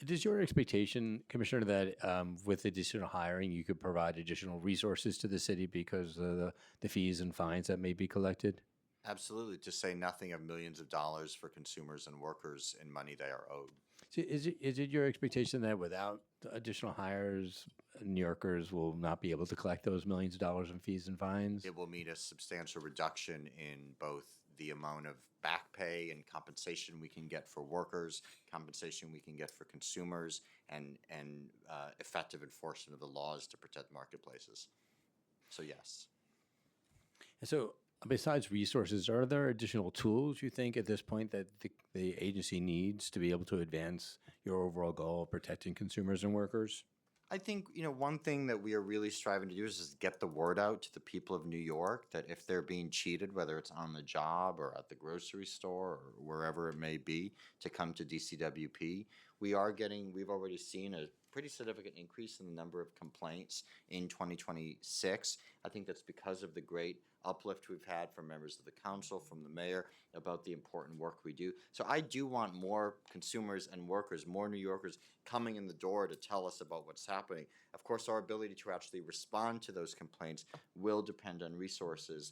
Is your expectation, Commissioner, that with additional hiring, you could provide additional resources to the city because of the fees and fines that may be collected? Absolutely, to say nothing of millions of dollars for consumers and workers in money they are owed. So is it your expectation that without the additional hires, New Yorkers will not be able to collect those millions of dollars in fees and fines? It will mean a substantial reduction in both the amount of back pay and compensation we can get for workers, compensation we can get for consumers, and effective enforcement of the laws to protect marketplaces. So yes. And so besides resources, are there additional tools you think at this point that the agency needs to be able to advance your overall goal of protecting consumers and workers? I think, one thing that we are really striving to do is just get the word out to the people of New York that if they're being cheated, whether it's on the job or at the grocery store or wherever it may be, to come to DCWP. We've already seen a pretty significant increase in the number of complaints in 2026. I think that's because of the great uplift we've had from members of the council, from the mayor, about the important work we do. So I do want more consumers and workers, more New Yorkers coming in the door to tell us about what's happening. Of course, our ability to actually respond to those complaints will depend on resources.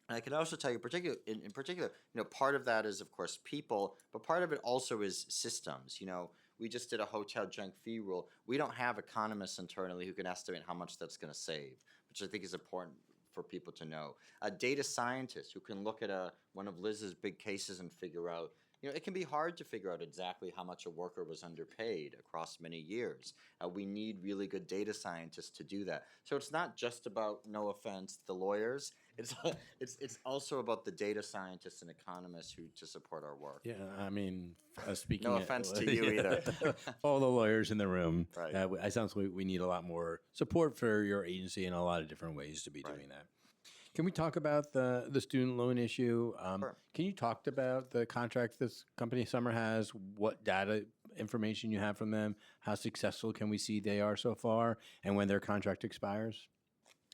And I can also tell you, in particular, part of that is, of course, people, but part of it also is systems. We just did a hotel junk fee rule. We don't have economists internally who can estimate how much that's going to save, which I think is important for people to know. A data scientist who can look at one of Liz's big cases and figure out, it can be hard to figure out exactly how much a worker was underpaid across many years. We need really good data scientists to do that. So it's not just about, no offense, the lawyers. It's also about the data scientists and economists to support our work. Yeah, I mean, speaking. No offense to you either. All the lawyers in the room. Right. It sounds like we need a lot more support for your agency in a lot of different ways to be doing that. Can we talk about the student loan issue? Sure. Can you talk about the contract this company Summer has? What data information you have from them? How successful can we see they are so far? And when their contract expires?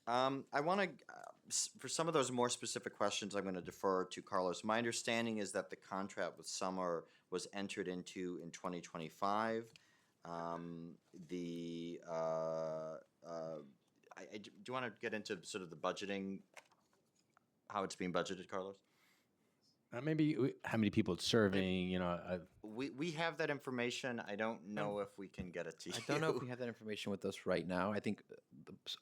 I want to, for some of those more specific questions, I'm going to defer to Carlos. My understanding is that the contract with Summer was entered into in 2025. Do you want to get into sort of the budgeting, how it's being budgeted, Carlos? Maybe how many people it's serving, We have that information. I don't know if we can get it to you. I don't know if we have that information with us right now. I think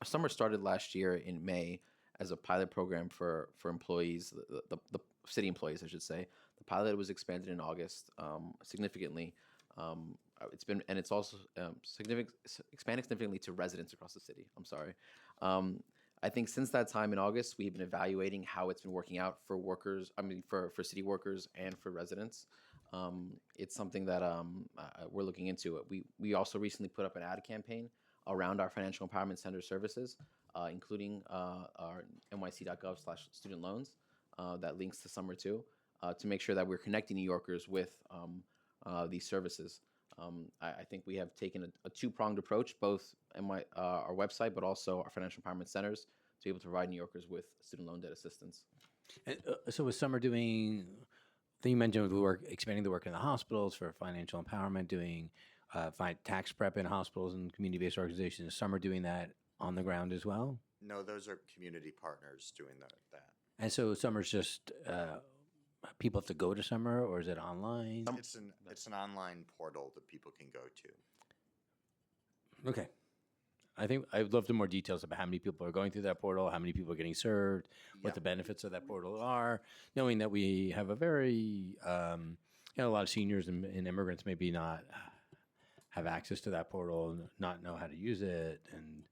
Summer started last year in May as a pilot program for employees, the city employees, I should say. The pilot was expanded in August significantly. it's also expanding significantly to residents across the city. I'm sorry. I think since that time in August, we've been evaluating how it's been working out for workers. I mean, for city workers and for residents. It's something that we're looking into. We also recently put up an ad campaign around our financial empowerment center services, including our nyc.gov/student loans that links to Summer too, to make sure that we're connecting New Yorkers with these services. I think we have taken a two-pronged approach, both our website, but also our financial empowerment centers, to be able to provide New Yorkers with student loan debt assistance. And, so was Summer doing? I think you mentioned the work, expanding the work in the hospitals for financial empowerment, doing tax prep in hospitals and community-based organizations. Is Summer doing that on the ground as well? No, those are community partners doing that. And so Summer's just people have to go to Summer, or is it online? It's an online portal that people can go to. Okay. I think I'd love to more details about how many people are going through that portal, how many people are getting served, what the benefits of that portal are, knowing that we have a very, a lot of seniors and immigrants maybe not have access to that portal and not know how to use it and,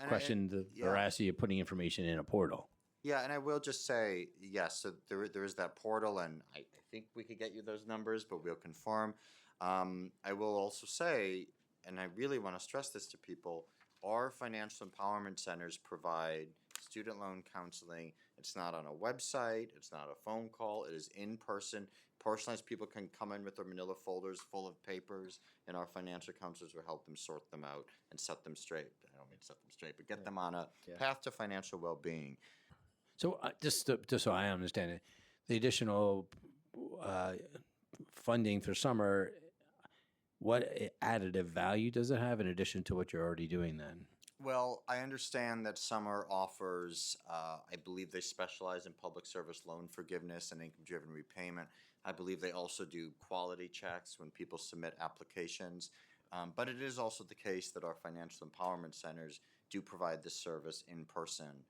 question the veracity of putting information in a portal. Yeah, and I will just say, yes, so there is that portal, and I think we could get you those numbers, but we'll confirm. I will also say, and I really want to stress this to people, our financial empowerment centers provide student loan counseling. It's not on a website, it's not a phone call, it is in person. Personalized people can come in with their manila folders full of papers, and our financial counselors will help them sort them out and set them straight. I don't mean set them straight, but get them on a path to financial well-being. So just so I understand it, the additional funding for Summer, what additive value does it have in addition to what you're already doing then? Well, I understand that Summer offers, I believe they specialize in public service loan forgiveness and income-driven repayment. I believe they also do quality checks when people submit applications. But it is also the case that our financial empowerment centers do provide this service in person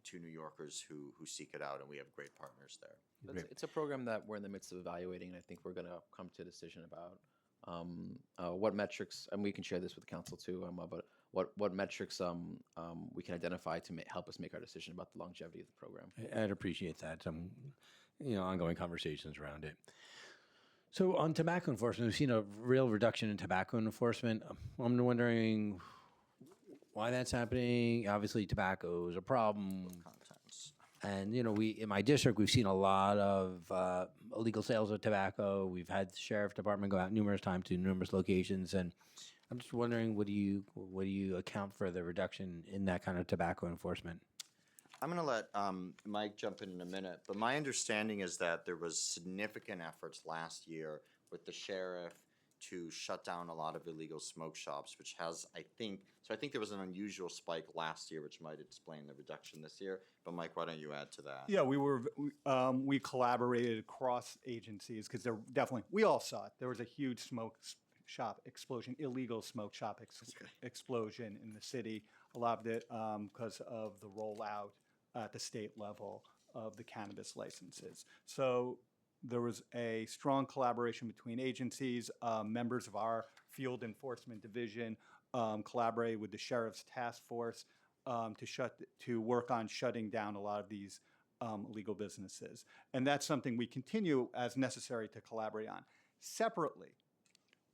to New Yorkers who seek it out, and we have great partners there. It's a program that we're in the midst of evaluating, and I think we're going to come to a decision about what metrics, and we can share this with the council too, but what metrics we can identify to help us make our decision about the longevity of the program. I'd appreciate that. Some, ongoing conversations around it. So on tobacco enforcement, we've seen a real reduction in tobacco enforcement. I'm wondering why that's happening. Obviously, tobacco is a problem. And, we in my district, we've seen a lot of illegal sales of tobacco. We've had the sheriff department go out numerous times to numerous locations. And I'm just wondering, what do you account for the reduction in that kind of tobacco enforcement? I'm going to let Mike jump in a minute, but my understanding is that there was significant efforts last year with the sheriff to shut down a lot of illegal smoke shops, which has, I think there was an unusual spike last year, which might explain the reduction this year. But Mike, why don't you add to that? Yeah, we collaborated across agencies because we all saw it. There was a huge smoke shop explosion, illegal smoke shop explosion in the city. A lot of it because of the rollout at the state level of the cannabis licenses. So there was a strong collaboration between agencies. Members of our field enforcement division collaborated with the sheriff's task force to work on shutting down a lot of these illegal businesses. And that's something we continue as necessary to collaborate on. Separately,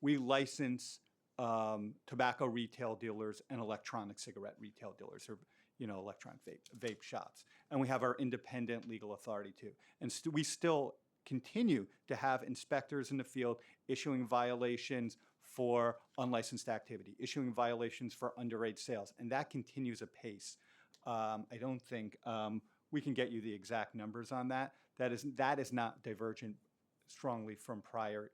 we license tobacco retail dealers and electronic cigarette retail dealers, or electronic vape shops. And we have our independent legal authority too. And we still continue to have inspectors in the field issuing violations for unlicensed activity, issuing violations for underage sales, and that continues apace. I don't think we can get you the exact numbers on that. That is not divergent strongly from prior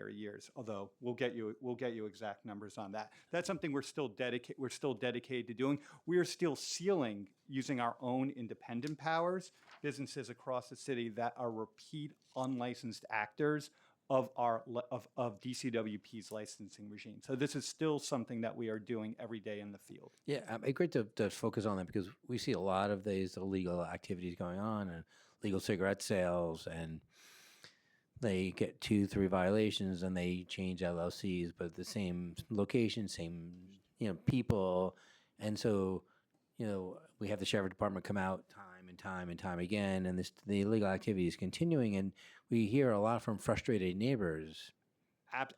years. Although we'll get you exact numbers on that. That's something we're still dedicated to doing. We are still sealing, using our own independent powers, businesses across the city that are repeat unlicensed actors of DCWP's licensing regime. So this is still something that we are doing every day in the field. Yeah, great to focus on that because we see a lot of these illegal activities going on and legal cigarette sales, and they get 2, 3 violations and they change LLCs, but the same location, same people, and so we have the sheriff department come out time and time and time again, and the illegal activity is continuing, and we hear a lot from frustrated neighbors.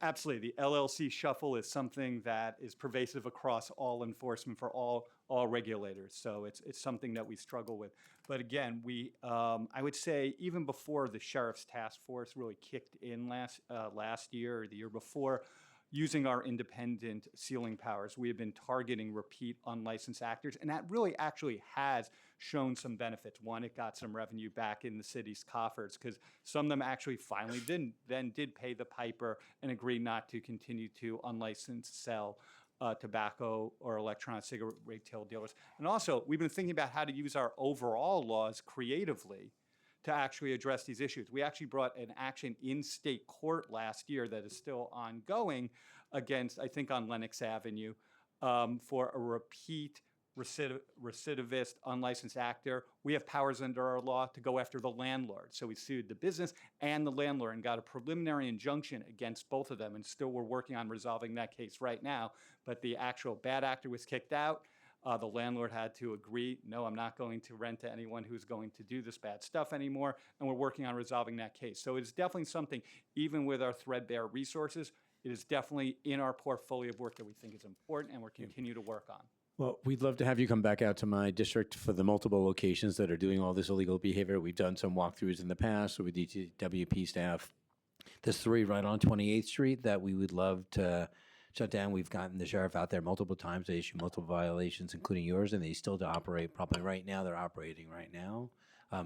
Absolutely. The LLC shuffle is something that is pervasive across all enforcement for all regulators. So it's something that we struggle with. But again, I would say even before the sheriff's task force really kicked in last year or the year before, using our independent sealing powers, we have been targeting repeat unlicensed actors, and that really actually has shown some benefits. One, it got some revenue back in the city's coffers because some of them actually finally did pay the piper and agree not to continue to unlicensed sell tobacco or electronic cigarette retail dealers. And also, we've been thinking about how to use our overall laws creatively to actually address these issues. We actually brought an action in state court last year that is still ongoing against, I think, on Lenox Avenue for a repeat recidivist unlicensed actor. We have powers under our law to go after the landlord. So we sued the business and the landlord and got a preliminary injunction against both of them. And still we're working on resolving that case right now. But the actual bad actor was kicked out. The landlord had to agree, no, I'm not going to rent to anyone who's going to do this bad stuff anymore, and we're working on resolving that case. So it's definitely something, even with our threadbare resources, it is definitely in our portfolio of work that we think is important and we're continue to work on. Well, we'd love to have you come back out to my district for the multiple locations that are doing all this illegal behavior. We've done some walkthroughs in the past with DWP staff. There's 3 right on 28th Street that we would love to shut down. We've gotten the sheriff out there multiple times. They issue multiple violations, including yours, and they still operate probably right now. They're operating right now.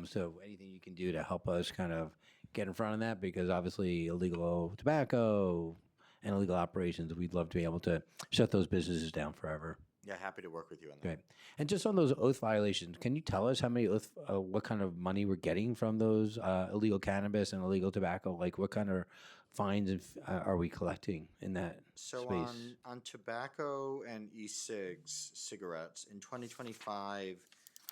So anything you can do to help us kind of get in front of that, because obviously illegal tobacco and illegal operations, we'd love to be able to shut those businesses down forever. Yeah, happy to work with you on that. Great. And just on those oath violations, can you tell us how many what kind of money we're getting from those illegal cannabis and illegal tobacco? Like what kind of fines are we collecting in that So space? on tobacco and cigarettes, in 2025,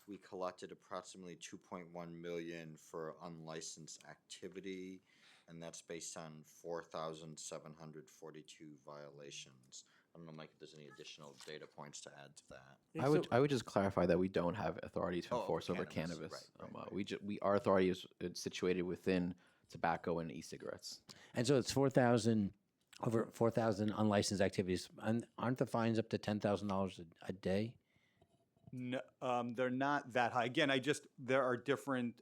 we collected approximately 2.1 million for unlicensed activity, and that's based on 4,742 violations. I don't know, Mike, if there's any additional data points to add to that. I would just clarify that we don't have authority to enforce over cannabis, cannabis. Our authority is situated within tobacco and e-cigarettes. And so it's 4,000, over 4,000 unlicensed activities. And aren't the fines up to $10,000 a day? No, they're not that high. Again, there are different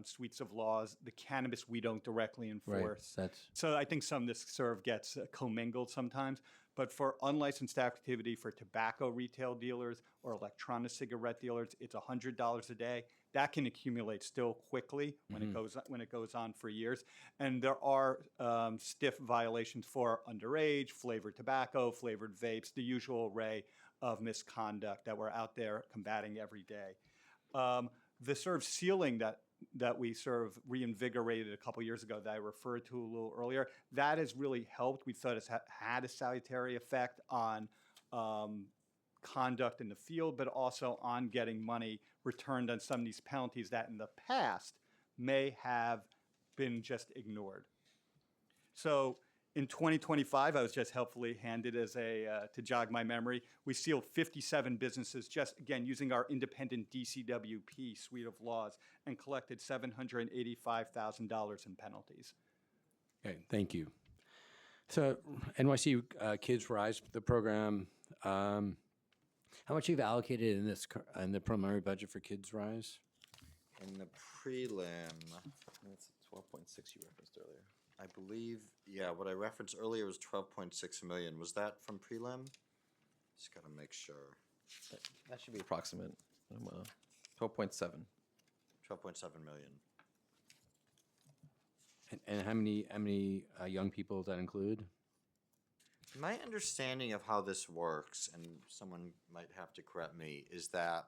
suites of laws. The cannabis we don't directly enforce. So I think some of this sort of gets commingled sometimes. But for unlicensed activity for tobacco retail dealers or electronic cigarette dealers, it's $100 a day. That can accumulate still quickly when it goes on for years. And there are stiff violations for underage, flavored tobacco, flavored vapes, the usual array of misconduct that we're out there combating every day. The sort of sealing that we sort of reinvigorated a couple years ago that I referred to a little earlier, that has really helped. We thought it's had a salutary effect on conduct in the field, but also on getting money returned on some of these penalties that in the past may have been just ignored. So in 2025, I was just helpfully handed as to jog my memory, we sealed 57 businesses just, again, using our independent DCWP suite of laws and collected $785,000 in penalties. Okay, thank you. So NYC Kids Rise, the program, how much you've allocated in the preliminary budget for Kids Rise? In the prelim, That's 12.6 you referenced earlier. I believe, what I referenced earlier was 12.6 million. Was that from prelim? Just gotta make sure. That should be approximate. 12.7. 12.7 million. And how many young people does that include? My understanding of how this works, and someone might have to correct me, is that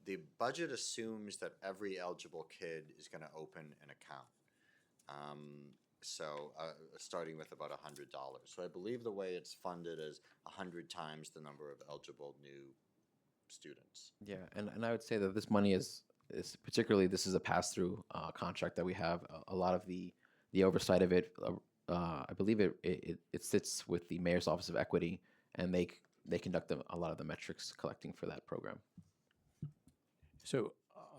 the budget assumes that every eligible kid is going to open an account. Starting with about $100. So I believe the way it's funded is 100 times the number of eligible new students. Yeah, and I would say that this money is particularly, this is a pass-through contract that we have. A lot of the the oversight of it, I believe it sits with the Mayor's Office of Equity, and they conduct a lot of the metrics collecting for that program. So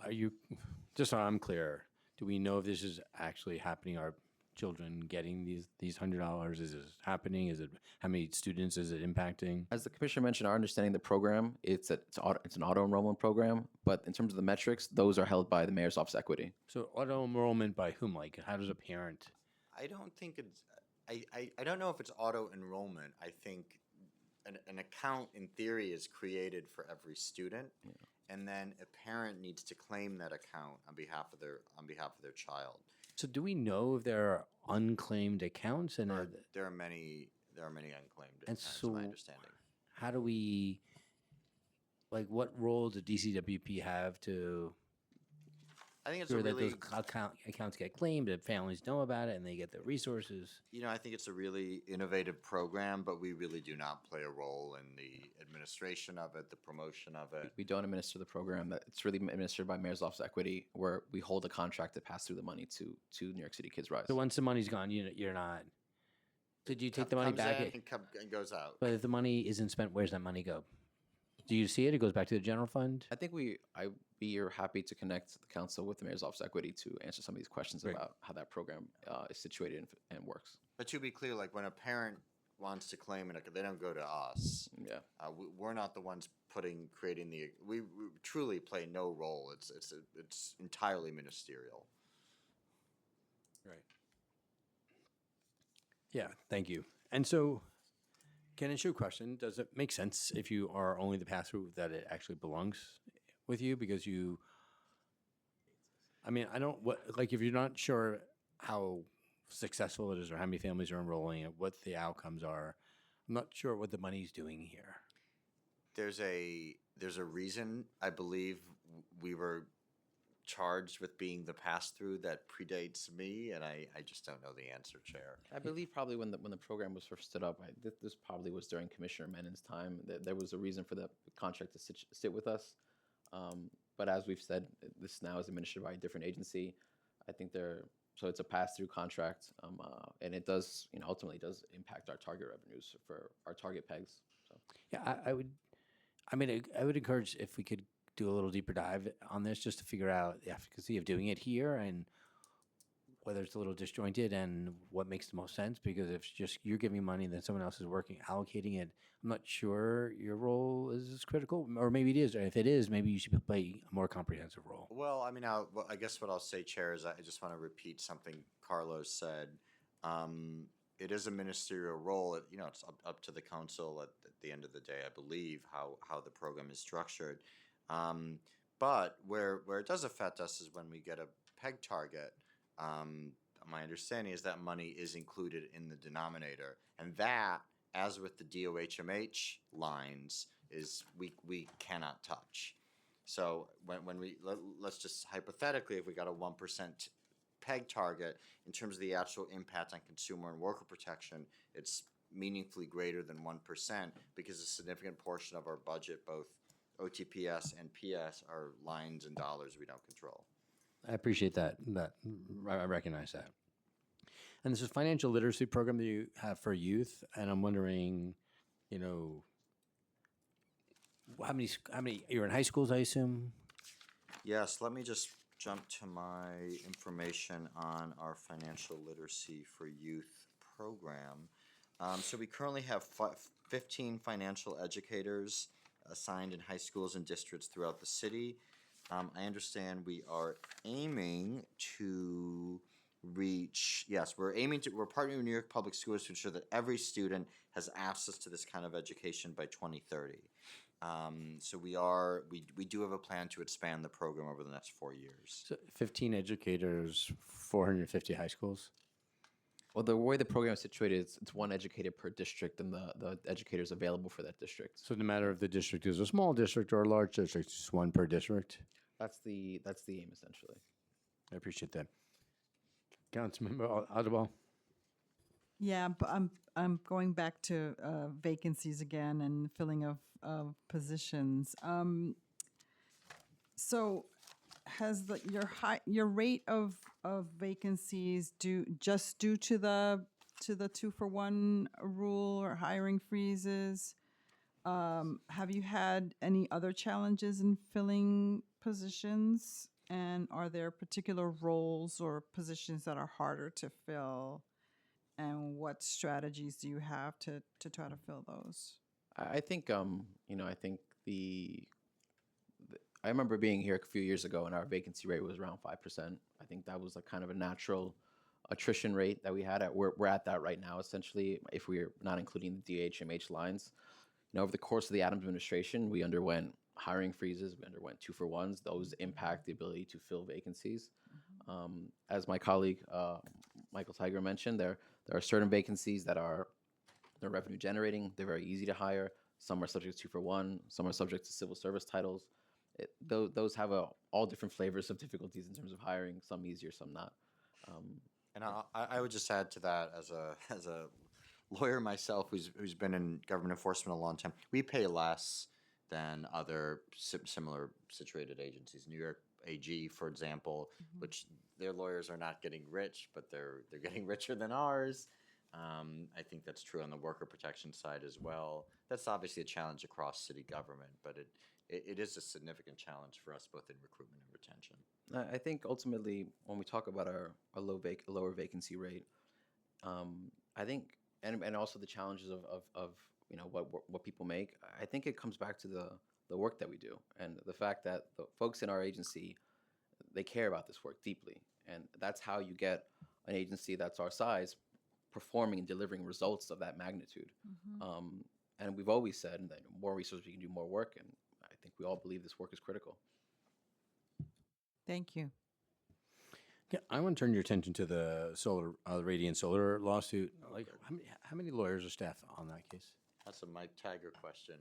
are you, just so I'm clear, do we know if this is actually happening? Are children getting these $100? Is this happening? Is it, how many students is it impacting? As the commissioner mentioned, our understanding of the program, it's an auto enrollment program, but in terms of the metrics, those are held by the Mayor's Office of Equity. So auto enrollment by whom? Like, how does a parent? I don't think it's, I don't know if it's auto enrollment. I think an account in theory is created for every student. And then a parent needs to claim that account on behalf of their child. So do we know if there are unclaimed accounts? And There are many unclaimed and accounts, so my understanding. how do we, like, what role does DCWP have to I think it's sure a that really, those accounts get claimed, that families know about it, and they get the resources? I think it's a really innovative program, but we really do not play a role in the administration of it, the promotion of it. We don't administer the program. It's really administered by Mayor's Office of Equity, where we hold a contract to pass through the money to New York City Kids Rise. So once the money's gone, you're not. Did you take the money Comes back? in and goes out. But if the money isn't spent, where's that money go? Do you see it? It goes back to the general fund? I think we are happy to connect the council with the Mayor's Office of Equity to answer some of these questions Great. about how that program is situated and works. But to be clear, like when a parent wants to claim it, they don't go to us. Yeah. We're not the ones creating the. We truly play no role. It's entirely ministerial. Right. Yeah, thank you. And so, can I ask you a question? Does it make sense if you are only the pass-through that it actually belongs with you? Because I don't, if you're not sure how successful it is or how many families are enrolling and what the outcomes are, I'm not sure what the money's doing here. There's a reason I believe we were charged with being the pass-through that predates me, and I just don't know the answer, Chair. I believe probably when the program was first stood up, this probably was during Commissioner Menon's time. There was a reason for the contract to sit with us. But as we've said, this now is administered by a different agency. I think so it's a pass-through contract, and it does, ultimately does impact our target revenues for our target pegs. So Yeah, I would encourage if we could do a little deeper dive on this just to figure out the efficacy of doing it here and whether it's a little disjointed and what makes the most sense. Because if just you're giving money and then someone else is allocating it, I'm not sure your role is as critical, or maybe it is. Or if it is, maybe you should play a more comprehensive role. Well, I guess what I'll say, Chair, is I just want to repeat something Carlos said. It is a ministerial role. It's up to the council at the end of the day, I believe, how the program is structured. But where it does affect us is when we get a peg target. My understanding is that money is included in the denominator, and that, as with the DOHMH lines, is we cannot touch. So when let's just hypothetically, if we got a 1% peg target, in terms of the actual impact on consumer and worker protection, it's meaningfully greater than 1% because a significant portion of our budget, both OTPS and PS, are lines and dollars we don't control. I appreciate that. I recognize that. And this is financial literacy program that you have for youth, and I'm wondering, how many you're in high schools, I assume? Yes, let me just jump to my information on our financial literacy for youth program. So we currently have 15 financial educators assigned in high schools and districts throughout the city. I understand we are aiming to reach, we're partnering with New York Public Schools to ensure that every student has access to this kind of education by 2030. So we do have a plan to expand the program over the next 4 years. So 15 educators, 450 high schools? Well, the way the program is situated, it's one educator per district, and the educators available for that district. So no matter if the district is a small district or a large district, just one per district? That's the aim, essentially. I appreciate that. Councilmember Audubon? Yeah, but I'm going back to vacancies again and filling of positions. So has your rate of vacancies due to the 2-for-1 rule or hiring freezes? Have you had any other challenges in filling positions? And are there particular roles or positions that are harder to fill? And what strategies do you have to try to fill those? I think I think I remember being here a few years ago and our vacancy rate was around 5%. I think that was like kind of a natural attrition rate that we had we're at that right now essentially if we're not including the DHMH lines. Over the course of the Adams administration, we underwent hiring freezes, we underwent 2-for-1s. Those impact the ability to fill vacancies. As my colleague Michael Tiger mentioned, there are certain vacancies that they're revenue generating. They're very easy to hire. Some are subject to 2-for-1. Some are subject to civil service titles. Those have all different flavors of difficulties in terms of hiring. Some easier, some not. And I would just add to that as a lawyer myself who's been in government enforcement a long time. We pay less than other similar situated agencies. New York AG, for example, which their lawyers are not getting rich, but they're getting richer than ours. I think that's true on the worker protection side as well. That's obviously a challenge across city government, but it is a significant challenge for us both in recruitment and retention. I think ultimately when we talk about our lower vacancy rate, I think and also the challenges of what people make. I think it comes back to the work that we do and the fact that the folks in our agency, they care about this work deeply, and that's how you get an agency that's our size performing and delivering results of that magnitude. And we've always said that more resources we can do more work, and I think we all believe this work is critical. Thank you. Yeah, I want to turn your attention to the Radiant Solar lawsuit. Like, how many lawyers or staff on that case? That's a Mike Tiger question.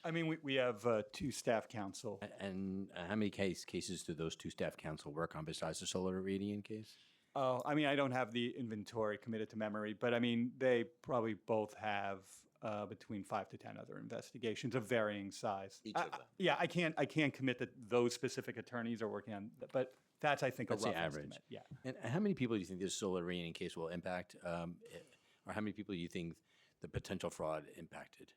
I mean, we have two staff counsel. And how many cases do those two staff counsel work on besides the Solar Radiant case? Oh, I mean, I don't have the inventory committed to memory, but I mean, they probably both have between 5 to 10 other investigations of varying size. Each of them. Yeah, I can't commit that those specific attorneys are working on, but that's I think That's a rough the average. estimate. Yeah. And how many people do you think this Solar Radiant case will impact, or how many people do you think the potential fraud impacted?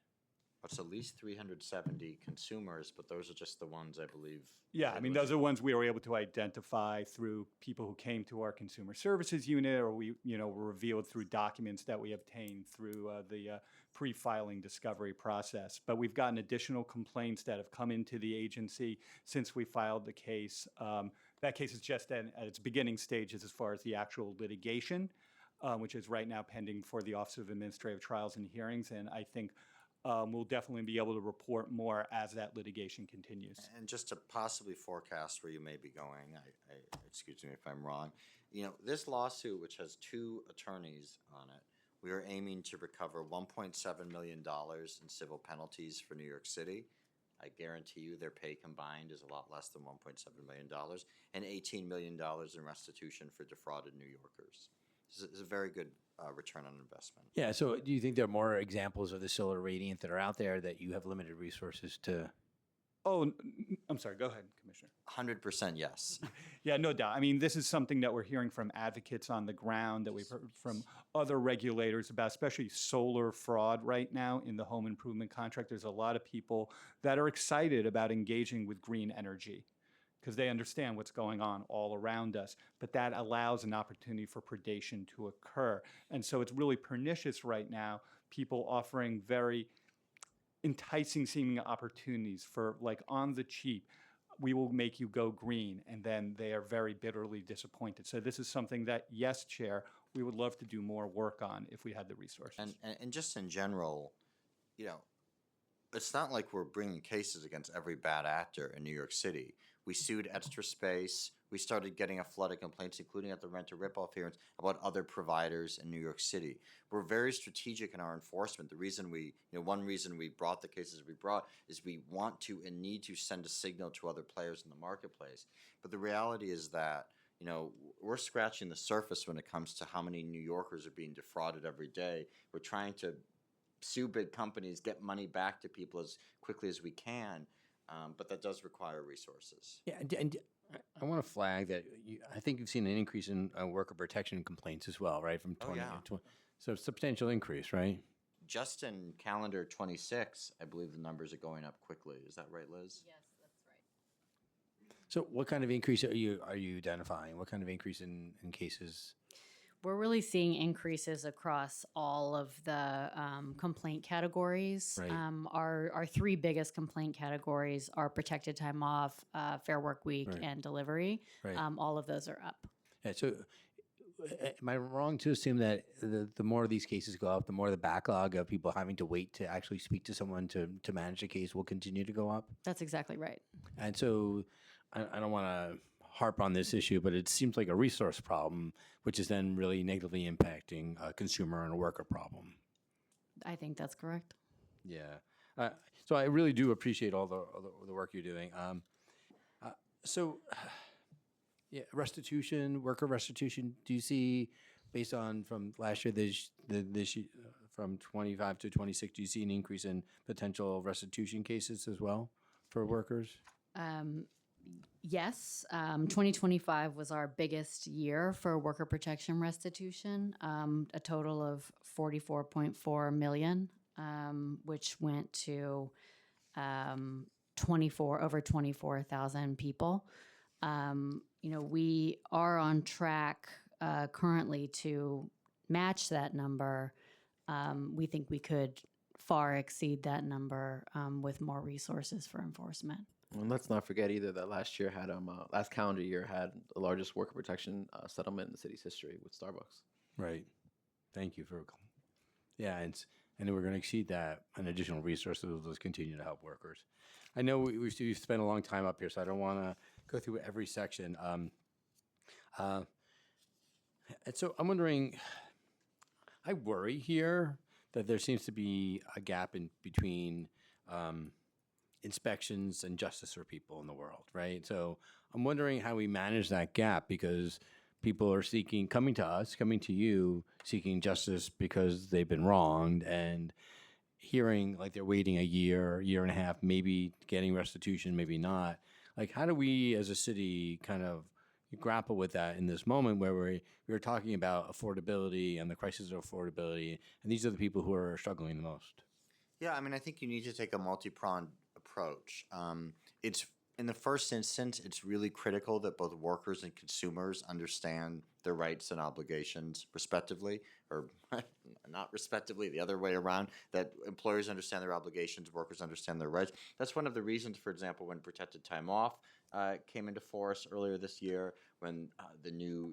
It's at least 370 consumers, but those are just the ones I believe. Yeah, I mean, those are ones we were able to identify through people who came to our consumer services unit, or were revealed through documents that we obtained through the pre-filing discovery process. But we've gotten additional complaints that have come into the agency since we filed the case. That case is just at its beginning stages as far as the actual litigation, which is right now pending for the Office of Administrative Trials and Hearings, and I think we'll definitely be able to report more as that litigation continues. And just to possibly forecast where you may be going, I excuse me if I'm wrong. This lawsuit, which has two attorneys on it, we are aiming to recover $1.7 million in civil penalties for New York City. I guarantee you their pay combined is a lot less than $1.7 million, and $18 million in restitution for defrauded New Yorkers. This is a very good return on investment. Yeah, so do you think there are more examples of the Solar Radiant that are out there that you have limited resources to? Oh, I'm sorry. Go ahead, Commissioner. 100% yes. Yeah, no doubt. I mean, this is something that we're hearing from advocates on the ground, that we've heard from other regulators about, especially solar fraud right now in the home improvement contract. There's a lot of people that are excited about engaging with green energy because they understand what's going on all around us, but that allows an opportunity for predation to occur. And so it's really pernicious right now, people offering very enticing seeming opportunities for, like, on the cheap, we will make you go green, and then they are very bitterly disappointed. So this is something that, yes, Chair, we would love to do more work on if we had the resources. And just in general, it's not like we're bringing cases against every bad actor in New York City. We sued Extra Space. We started getting a flood of complaints, including at the renter ripoff hearings, about other providers in New York City. We're very strategic in our enforcement. The reason one reason we brought the cases we brought is we want to and need to send a signal to other players in the marketplace. But the reality is that, we're scratching the surface when it comes to how many New Yorkers are being defrauded every day. We're trying to sue big companies, get money back to people as quickly as we can. But that does require resources. Yeah, and I want to flag that I think you've seen an increase in worker protection complaints as well, right? From Oh, 20 yeah. to 20. So substantial increase, right? Just in calendar 26, I believe the numbers are going up quickly. Is that right, Liz? Yes, that's right. So what kind of increase are you identifying? What kind of increase in cases? We're really seeing increases across all of the complaint categories. Right. Our three biggest complaint categories are protected time off, Fair Work Week, Right. and delivery. Right. All of those are up. Yeah, so am I wrong to assume that the more these cases go up, the more the backlog of people having to wait to actually speak to someone to manage a case will continue to go up? That's exactly right. And so I don't want to harp on this issue, but it seems like a resource problem, which is then really negatively impacting a consumer and a worker problem. I think that's correct. Yeah. So I really do appreciate all the work you're doing. So, yeah, restitution, worker restitution. Do you see, based on from last year, this from 25 to 26, do you see an increase in potential restitution cases as well for workers? Yes, 2025 was our biggest year for worker protection restitution, a total of 44.4 million, which went to over 24,000 people. We are on track currently to match that number. We think we could far exceed that number with more resources for enforcement. And let's not forget either that last calendar year had the largest worker protection settlement in the city's history with Starbucks. Right. Thank you for. Yeah, and we're going to exceed that. An additional resources will just continue to help workers. I know we've spent a long time up here, so I don't want to go through every section. And so I'm wondering. I worry here that there seems to be a gap in between inspections and justice for people in the world, right? So I'm wondering how we manage that gap, because people are coming to you, seeking justice because they've been wronged, and hearing like they're waiting a year and a half, maybe getting restitution, maybe not. Like, how do we as a city kind of grapple with that in this moment where we're talking about affordability and the crisis of affordability, and these are the people who are struggling the most? Yeah, I mean, I think you need to take a multi-pronged approach. It's in the first instance, it's really critical that both workers and consumers understand their rights and obligations respectively, or not respectively, the other way around, that employers understand their obligations, workers understand their rights. That's one of the reasons, for example, when protected time off came into force earlier this year, when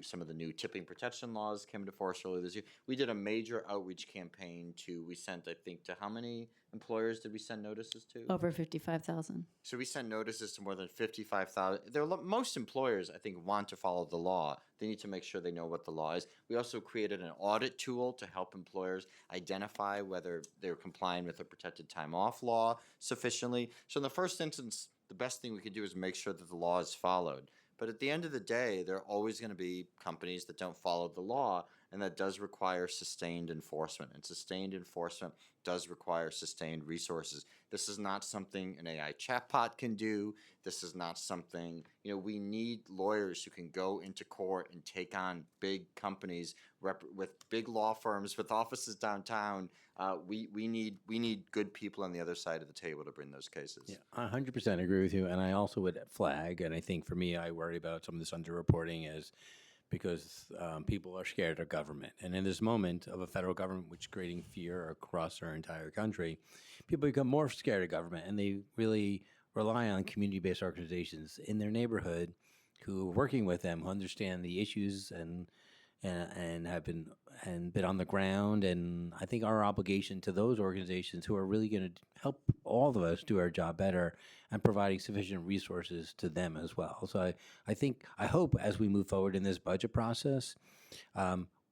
some of the new tipping protection laws came into force earlier this year. We did a major outreach campaign we sent, I think, to how many employers did we send notices to? Over 55,000. So we sent notices to more than 55,000. Most employers, I think, want to follow the law. They need to make sure they know what the law is. We also created an audit tool to help employers identify whether they're complying with the protected time off law sufficiently. So in the first instance, the best thing we could do is make sure that the law is followed. But at the end of the day, there are always going to be companies that don't follow the law, and that does require sustained enforcement. And sustained enforcement does require sustained resources. This is not something an AI chatbot can do. This is not something, we need lawyers who can go into court and take on big companies with big law firms with offices downtown. We need good people on the other side of the table to bring those cases. Yeah, I 100% agree with you. And I also would flag, and I think for me, I worry about some of this underreporting because people are scared of government. And in this moment of a federal government which is creating fear across our entire country, people become more scared of government, and they really rely on community-based organizations in their neighborhood who are working with them, who understand the issues and have been on the ground. And I think our obligation to those organizations who are really going to help all of us do our job better and providing sufficient resources to them as well. So I hope as we move forward in this budget process,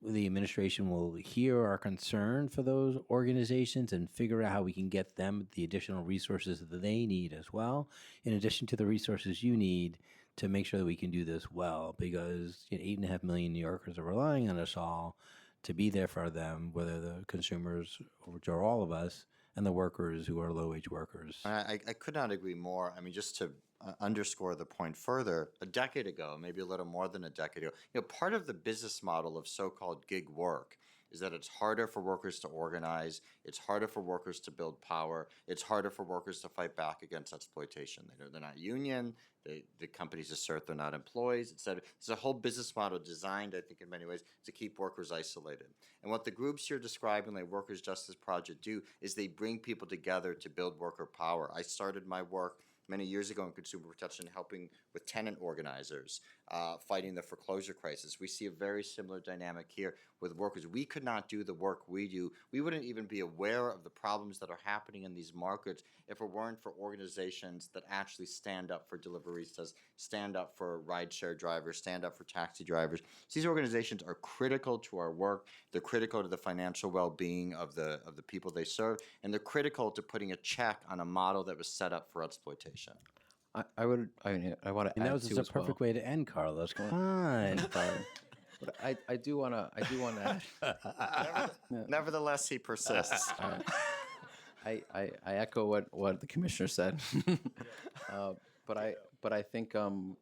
the administration will hear our concern for those organizations and figure out how we can get them the additional resources that they need as well, in addition to the resources you need to make sure that we can do this well, because 8.5 million New Yorkers are relying on us all to be there for them, whether the consumers, which are all of us, and the workers who are low-wage workers. I could not agree more. I mean, just to underscore the point further, a decade ago, maybe a little more than a decade ago, part of the business model of so-called gig work is that it's harder for workers to organize, it's harder for workers to build power, it's harder for workers to fight back against exploitation. They're not union, the companies assert they're not employees, etc. It's a whole business model designed, I think, in many ways, to keep workers isolated. And what the groups you're describing, like Workers' Justice Project, do is they bring people together to build worker power. I started my work many years ago in consumer protection, helping with tenant organizers, fighting the foreclosure crisis. We see a very similar dynamic here with workers. We could not do the work we do. We wouldn't even be aware of the problems that are happening in these markets if it weren't for organizations that actually stand up for deliveristas, stand up for rideshare drivers, stand up for taxi drivers. So these organizations are critical to our work. They're critical to the financial well-being of the people they serve, and they're critical to putting a check on a model that was set up for exploitation. I want to And add that was too just a as well. perfect way to end, Carlos. Come on. But I do want to Nevertheless, he persists. I echo what the commissioner said. But I think one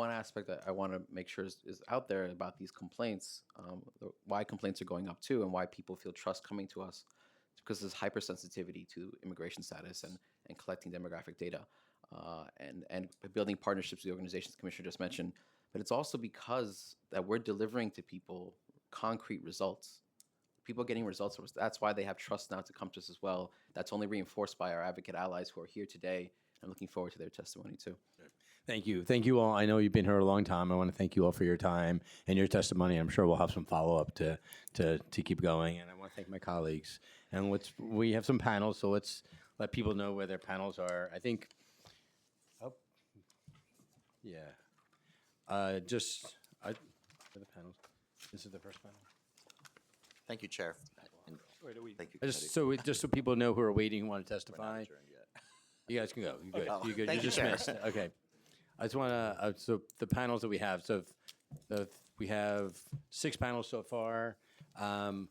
aspect that I want to make sure is out there about these complaints, why complaints are going up too, and why people feel trust coming to us, because there's hypersensitivity to immigration status and collecting demographic data, and building partnerships with the organizations the commissioner just mentioned. But it's also because that we're delivering to people concrete results. People getting results. That's why they have trust now to come to us as well. That's only reinforced by our advocate allies who are here today. I'm looking forward to their testimony too. Thank you. Thank you all. I know you've been here a long time. I want to thank you all for your time and your testimony. I'm sure we'll have some follow-up to keep going. And I want to thank my colleagues. And we have some panels, so let's let people know where their panels are. I think, where are the panels? This is the first panel. Thank you, Chair. And thank you. Just so people know who are waiting, who want to testify. You guys can go. You're good. You're good. Thank You're you, Chair. dismissed. Okay. I just want to, so the panels that we have, we have 6 panels so far. And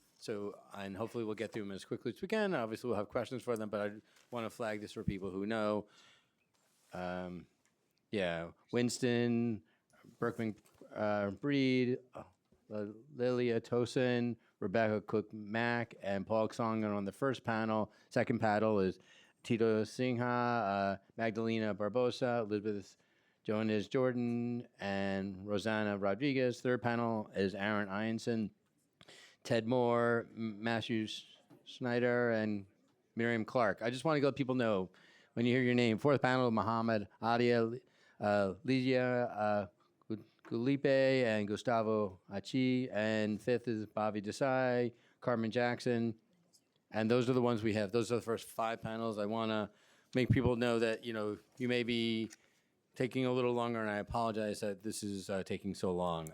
hopefully we'll get through them as quickly as we can. Obviously, we'll have questions for them, but I want to flag this for people who know. Winston, Berkman Breed, Lilia Tosin, Rebecca Cook-Mack, and Paul Song are on the first panel. Second panel is Tito Singha, Magdalena Barbosa, Elizabeth Jonas Jordan, and Rosanna Rodriguez. Third panel is Aaron Ianson, Ted Moore, Matthew Snyder, and Miriam Clark. I just want to let people know when you hear your name. Fourth panel, Muhammad Adia, Lydia Gulipe, and Gustavo Achi. And fifth is Bobby Desai, Carmen Jackson. And those are the ones we have. Those are the first 5 panels. I want to make people know that, you may be taking a little longer, and I apologize that this is taking so long.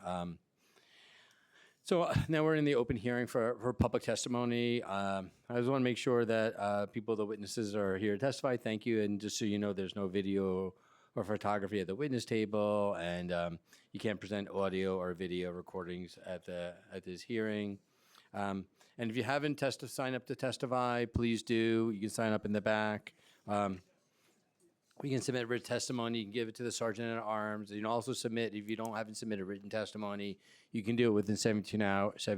So now we're in the open hearing for public testimony. I just want to make sure that the witnesses are here to testify. Thank you. And just so you know, there's no video or photography at the witness table, and you can't present audio or video recordings at this hearing. And if you haven't signed up to testify, please do. You can sign up in the back. We can submit written testimony. You can give it to the sergeant at arms. You can also submit, if you haven't submitted written testimony, you can do it within 72 hours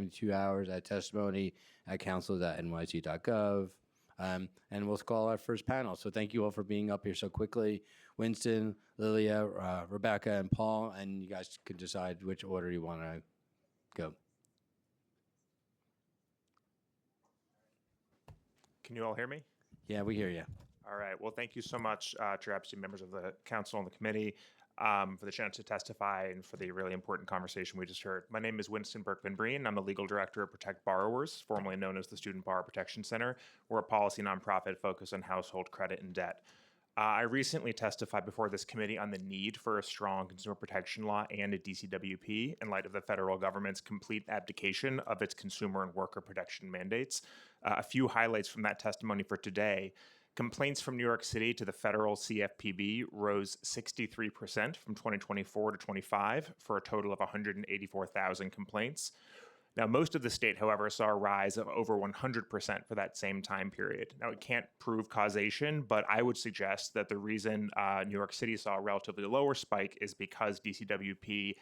at testimony@council.nyc.gov. And we'll call our first panel. So thank you all for being up here so quickly. Winston, Lilia, Rebecca, and Paul, and you guys can decide which order you want to go. Can you all hear me? Yeah, we hear you. All right. Well, thank you so much, Chair Epstein, members of the council and the committee, for the chance to testify and for the really important conversation we just heard. My name is Winston Berkman-Breen. I'm the legal director of Protect Borrowers, formerly known as the Student Borrower Protection Center. We're a policy nonprofit focused on household credit and debt. I recently testified before this committee on the need for a strong consumer protection law and a DCWP in light of the federal government's complete abdication of its consumer and worker protection mandates. A few highlights from that testimony for today. Complaints from New York City to the federal CFPB rose 63% from 2024 to 25 for a total of 184,000 complaints. Now, most of the state, however, saw a rise of over 100% for that same time period. Now, we can't prove causation, but I would suggest that the reason New York City saw a relatively lower spike is because DCWP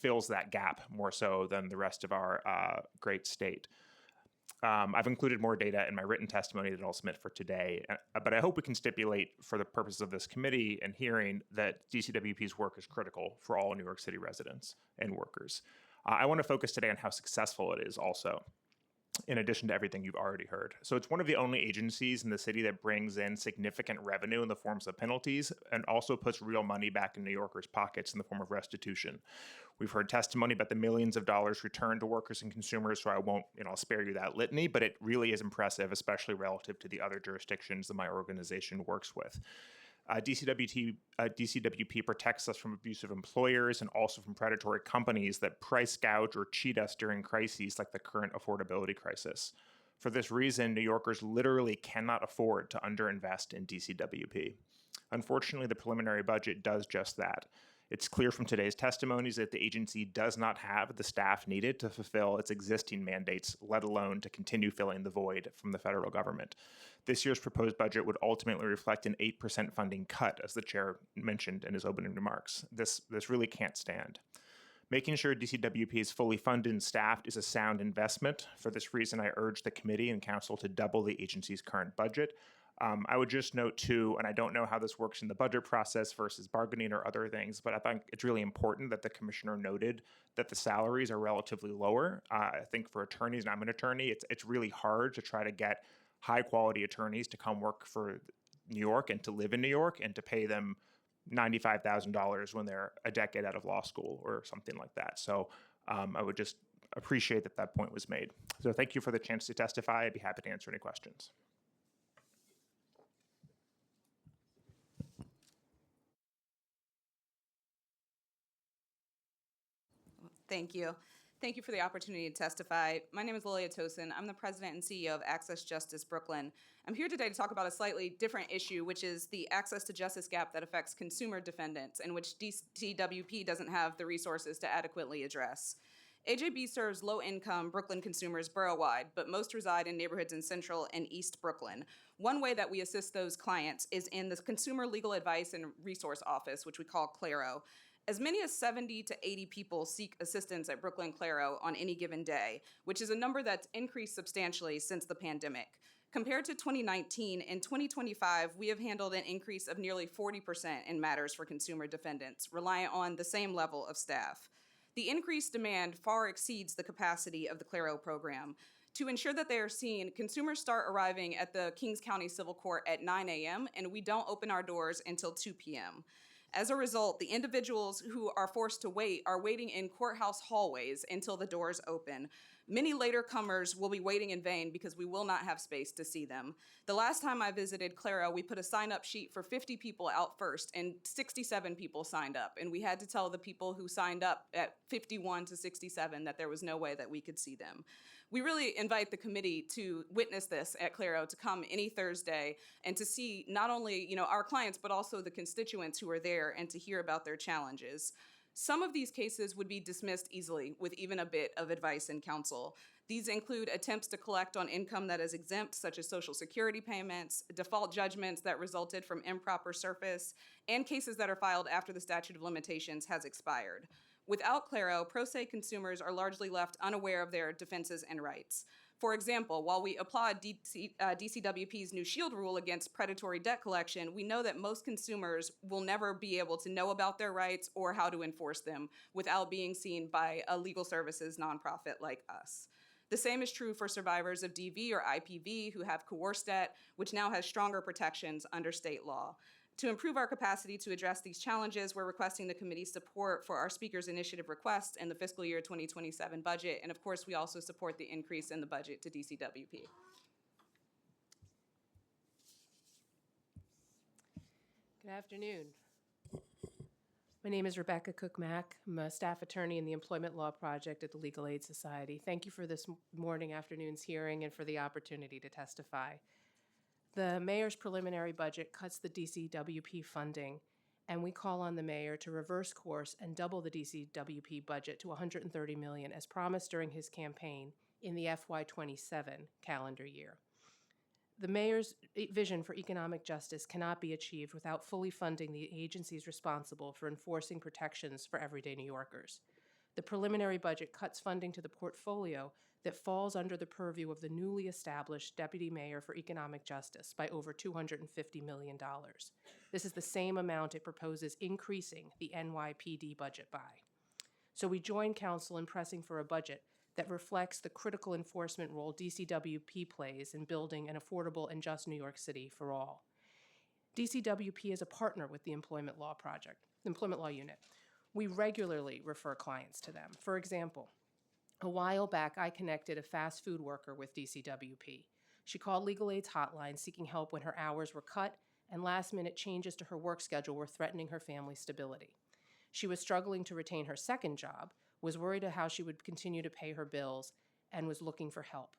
fills that gap more so than the rest of our great state. I've included more data in my written testimony that I'll submit for today, but I hope we can stipulate for the purposes of this committee and hearing that DCWP's work is critical for all New York City residents and workers. I want to focus today on how successful it is also, in addition to everything you've already heard. So it's one of the only agencies in the city that brings in significant revenue in the forms of penalties and also puts real money back in New Yorkers' pockets in the form of restitution. We've heard testimony about the millions of dollars returned to workers and consumers, so I won't, I'll spare you that litany, but it really is impressive, especially relative to the other jurisdictions that my organization works with. DCWP protects us from abusive employers and also from predatory companies that price gouge or cheat us during crises like the current affordability crisis. For this reason, New Yorkers literally cannot afford to underinvest in DCWP. Unfortunately, the preliminary budget does just that. It's clear from today's testimonies that the agency does not have the staff needed to fulfill its existing mandates, let alone to continue filling the void from the federal government. This year's proposed budget would ultimately reflect an 8% funding cut, as the chair mentioned in his opening remarks. This really can't stand. Making sure DCWP is fully funded and staffed is a sound investment. For this reason, I urge the committee and council to double the agency's current budget. I would just note too, and I don't know how this works in the budget process versus bargaining or other things, but I think it's really important that the commissioner noted that the salaries are relatively lower. I think for attorneys, and I'm an attorney, it's really hard to try to get high quality attorneys to come work for New York and to live in New York and to pay them $95,000 when they're a decade out of law school or something like that. So I would just appreciate that that point was made. So thank you for the chance to testify. I'd be happy to answer any questions. Thank you. Thank you for the opportunity to testify. My name is Lilia Tosin. I'm the president and CEO of Access Justice Brooklyn. I'm here today to talk about a slightly different issue, which is the access to justice gap that affects consumer defendants and which DCWP doesn't have the resources to adequately address. AJB serves low-income Brooklyn consumers borough-wide, but most reside in neighborhoods in Central and East Brooklyn. One way that we assist those clients is in the Consumer Legal Advice and Resource Office, which we call CLARO. As many as 70 to 80 people seek assistance at Brooklyn CLARO on any given day, which is a number that's increased substantially since the pandemic. Compared to 2019, in 2025, we have handled an increase of nearly 40% in matters for consumer defendants, reliant on the same level of staff. The increased demand far exceeds the capacity of the CLARO program. To ensure that they are seen, consumers start arriving at the Kings County Civil Court at 9 a.m., and we don't open our doors until 2 p.m. As a result, the individuals who are forced to wait are waiting in courthouse hallways until the doors open. Many later comers will be waiting in vain because we will not have space to see them. The last time I visited CLARO, we put a sign-up sheet for 50 people out first, and 67 people signed up. And we had to tell the people who signed up at 51 to 67 that there was no way that we could see them. We really invite the committee to witness this at CLARO, to come any Thursday and to see not only our clients, but also the constituents who are there and to hear about their challenges. Some of these cases would be dismissed easily with even a bit of advice and counsel. These include attempts to collect on income that is exempt, such as Social Security payments, default judgments that resulted from improper service, and cases that are filed after the statute of limitations has expired. Without CLARO, pro se consumers are largely left unaware of their defenses and rights. For example, while we applaud DCWP's new SHIELD rule against predatory debt collection, we know that most consumers will never be able to know about their rights or how to enforce them without being seen by a legal services nonprofit like us. The same is true for survivors of DV or IPV who have coerced debt, which now has stronger protections under state law. To improve our capacity to address these challenges, we're requesting the committee's support for our Speaker's Initiative request in the fiscal year 2027 budget, and of course, we also support the increase in the budget to DCWP. Good afternoon. My name is Rebecca Cook-Mack. I'm a staff attorney in the Employment Law Project at the Legal Aid Society. Thank you for this afternoon's hearing and for the opportunity to testify. The mayor's preliminary budget cuts the DCWP funding and we call on the mayor to reverse course and double the DCWP budget to $130 million as promised during his campaign in the FY27 calendar year. The mayor's vision for economic justice cannot be achieved without fully funding the agencies responsible for enforcing protections for everyday New Yorkers. The preliminary budget cuts funding to the portfolio that falls under the purview of the newly established Deputy Mayor for Economic Justice by over $250 million. This is the same amount it proposes increasing the NYPD budget by. So we join council in pressing for a budget that reflects the critical enforcement role DCWP plays in building an affordable and just New York City for all. DCWP is a partner with the Employment Law Unit. We regularly refer clients to them. For example, a while back, I connected a fast food worker with DCWP. She called Legal Aid's hotline seeking help when her hours were cut and last-minute changes to her work schedule were threatening her family's stability. She was struggling to retain her second job, was worried of how she would continue to pay her bills, and was looking for help.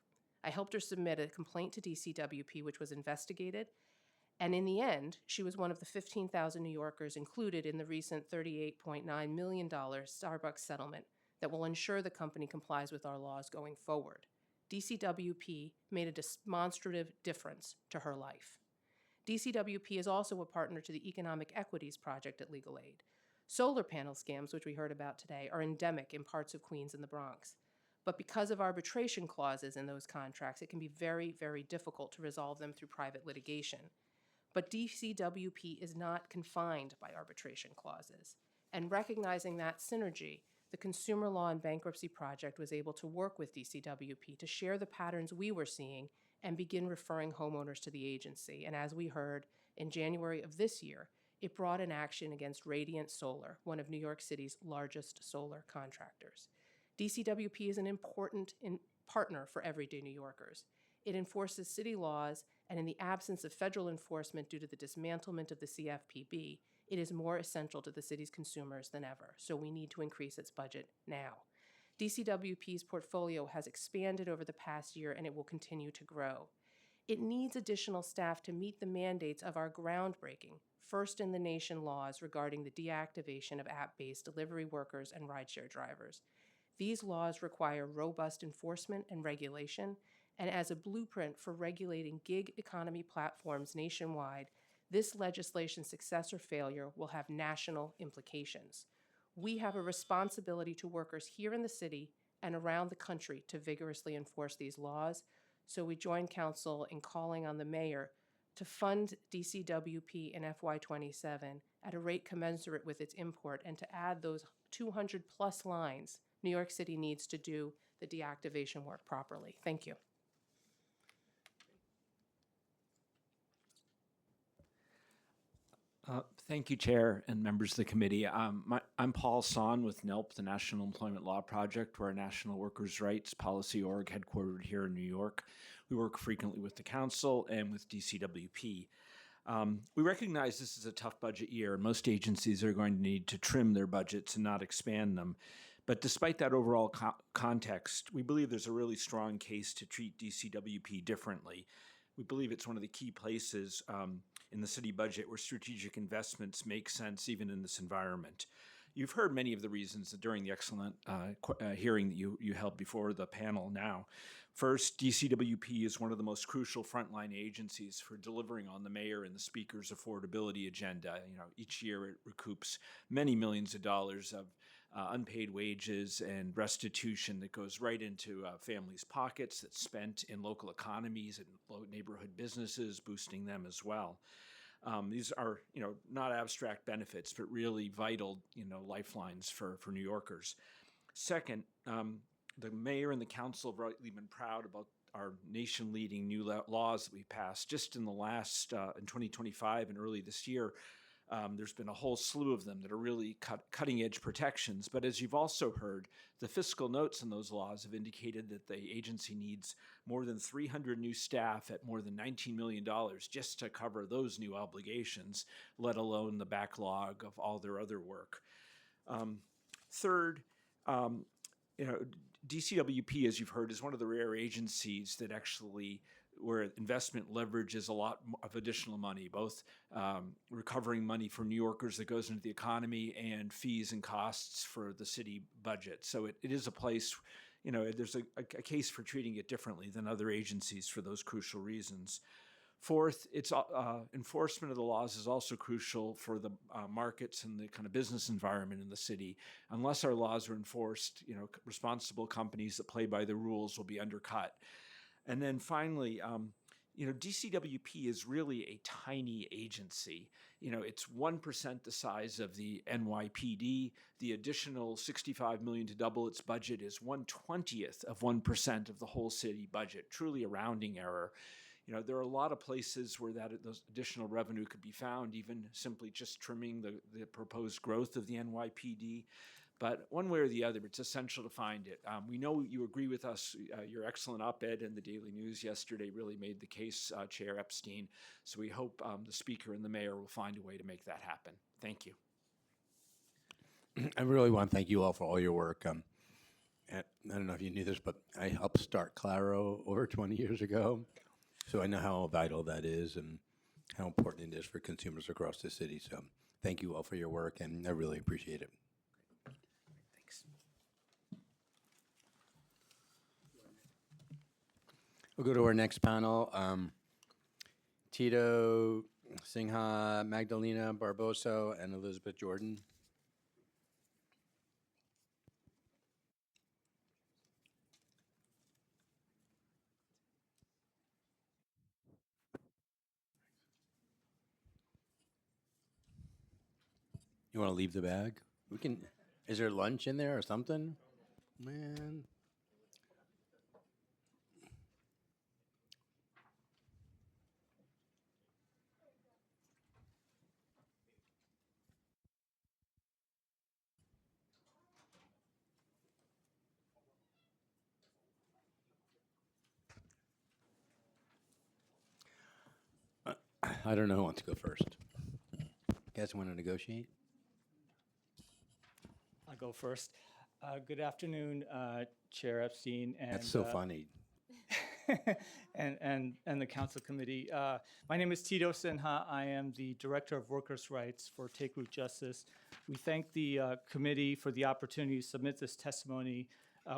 I helped her submit a complaint to DCWP, which was investigated, and in the end, she was one of the 15,000 New Yorkers included in the recent $38.9 million Starbucks settlement that will ensure the company complies with our laws going forward. DCWP made a demonstrative difference to her life. DCWP is also a partner to the Economic Equities Project at Legal Aid. Solar panel scams, which we heard about today, are endemic in parts of Queens and the Bronx. But because of arbitration clauses in those contracts, it can be very, very difficult to resolve them through private litigation. But DCWP is not confined by arbitration clauses. And recognizing that synergy, the Consumer Law and Bankruptcy Project was able to work with DCWP to share the patterns we were seeing and begin referring homeowners to the agency. And as we heard, in January of this year, it brought an action against Radiant Solar, one of New York City's largest solar contractors. DCWP is an important partner for everyday New Yorkers. It enforces city laws, and in the absence of federal enforcement due to the dismantlement of the CFPB, it is more essential to the city's consumers than ever, so we need to increase its budget now. DCWP's portfolio has expanded over the past year, and it will continue to grow. It needs additional staff to meet the mandates of our groundbreaking, first-in-the-nation laws regarding the deactivation of app-based delivery workers and rideshare drivers. These laws require robust enforcement and regulation, and as a blueprint for regulating gig economy platforms nationwide, this legislation's success or failure will have national implications. We have a responsibility to workers here in the city and around the country to vigorously enforce these laws, so we join council in calling on the mayor to fund DCWP in FY27 at a rate commensurate with its import and to add those 200 plus lines New York City needs to do the deactivation work properly. Thank you. Thank you, Chair and members of the committee. I'm Paul Son with NELP, the National Employment Law Project. We're a national workers' rights policy org headquartered here in New York. We work frequently with the council and with DCWP. We recognize this is a tough budget year, and most agencies are going to need to trim their budgets and not expand them. But despite that overall context, we believe there's a really strong case to treat DCWP differently. We believe it's one of the key places in the city budget where strategic investments make sense even in this environment. You've heard many of the reasons during the excellent hearing that you held before the panel now. First, DCWP is one of the most crucial frontline agencies for delivering on the mayor and the speaker's affordability agenda. Each year it recoups many millions of dollars of unpaid wages and restitution that goes right into families' pockets, that's spent in local economies and neighborhood businesses, boosting them as well. These are, not abstract benefits, but really vital, lifelines for New Yorkers. Second, the mayor and the council have rightly been proud about our nation-leading new laws that we passed. Just in the last, in 2025 and early this year, there's been a whole slew of them that are really cutting-edge protections. But as you've also heard, the fiscal notes in those laws have indicated that the agency needs more than 300 new staff at more than $19 million just to cover those new obligations, let alone the backlog of all their other work. Third, DCWP, as you've heard, is one of the rare agencies that actually where investment leverages a lot of additional money, both recovering money for New Yorkers that goes into the economy and fees and costs for the city budget. So it is a place, there's a case for treating it differently than other agencies for those crucial reasons. Fourth, it's enforcement of the laws is also crucial for the markets and the kind of business environment in the city. Unless our laws are enforced, responsible companies that play by the rules will be undercut. And then finally, DCWP is really a tiny agency. It's 1% the size of the NYPD. The additional $65 million to double its budget is 1/20th of 1% of the whole city budget, truly a rounding error. There are a lot of places where those additional revenue could be found, even simply just trimming the proposed growth of the NYPD. But one way or the other, it's essential to find it. We know you agree with us. Your excellent op-ed in the Daily News yesterday really made the case, Chair Epstein. So we hope the Speaker and the Mayor will find a way to make that happen. Thank you. I really want to thank you all for all your work. I don't know if you knew this, but I helped start Claro over 20 years ago. So I know how vital that is and how important it is for consumers across the city. So thank you all for your work, and I really appreciate it. Thanks. We'll go to our next panel. Tito Singha, Magdalena Barboso, and Elizabeth Jordan. You want to leave the bag? We can. Is there lunch in there or something? Man. I don't know who wants to go first. You guys want to negotiate? I'll go first. Good afternoon, Chair Epstein. And, That's so funny. and the Council Committee. My name is Tito Sinha. I am the Director of Workers' Rights for Take Root Justice. We thank the committee for the opportunity to submit this testimony.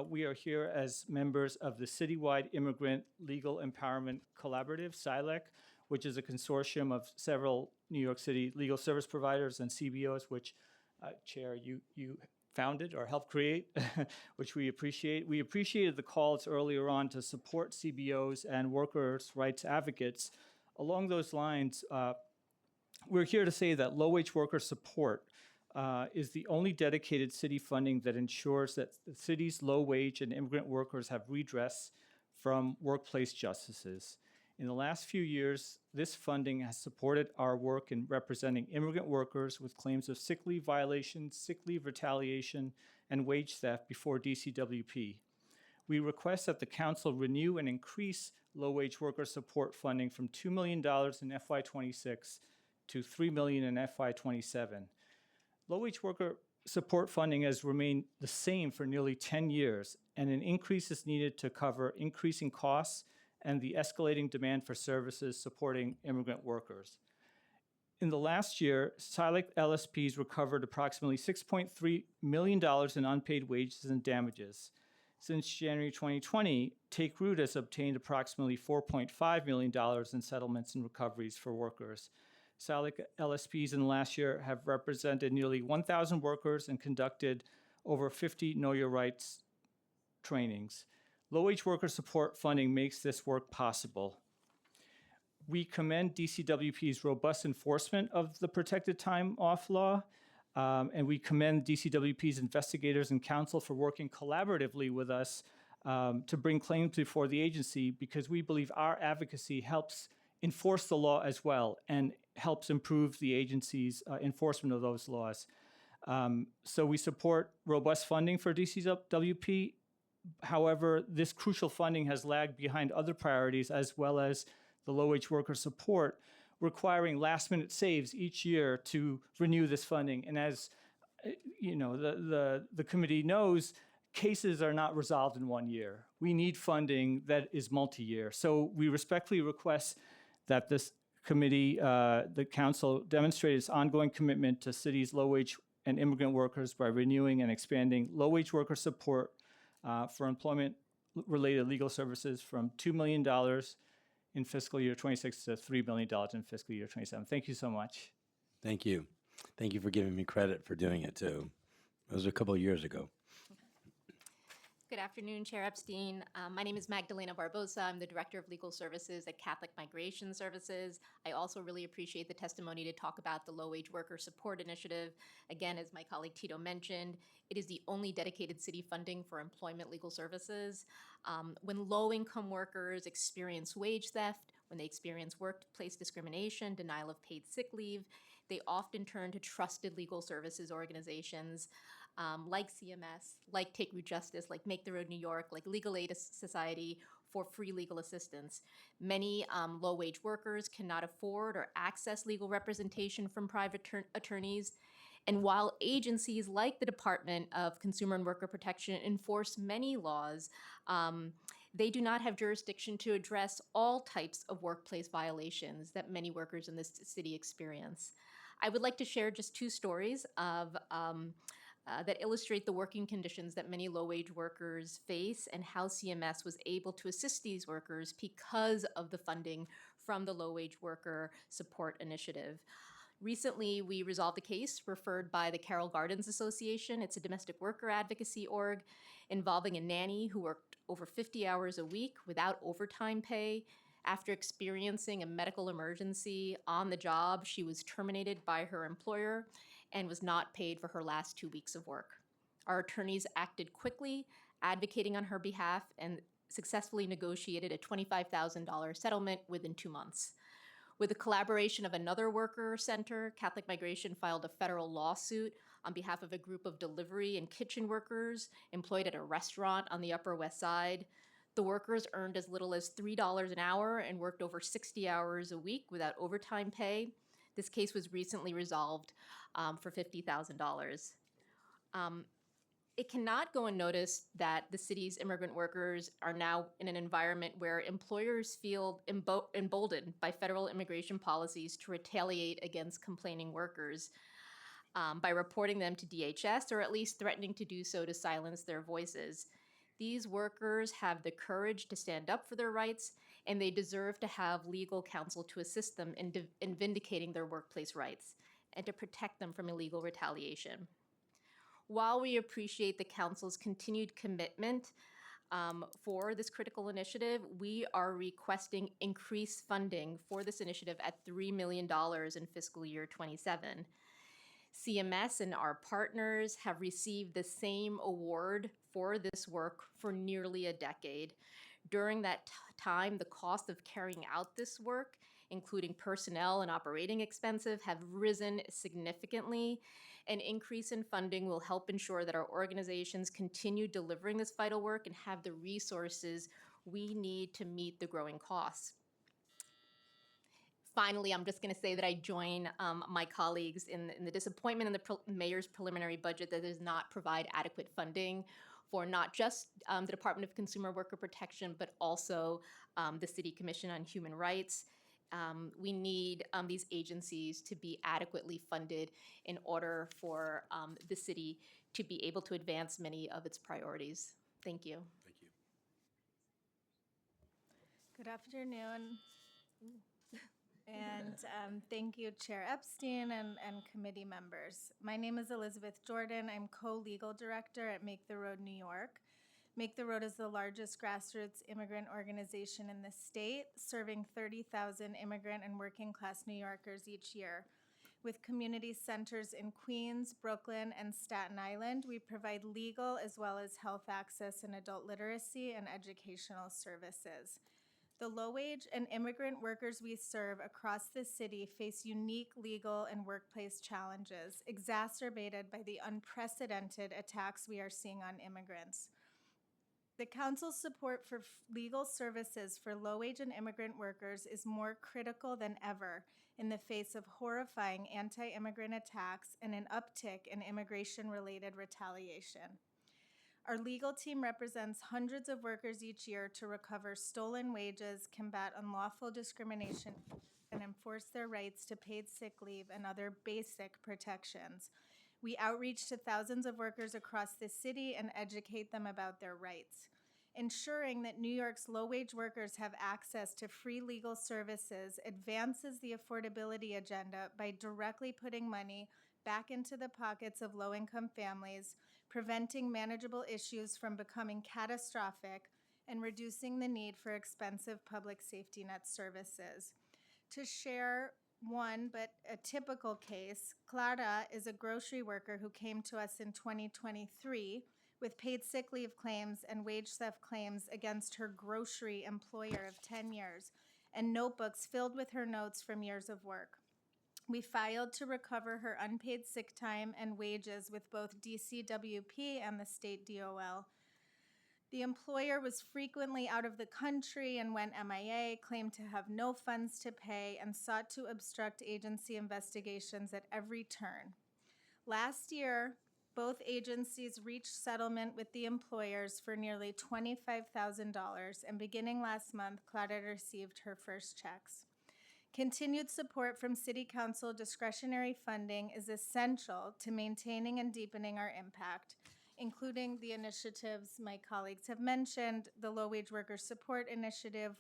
We are here as members of the Citywide Immigrant Legal Empowerment Collaborative, CILEC, which is a consortium of several New York City legal service providers and CBOs, which, Chair, you founded or helped create, which we appreciate. We appreciated the calls earlier on to support CBOs and workers' rights advocates. Along those lines, we're here to say that low-wage worker support is the only dedicated city funding that ensures that the city's low-wage and immigrant workers have redress from workplace justices. In the last few years, this funding has supported our work in representing immigrant workers with claims of sick leave violations, sick leave retaliation, and wage theft before DCWP. We request that the Council renew and increase low-wage worker support funding from $2 million in FY26 to $3 million in FY27. Low-wage worker support funding has remained the same for nearly 10 years, and an increase is needed to cover increasing costs and the escalating demand for services supporting immigrant workers. In the last year, CILEC LSPs recovered approximately $6.3 million in unpaid wages and damages. Since January 2020, Take Root has obtained approximately $4.5 million in settlements and recoveries for workers. CILEC LSPs in the last year have represented nearly 1,000 workers and conducted over 50 Know Your Rights trainings. Low-wage worker support funding makes this work possible. We commend DCWP's robust enforcement of the protected time off law, and we commend DCWP's investigators and counsel for working collaboratively with us to bring claims before the agency, because we believe our advocacy helps enforce the law as well and helps improve the agency's enforcement of those laws. So we support robust funding for DCWP. However, this crucial funding has lagged behind other priorities, as well as the low-wage worker support, requiring last-minute saves each year to renew this funding. And as you know, the committee knows, cases are not resolved in 1 year. We need funding that is multi-year. So we respectfully request that this committee, the council, demonstrate its ongoing commitment to city's low-wage and immigrant workers by renewing and expanding low-wage worker support for employment-related legal services from $2 million in fiscal year 26 to $3 million in fiscal year 27. Thank you so much. Thank you. Thank you for giving me credit for doing it too. It was a couple of years ago. Good afternoon, Chair Epstein. My name is Magdalena Barbosa. I'm the Director of Legal Services at Catholic Migration Services. I also really appreciate the testimony to talk about the Low-Wage Worker Support Initiative. Again, as my colleague Tito mentioned, it is the only dedicated city funding for employment legal services. When low-income workers experience wage theft, when they experience workplace discrimination, denial of paid sick leave, they often turn to trusted legal services organizations like CMS, like Take Root Justice, like Make the Road New York, like Legal Aid Society for free legal assistance. Many low-wage workers cannot afford or access legal representation from private attorneys. And while agencies like the Department of Consumer and Worker Protection enforce many laws, they do not have jurisdiction to address all types of workplace violations that many workers in this city experience. I would like to share just two stories of that illustrate the working conditions that many low-wage workers face and how CMS was able to assist these workers because of the funding from the Low-Wage Worker Support Initiative. Recently, we resolved a case referred by the Carroll Gardens Association. It's a domestic worker advocacy org involving a nanny who worked over 50 hours a week without overtime pay. After experiencing a medical emergency on the job, she was terminated by her employer and was not paid for her last 2 weeks of work. Our attorneys acted quickly, advocating on her behalf, and successfully negotiated a $25,000 settlement within 2 months. With the collaboration of another worker center, Catholic Migration filed a federal lawsuit on behalf of a group of delivery and kitchen workers employed at a restaurant on the Upper West Side. The workers earned as little as $3 an hour and worked over 60 hours a week without overtime pay. This case was recently resolved for $50,000. It cannot go unnoticed that the city's immigrant workers are now in an environment where employers feel emboldened by federal immigration policies to retaliate against complaining workers by reporting them to DHS or at least threatening to do so to silence their voices. These workers have the courage to stand up for their rights, and they deserve to have legal counsel to assist them in vindicating their workplace rights and to protect them from illegal retaliation. While we appreciate the Council's continued commitment for this critical initiative, we are requesting increased funding for this initiative at $3 million in fiscal year 27. CMS and our partners have received the same award for this work for nearly a decade. During that time, the cost of carrying out this work, including personnel and operating expenses, have risen significantly. An increase in funding will help ensure that our organizations continue delivering this vital work and have the resources we need to meet the growing costs. Finally, I'm just going to say that I join my colleagues in the disappointment in the mayor's preliminary budget that does not provide adequate funding for not just the Department of Consumer Worker Protection, but also the City Commission on Human Rights. We need these agencies to be adequately funded in order for the city to be able to advance many of its priorities. Thank you. Thank you. Good afternoon. And thank you, Chair Epstein and committee members. My name is Elizabeth Jordan. I'm co-legal director at Make the Road New York. Make the Road is the largest grassroots immigrant organization in the state, serving 30,000 immigrant and working class New Yorkers each year. With community centers in Queens, Brooklyn, and Staten Island, we provide legal as well as health access and adult literacy and educational services. The low-wage and immigrant workers we serve across the city face unique legal and workplace challenges, exacerbated by the unprecedented attacks we are seeing on immigrants. The Council's support for legal services for low-wage and immigrant workers is more critical than ever in the face of horrifying anti-immigrant attacks and an uptick in immigration-related retaliation. Our legal team represents hundreds of workers each year to recover stolen wages, combat unlawful discrimination, and enforce their rights to paid sick leave and other basic protections. We outreach to thousands of workers across the city and educate them about their rights. Ensuring that New York's low-wage workers have access to free legal services advances the affordability agenda by directly putting money back into the pockets of low-income families, preventing manageable issues from becoming catastrophic, and reducing the need for expensive public safety net services. To share one, but a typical case, Clara is a grocery worker who came to us in 2023 with paid sick leave claims and wage theft claims against her grocery employer of 10 years and notebooks filled with her notes from years of work. We filed to recover her unpaid sick time and wages with both DCWP and the state DOL. The employer was frequently out of the country and went MIA, claimed to have no funds to pay, and sought to obstruct agency investigations at every turn. Last year, both agencies reached settlement with the employers for nearly $25,000, and beginning last month, Clara received her first checks. Continued support from City Council discretionary funding is essential to maintaining and deepening our impact, including the initiatives my colleagues have mentioned, the Low-Wage Workers Support Initiative.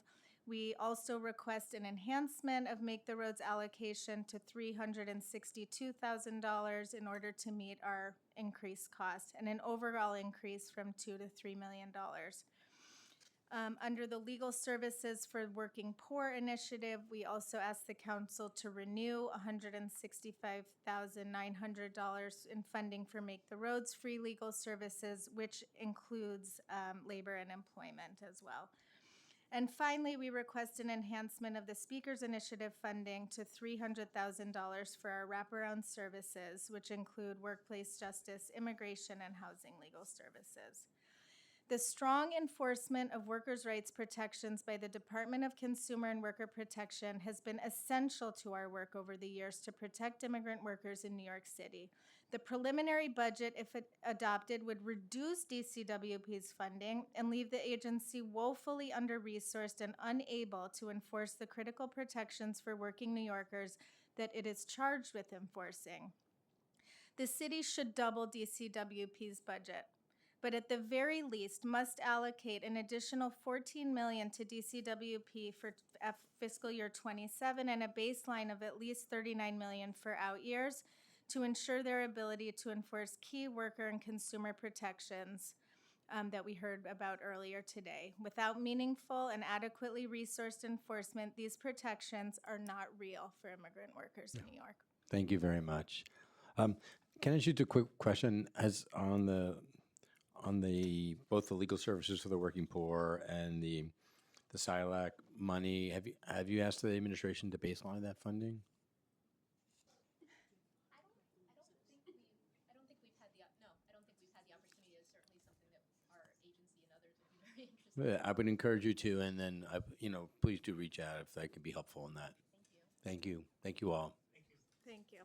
We also request an enhancement of Make the Roads allocation to $362,000 in order to meet our increased cost, and an overall increase from $2 to $3 million. Under the Legal Services for Working Poor initiative, we also asked the council to renew $165,900 in funding for Make the Roads free legal services, which includes labor and employment as well. And finally, we request an enhancement of the Speakers Initiative funding to $300,000 for our wraparound services, which include workplace justice, immigration, and housing legal services. The strong enforcement of workers' rights protections by the Department of Consumer and Worker Protection has been essential to our work over the years to protect immigrant workers in New York City. The preliminary budget, if adopted, would reduce DCWP's funding and leave the agency woefully under-resourced and unable to enforce the critical protections for working New Yorkers that it is charged with enforcing. The city should double DCWP's budget, but at the very least must allocate an additional $14 million to DCWP for fiscal year 27 and a baseline of at least $39 million for out years to ensure their ability to enforce key worker and consumer protections that we heard about earlier today. Without meaningful and adequately resourced enforcement, these protections are not real for immigrant workers in New York. Thank you very much. Can I shoot a quick question as on the both the legal services for the working poor and the SILAC money? Have you asked the administration to baseline that funding? I don't think we've had the opportunity. It's certainly something that our agency and others would be very interested in. I would encourage you to, and then please do reach out if that can be helpful in that. Thank you. Thank you all. Thank you.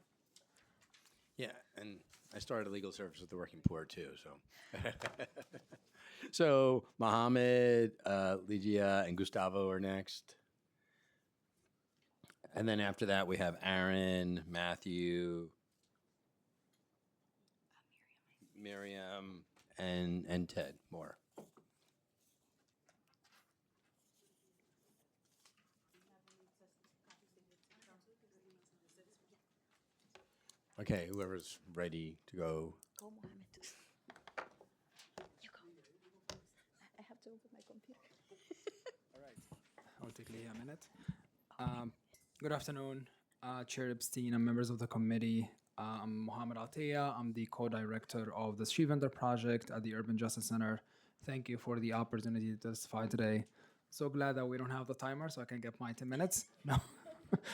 Yeah, and I started legal service with the working poor too. So, so Mohammed, Lygia, and Gustavo are next, and then after that we have Aaron, Matthew, Miriam, and Ted Moore. Okay, whoever's ready to go. Go, Mohammed. You go. I have to open my computer. All right. I'll take a minute. Good afternoon, Chair Epstein and members of the committee. I'm Mohammed Atiyah. I'm the co-director of the Street Vendor Project at the Urban Justice Center. Thank you for the opportunity to testify today. So glad that we don't have the timer so I can get my 10 minutes. No.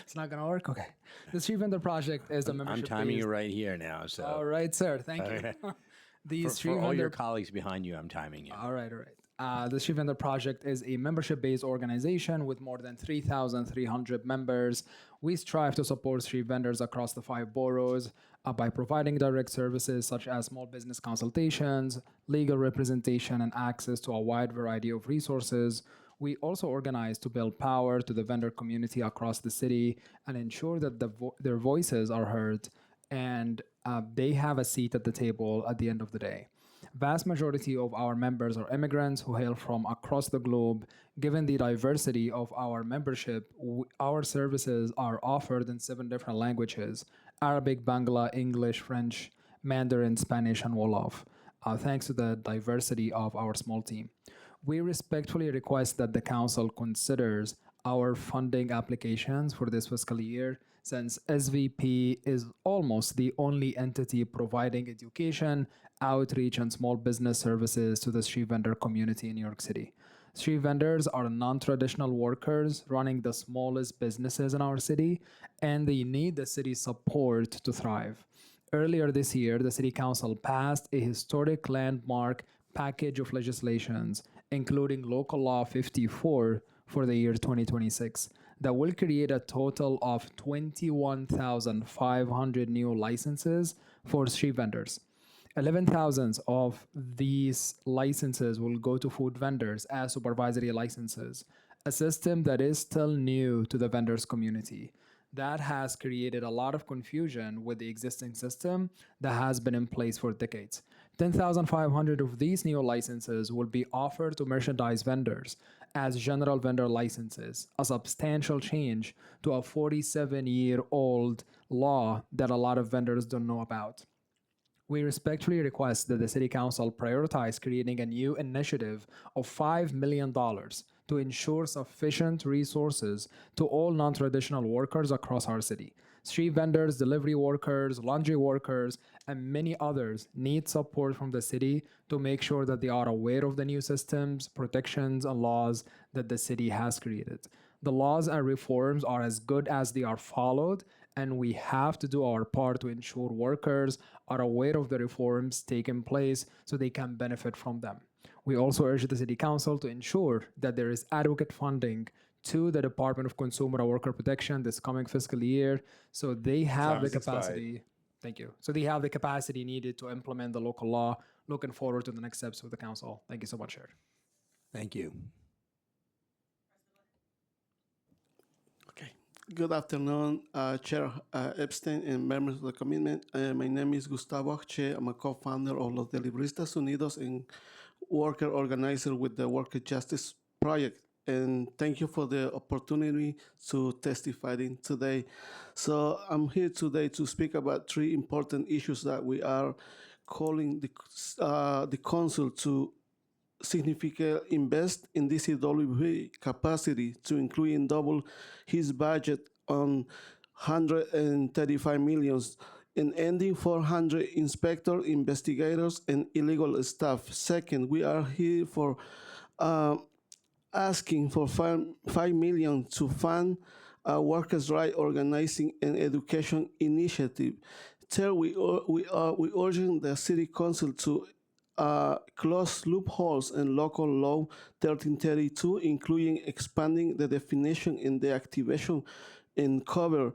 It's not going to work? Okay. The Street Vendor Project is a membership. I'm timing you right here now. So. All right, sir. Thank you. For all your colleagues behind you, I'm timing you. All right. The Street Vendor Project is a membership-based organization with more than 3,300 members. We strive to support street vendors across the 5 boroughs. by providing direct services such as small business consultations, legal representation, and access to a wide variety of resources. We also organize to build power to the vendor community across the city and ensure that their voices are heard and they have a seat at the table at the end of the day. Vast majority of our members are immigrants who hail from across the globe. Given the diversity of our membership, our services are offered in 7 different languages: Arabic, Bangla, English, French, Mandarin, Spanish, and Wolof, thanks to the diversity of our small team. We respectfully request that the Council considers our funding applications for this fiscal year, since SVP is almost the only entity providing education, outreach, and small business services to the street vendor community in New York City. Street vendors are non-traditional workers running the smallest businesses in our city, and they need the city's support to thrive. Earlier this year, the City Council passed a historic landmark package of legislations, including Local Law 54 for the year 2026, that will create a total of 21,500 new licenses for street vendors. 11,000 of these licenses will go to food vendors as supervisory licenses, a system that is still new to the vendors community. That has created a lot of confusion with the existing system that has been in place for decades. 10,500 of these new licenses will be offered to merchandise vendors as general vendor licenses, a substantial change to a 47-year-old law that a lot of vendors don't know about. We respectfully request that the City Council prioritize creating a new initiative of $5 million to ensure sufficient resources to all non-traditional workers across our city. Street vendors, delivery workers, laundry workers, and many others need support from the city to make sure that they are aware of the new systems, protections, and laws that the city has created. The laws and reforms are as good as they are followed, and we have to do our part to ensure workers are aware of the reforms taking place so they can benefit from them. We also urge the City Council to ensure that there is adequate funding to the Department of Consumer and Worker Protection this coming fiscal year so they have Time the has expired. capacity. Thank you. So they have the capacity needed to implement the local law. Looking forward to the next steps with the council. Thank you so much, Chair. Thank you. Good afternoon, Chair Epstein and members of the commitment. My name is Gustavo Che. I'm a co-founder of Los Delibristas Unidos and worker organizer with the Worker Justice Project. And thank you for the opportunity to testify in today. So I'm here today to speak about 3 important issues that we are calling the council to significantly invest in DCWP capacity to include and double his budget on 135 million in ending 400 inspector, investigators, and illegal staff. Second, we are here for asking for 5 million to fund workers' right organizing and education initiative. Third, we urging the city council to close loopholes in local law 1332, including expanding the definition in the activation and cover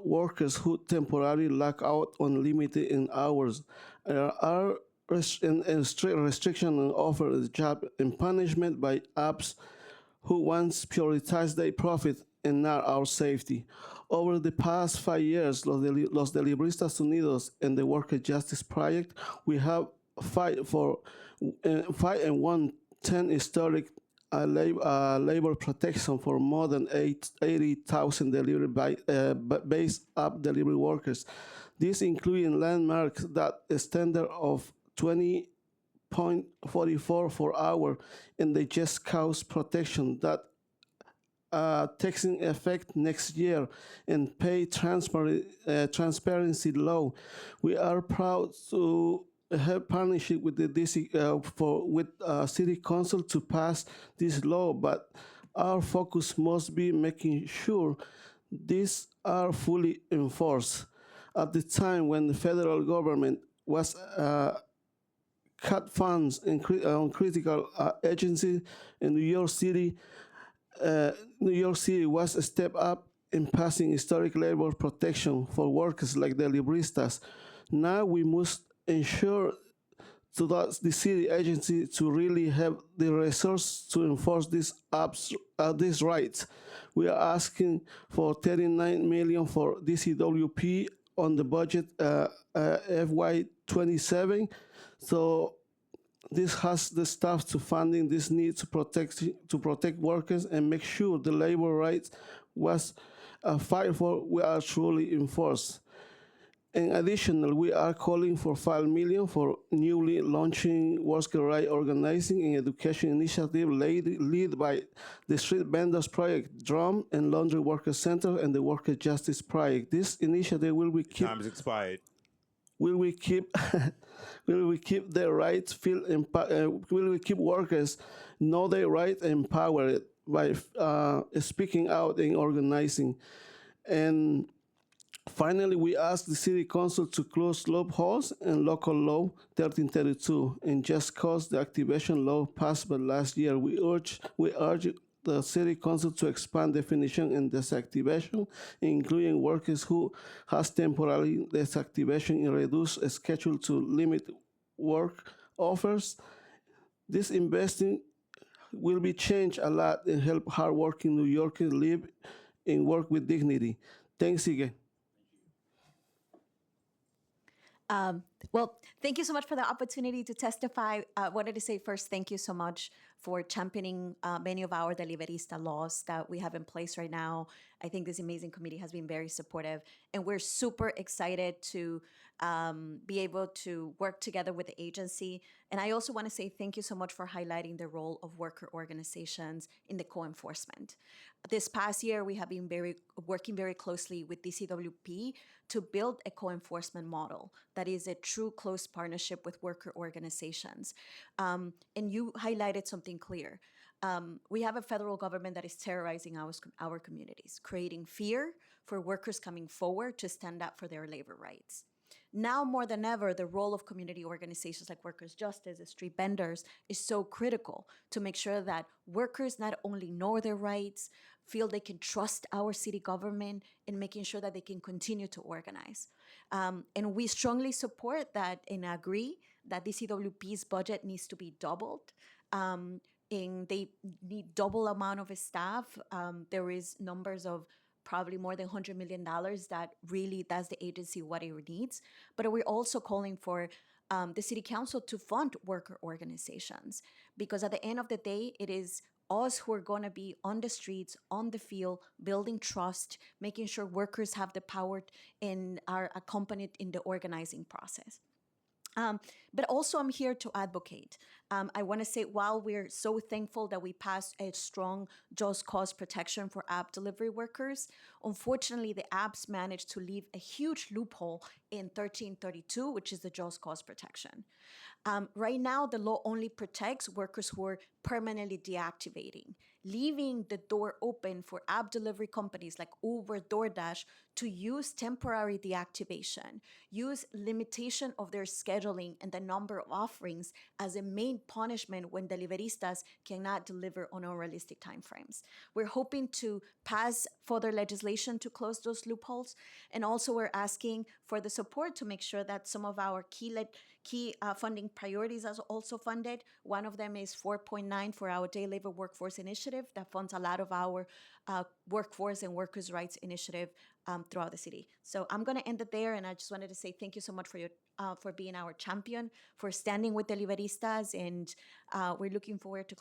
workers who temporarily lack out on limited in hours. Are strict restriction on offer job and punishment by apps who once prioritize their profit and not our safety. Over the past 5 years, Los Delibristas Unidos and the Worker Justice Project, we have fight and won 10 historic labor protection for more than 80,000 delivery base app delivery workers. This including landmarks that a standard of 20.44 per hour and the just cause protection that taking effect next year and pay transparency law. We are proud to have partnership with the DC City Council to pass this law, but our focus must be making sure these are fully enforced. At the time when the federal government was cut funds on critical agencies in New York City was a step up in passing historic labor protection for workers like the libristas. Now we must ensure to that the city agency to really have the resource to enforce these rights. We are asking for 39 million for DCWP on the budget FY 27. So this has the staff to funding this need to protect workers and make sure the labor rights was fight for we are truly enforced. In addition, we are calling for 5 million for newly launching worker right organizing and education initiative led by the Street Vendors Project, Drum and Laundry Workers Center, and the Worker Justice Project. This initiative will be keep. Time has expired. Will we keep will we keep their rights will we keep workers know their rights and empowered by speaking out and organizing? And finally, we ask the City Council to close loopholes in local law 1332 and just cause the activation law passed by last year. We urge the City Council to expand definition in desactivation, including workers who has temporary desactivation and reduce a schedule to limit work offers. This investing will be changed a lot and help hardworking New Yorkers live and work with dignity. Thanks again. Well, thank you so much for the opportunity to testify. I wanted to say first, thank you so much for championing many of our deliverista laws that we have in place right now. I think this amazing committee has been very supportive, and we're super excited to be able to work together with the agency. And I also want to say thank you so much for highlighting the role of worker organizations in the co-enforcement. This past year, we have been working very closely with DCWP to build a co-enforcement model that is a true close partnership with worker organizations. And you highlighted something clear. We have a federal government that is terrorizing our communities, creating fear for workers coming forward to stand up for their labor rights. Now more than ever, the role of community organizations like Workers' Justice, the street vendors, is so critical to make sure that workers not only know their rights, feel they can trust our city government, and making sure that they can continue to organize. And we strongly support that and agree that DCWP's budget needs to be doubled. And they need double amount of staff. There is numbers of probably more than $100 million that really that's the agency what it needs. But we're also calling for the city council to fund worker organizations, because at the end of the day, it is us who are going to be on the streets, on the field, building trust, making sure workers have the power and are accompanied in the organizing process. But also I'm here to advocate. I want to say while we're so thankful that we passed a strong just cause protection for app delivery workers, unfortunately the apps managed to leave a huge loophole in 1332, which is the just cause protection. Right now, the law only protects workers who are permanently deactivating, leaving the door open for app delivery companies like Uber, DoorDash to use temporary deactivation, use limitation of their scheduling and the number of offerings as a main punishment when deliveristas cannot deliver on unrealistic timeframes. We're hoping to pass further legislation to close those loopholes, and also we're asking for the support to make sure that some of our key funding priorities are also funded. One of them is 4.9 for our Day Labor Workforce Initiative that funds a lot of our workforce and workers' rights initiative throughout the city. So I'm going to end it there, and I just wanted to say thank you so much for being our champion, for standing with deliveristas, and we're looking forward to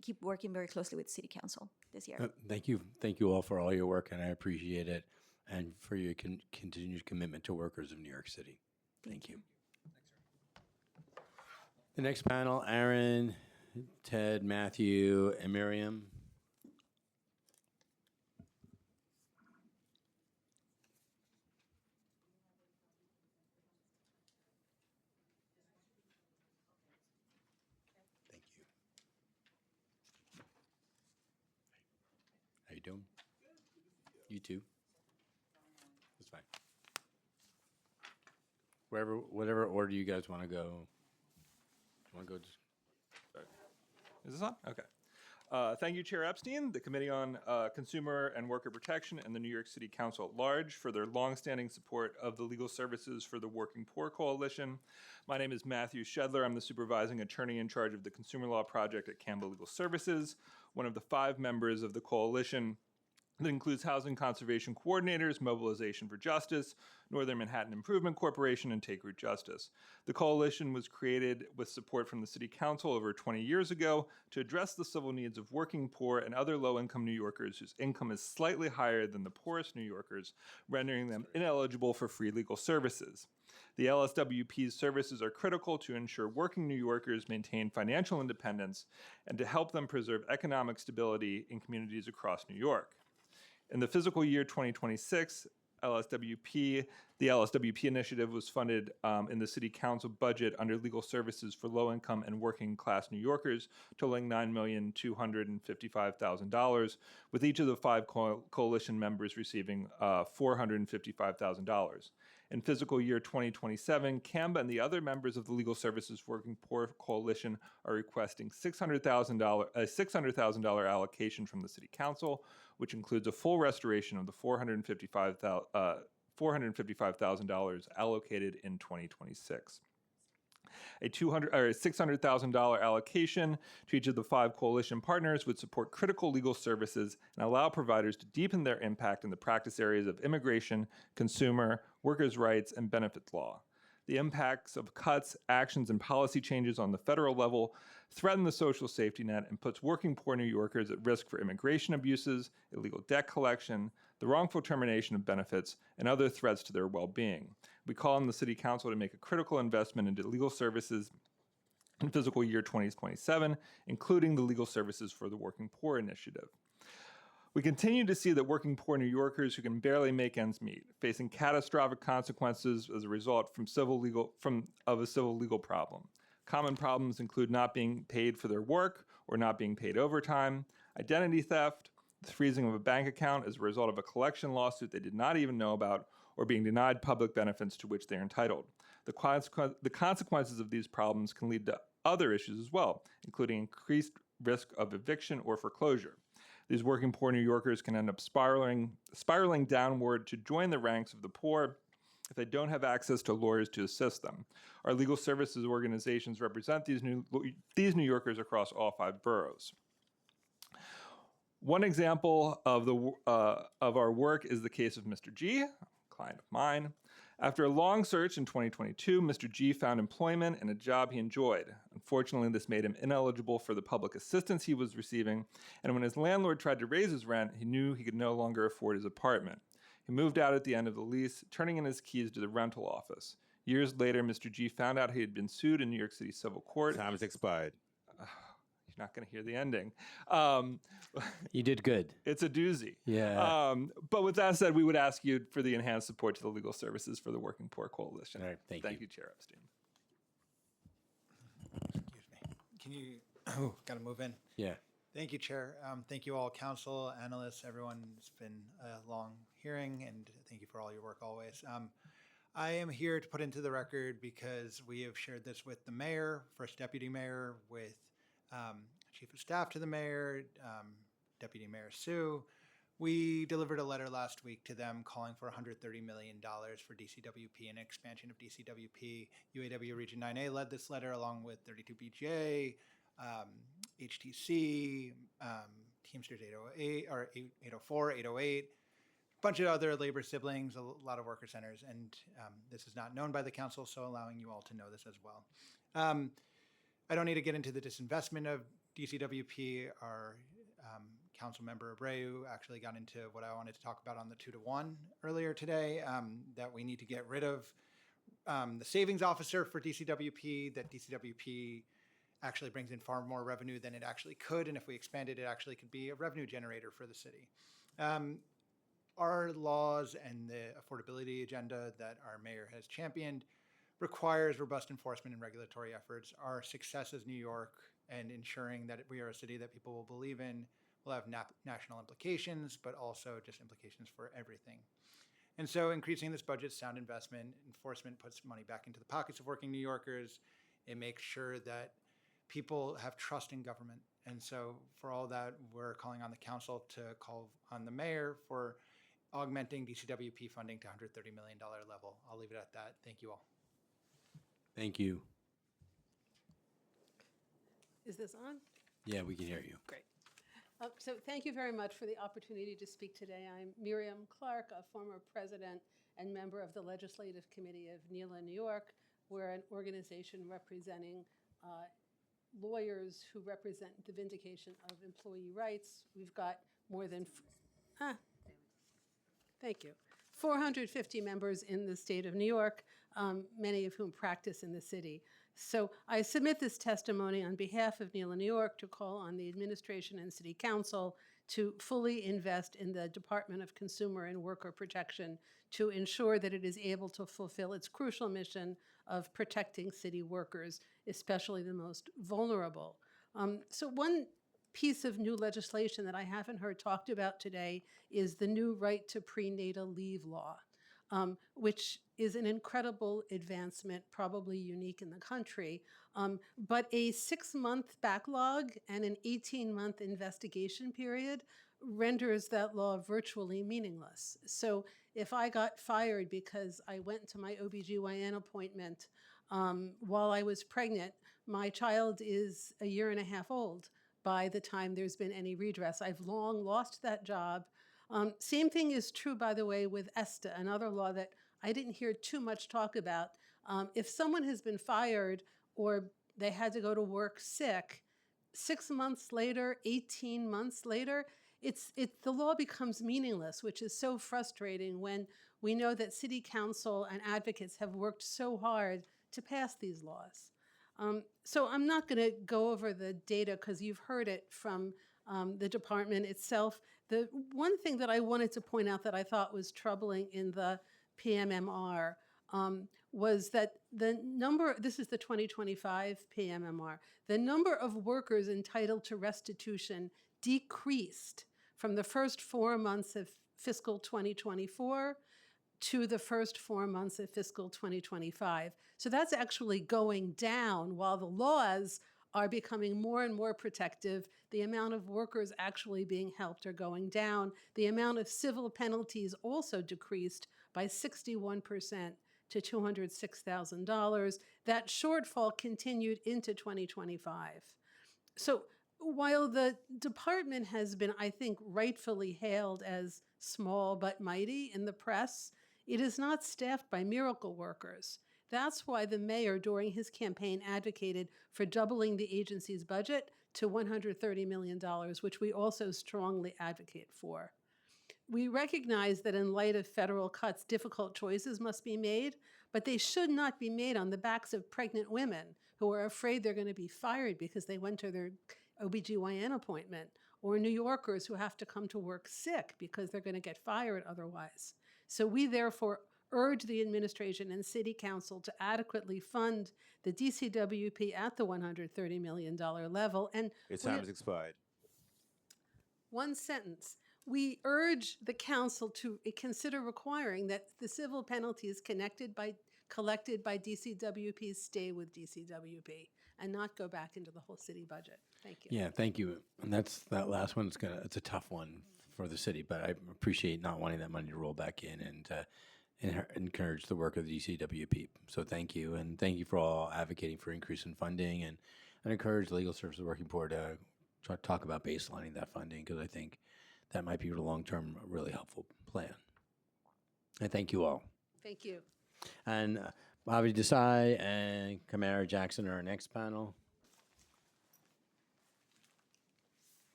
keep working very closely with City Council this year. Thank you all for all your work, and I appreciate it, and for your continued commitment to workers of New York City. Thank you. The next panel, Aaron, Ted, Matthew, and Miriam. Thank you. How you doing? You too. That's fine. Whatever order you guys want to go. Want to go? Is this on? Okay. Thank you, Chair Epstein, the Committee on Consumer and Worker Protection, and the New York City Council at large for their longstanding support of the Legal Services for the Working Poor Coalition. My name is Matthew Shedler. I'm the supervising attorney in charge of the Consumer Law Project at Campbell Legal Services, one of the 5 members of the coalition that includes Housing Conservation Coordinators, Mobilization for Justice, Northern Manhattan Improvement Corporation, and Take Root Justice. The coalition was created with support from the City Council over 20 years ago to address the civil needs of working poor and other low-income New Yorkers whose income is slightly higher than the poorest New Yorkers, rendering them ineligible for free legal services. The LSWP's services are critical to ensure working New Yorkers maintain financial independence and to help them preserve economic stability in communities across New York. In the fiscal year 2026, the LSWP initiative was funded in the City Council budget under legal services for low-income and working-class New Yorkers, totaling $9,255,000, with each of the 5 coalition members receiving $455,000. In fiscal year 2027, CAMBA and the other members of the Legal Services Working Poor Coalition are requesting $600,000 allocation from the City Council, which includes a full restoration of the $455,000 allocated in 2026. A $600,000 allocation to each of the 5 coalition partners would support critical legal services and allow providers to deepen their impact in the practice areas of immigration, consumer, workers' rights, and benefits law. The impacts of cuts, actions, and policy changes on the federal level threaten the social safety net and puts working poor New Yorkers at risk for immigration abuses, illegal debt collection, the wrongful termination of benefits, and other threats to their well-being. We call on the City Council to make a critical investment into legal services in fiscal year 2027, including the Legal Services for the Working Poor initiative. We continue to see that working poor New Yorkers who can barely make ends meet, facing catastrophic consequences as a result of a civil legal problem. Common problems include not being paid for their work or not being paid overtime, identity theft, the freezing of a bank account as a result of a collection lawsuit they did not even know about, or being denied public benefits to which they are entitled. The consequences of these problems can lead to other issues as well, including increased risk of eviction or foreclosure. These working poor New Yorkers can end up spiraling downward to join the ranks of the poor if they don't have access to lawyers to assist them. Our legal services organizations represent these New Yorkers across all 5 boroughs. One example of our work is the case of Mr. G, a client of mine. After a long search in 2022, Mr. G found employment and a job he enjoyed. Unfortunately, this made him ineligible for the public assistance he was receiving, and when his landlord tried to raise his rent, he knew he could no longer afford his apartment. He moved out at the end of the lease, turning in his keys to the rental office. Years later, Mr. G found out he had been sued in New York City civil court. Time has expired. You're not going to hear the ending. You did good. It's a doozy. Yeah. But with that said, we would ask you for the enhanced support to the Legal Services for the Working Poor Coalition. All right, thank you. Chair Epstein. Can you, got to move in. Yeah. Thank you, Chair. Thank you all, council, analysts, everyone. It's been a long hearing, and thank you for all your work always. I am here to put into the record because we have shared this with the mayor, first deputy mayor, with chief of staff to the mayor, Deputy Mayor Sue. We delivered a letter last week to them calling for $130 million for DCWP and expansion of DCWP. UAW Region 9A led this letter along with 32BJ, HTC, Teamsters 808 or 804, 808, a bunch of other labor siblings, a lot of worker centers, and this is not known by the council, so allowing you all to know this as well. I don't need to get into the disinvestment of DCWP. Our council member Abreu actually got into what I wanted to talk about on the 2-to-1 earlier today, that we need to get rid of the savings officer for DCWP, that DCWP actually brings in far more revenue than it actually could, and if we expanded, it actually could be a revenue generator for the city. Our laws and the affordability agenda that our mayor has championed requires robust enforcement and regulatory efforts. Our success as New York and ensuring that we are a city that people will believe in will have national implications, but also just implications for everything. And so increasing this budget, sound investment, enforcement puts money back into the pockets of working New Yorkers. It makes sure that people have trust in government And so for all that, we're calling on the council to call on the mayor for augmenting DCWP funding to $130 million level. I'll leave it at that. Thank you all. Thank you. Is this on? Yeah, we can hear you. Great. So thank you very much for the opportunity to speak today. I'm Miriam Clark, a former president and member of the Legislative Committee of NELA, New York. We're an organization representing lawyers who represent the vindication of employee rights. We've got more than, thank you, 450 members in the state of New York, many of whom practice in the city. So I submit this testimony on behalf of NELA, New York, to call on the administration and city council to fully invest in the Department of Consumer and Worker Protection to ensure that it is able to fulfill its crucial mission of protecting city workers, especially the most vulnerable. So one piece of new legislation that I haven't heard talked about today is the new right to prenatal leave law, which is an incredible advancement, probably unique in the country. But a 6-month backlog and an 18-month investigation period renders that law virtually meaningless. So if I got fired because I went to my OBGYN appointment while I was pregnant, my child is a year and a half old by the time there's been any redress. I've long lost that job. Same thing is true, by the way, with ESTA, another law that I didn't hear too much talk about. If someone has been fired or they had to go to work sick, 6 months later, 18 months later, the law becomes meaningless, which is so frustrating when we know that city council and advocates have worked so hard to pass these laws. So I'm not going to go over the data because you've heard it from the department itself. The one thing that I wanted to point out that I thought was troubling in the PMMR was that the number, this is the 2025 PMMR, the number of workers entitled to restitution decreased from the first 4 months of fiscal 2024 to the first 4 months of fiscal 2025. So that's actually going down while the laws are becoming more and more protective. The amount of workers actually being helped are going down. The amount of civil penalties also decreased by 61% to $206,000. That shortfall continued into 2025. So while the department has been, I think, rightfully hailed as small but mighty in the press, it is not staffed by miracle workers. That's why the mayor, during his campaign, advocated for doubling the agency's budget to $130 million, which we also strongly advocate for. We recognize that in light of federal cuts, difficult choices must be made, but they should not be made on the backs of pregnant women who are afraid they're going to be fired because they went to their OBGYN appointment, or New Yorkers who have to come to work sick because they're going to get fired otherwise. So we therefore urge the administration and city council to adequately fund the DCWP at the $130 million level. And Your time has expired. one sentence. We urge the council to consider requiring that the civil penalties collected by DCWP stay with DCWP and not go back into the whole city budget. Thank you. Yeah, thank you. And that last one, it's a tough one for the city, but I appreciate not wanting that money to roll back in and encourage the work of the DCWP. So thank you, and thank you for all advocating for increase in funding, and encourage the Legal Services Working Board to try to talk about baselining that funding, because I think that might be a long-term really helpful plan. And thank you all. Thank you. And Bobby Desai and Kamara Jackson are our next panel.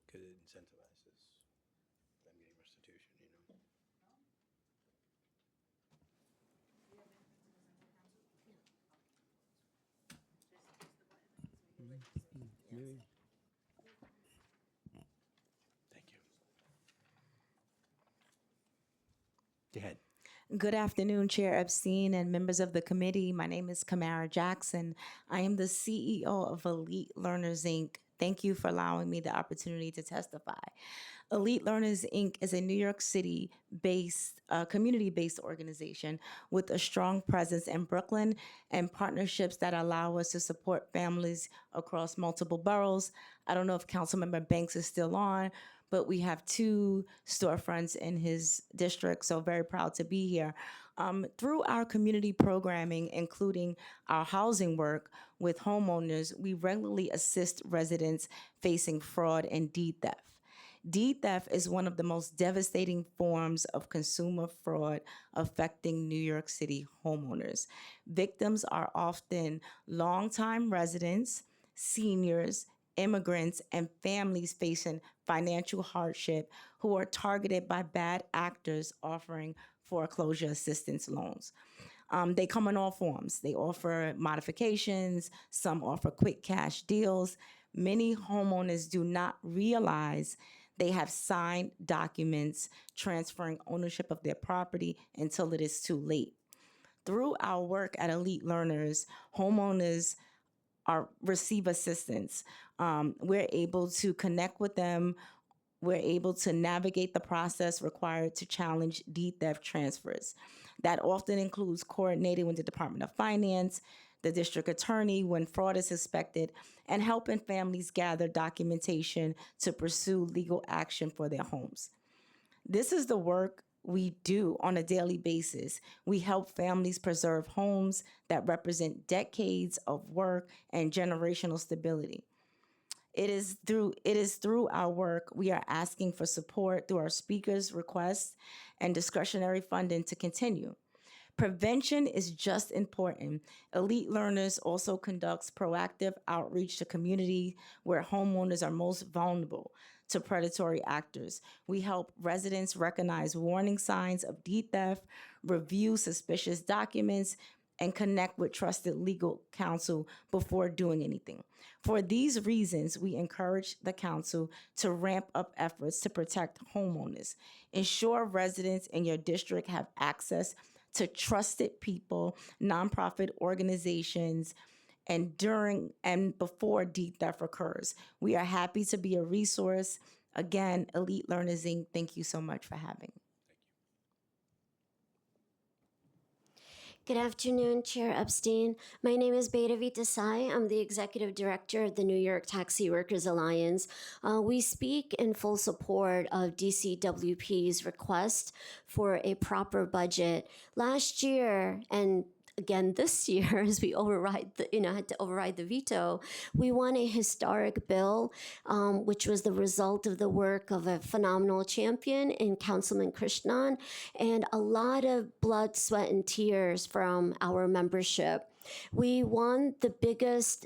Because it incentivizes them getting restitution, you know. Maybe. Thank you. Go ahead. Good afternoon, Chair Epstein and members of the committee. My name is Kamara Jackson. I am the CEO of Elite Learners, Inc., Thank you for allowing me the opportunity to testify. Elite Learners, Inc. is a New York City based, community based organization with a strong presence in Brooklyn and partnerships that allow us to support families across multiple boroughs. I don't know if Councilmember Banks is still on, but we have 2 storefronts in his district, so very proud to be here. Through our community programming, including our housing work with homeowners, we regularly assist residents facing fraud and deed theft. Deed theft is one of the most devastating forms of consumer fraud affecting New York City homeowners. Victims are often longtime residents, seniors, immigrants, and families facing financial hardship who are targeted by bad actors offering foreclosure assistance loans. They come in all forms. They offer modifications, some offer quick cash deals. Many homeowners do not realize they have signed documents transferring ownership of their property until it is too late. Through our work at Elite Learners, homeowners receive assistance. We're able to connect with them. We're able to navigate the process required to challenge deed theft transfers. That often includes coordinating with the Department of Finance, the district attorney when fraud is suspected, and helping families gather documentation to pursue legal action for their homes. This is the work we do on a daily basis. We help families preserve homes that represent decades of work and generational stability. It is through our work we are asking for support through our speakers' requests and discretionary funding to continue. Prevention is just important. Elite Learners also conducts proactive outreach to community where homeowners are most vulnerable to predatory actors. We help residents recognize warning signs of deed theft, review suspicious documents, and connect with trusted legal counsel before doing anything. For these reasons, we encourage the council to ramp up efforts to protect homeowners. Ensure residents in your district have access to trusted people, nonprofit organizations, and during and before deed theft occurs. We are happy to be a resource. Again, Elite Learners Inc., thank you so much for having me. Good afternoon, Chair Epstein. My name is Betavi Desai. I'm the Executive Director of the New York Taxi Workers Alliance. We speak in full support of DCWP's request for a proper budget. Last year, and again this year, as we had to override the veto, we won a historic bill, which was the result of the work of a phenomenal champion in Councilman Krishnan, and a lot of blood, sweat, and tears from our membership. We won the biggest,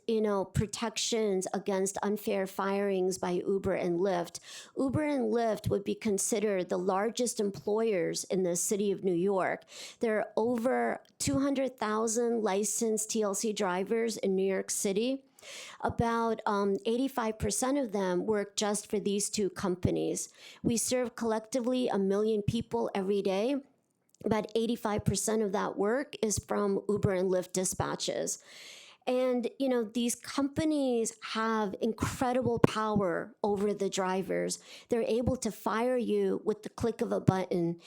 protections against unfair firings by Uber and Lyft. Uber and Lyft would be considered the largest employers in the city of New York. There are over 200,000 licensed TLC drivers in New York City. About 85% of them work just for these 2 companies. We serve collectively 1 million people every day. About 85% of that work is from Uber and Lyft dispatches. And, these companies have incredible power over the drivers. They're able to fire you with the click of a button.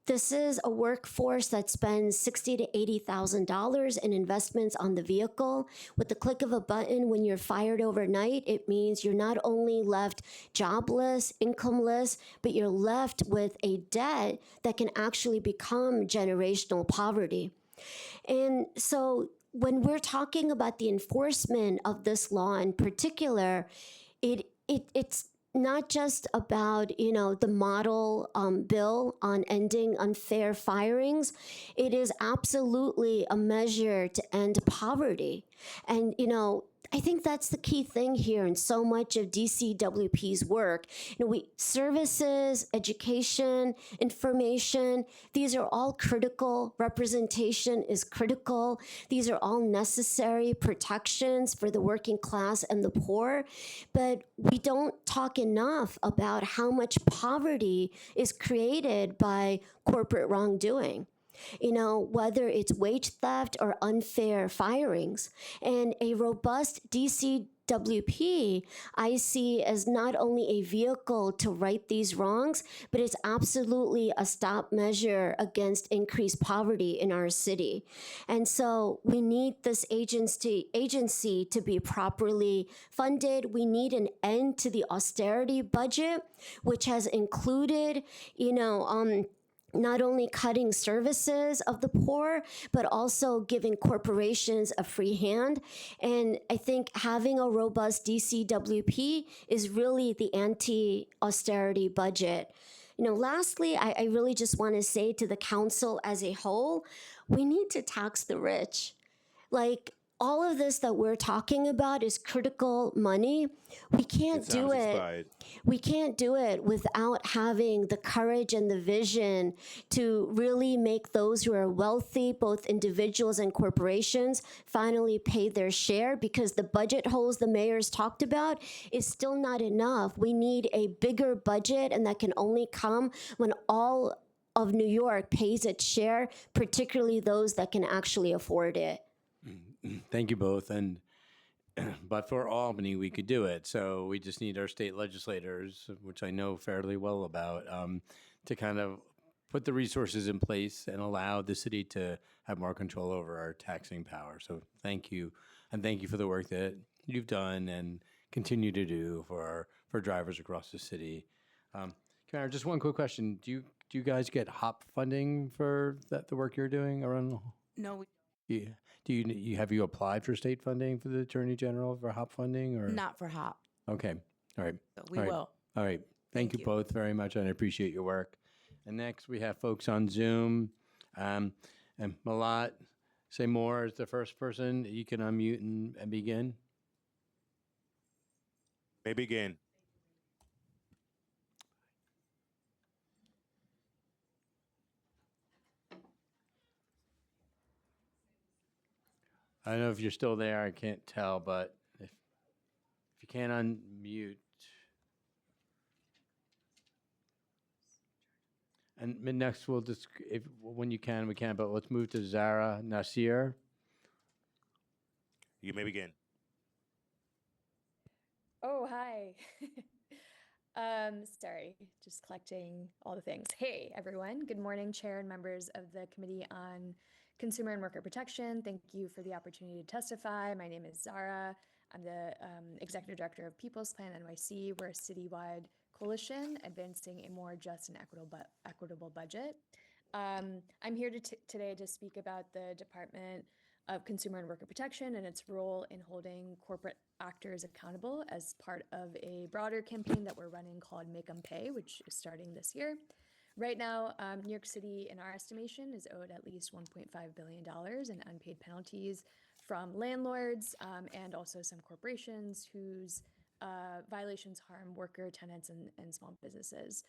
This is a workforce that spends $60,000 to $80,000 in investments on the vehicle. With the click of a button, when you're fired overnight, it means you're not only left jobless, incomeless, but you're left with a debt that can actually become generational poverty. And so when we're talking about the enforcement of this law in particular, it's not just about, the model bill on ending unfair firings. It is absolutely a measure to end poverty. And, I think that's the key thing here in so much of DCWP's work. Services, education, information, these are all critical. Representation is critical. These are all necessary protections for the working class and the poor. But we don't talk enough about how much poverty is created by corporate wrongdoing. Whether it's wage theft or unfair firings. And a robust DCWP, I see as not only a vehicle to right these wrongs, but it's absolutely a stop measure against increased poverty in our city. And so we need this agency to be properly funded. We need an end to the austerity budget, which has included, not only cutting services of the poor, but also giving corporations a free hand. And I think having a robust DCWP is really the anti-austerity budget. Lastly, I really just want to say to the council as a whole, we need to tax the rich. Like, all of this that we're talking about is critical money. We can't do it. We can't do it without having the courage and the vision to really make those who are wealthy, both individuals and corporations, finally pay their share, because the budget holes the mayor's talked about is still not enough. We need a bigger budget, and that can only come when all of New York pays its share, particularly those that can actually afford it. Thank you both. And but for Albany, we could do it. So we just need our state legislators, which I know fairly well about, to kind of put the resources in place and allow the city to have more control over our taxing power. So thank you, and thank you for the work that you've done and continue to do for drivers across the city. Commander, just one quick question: Do you guys get HOP funding for the work you're doing around? No, Yeah. Have you applied for state funding for the Attorney General for HOP funding, or not for HOP. Okay, all right. We All right. will. All right. Thank you both very much, and I appreciate your work. And next we have folks on Zoom. And Malat Seymour is the first person. You can unmute and begin. May begin. I don't know if you're still there. I can't tell, but if you can't unmute. And next, we'll just, when you can, we can, but let's move to Zara Nasir. You may begin. Oh, hi. Sorry, just collecting all the things. Hey, everyone. Good morning, Chair and members of the Committee on Consumer and Worker Protection. Thank you for the opportunity to testify. My name is Zara. I'm the Executive Director of People's Plan NYC. We're a citywide coalition advancing a more just and equitable budget. I'm here today to speak about the Department of Consumer and Worker Protection and its role in holding corporate actors accountable as part of a broader campaign that we're running called Make 'em Pay, which is starting this year. Right now, New York City, in our estimation, is owed at least $1.5 billion in unpaid penalties from landlords and also some corporations whose violations harm worker, tenants, and small businesses.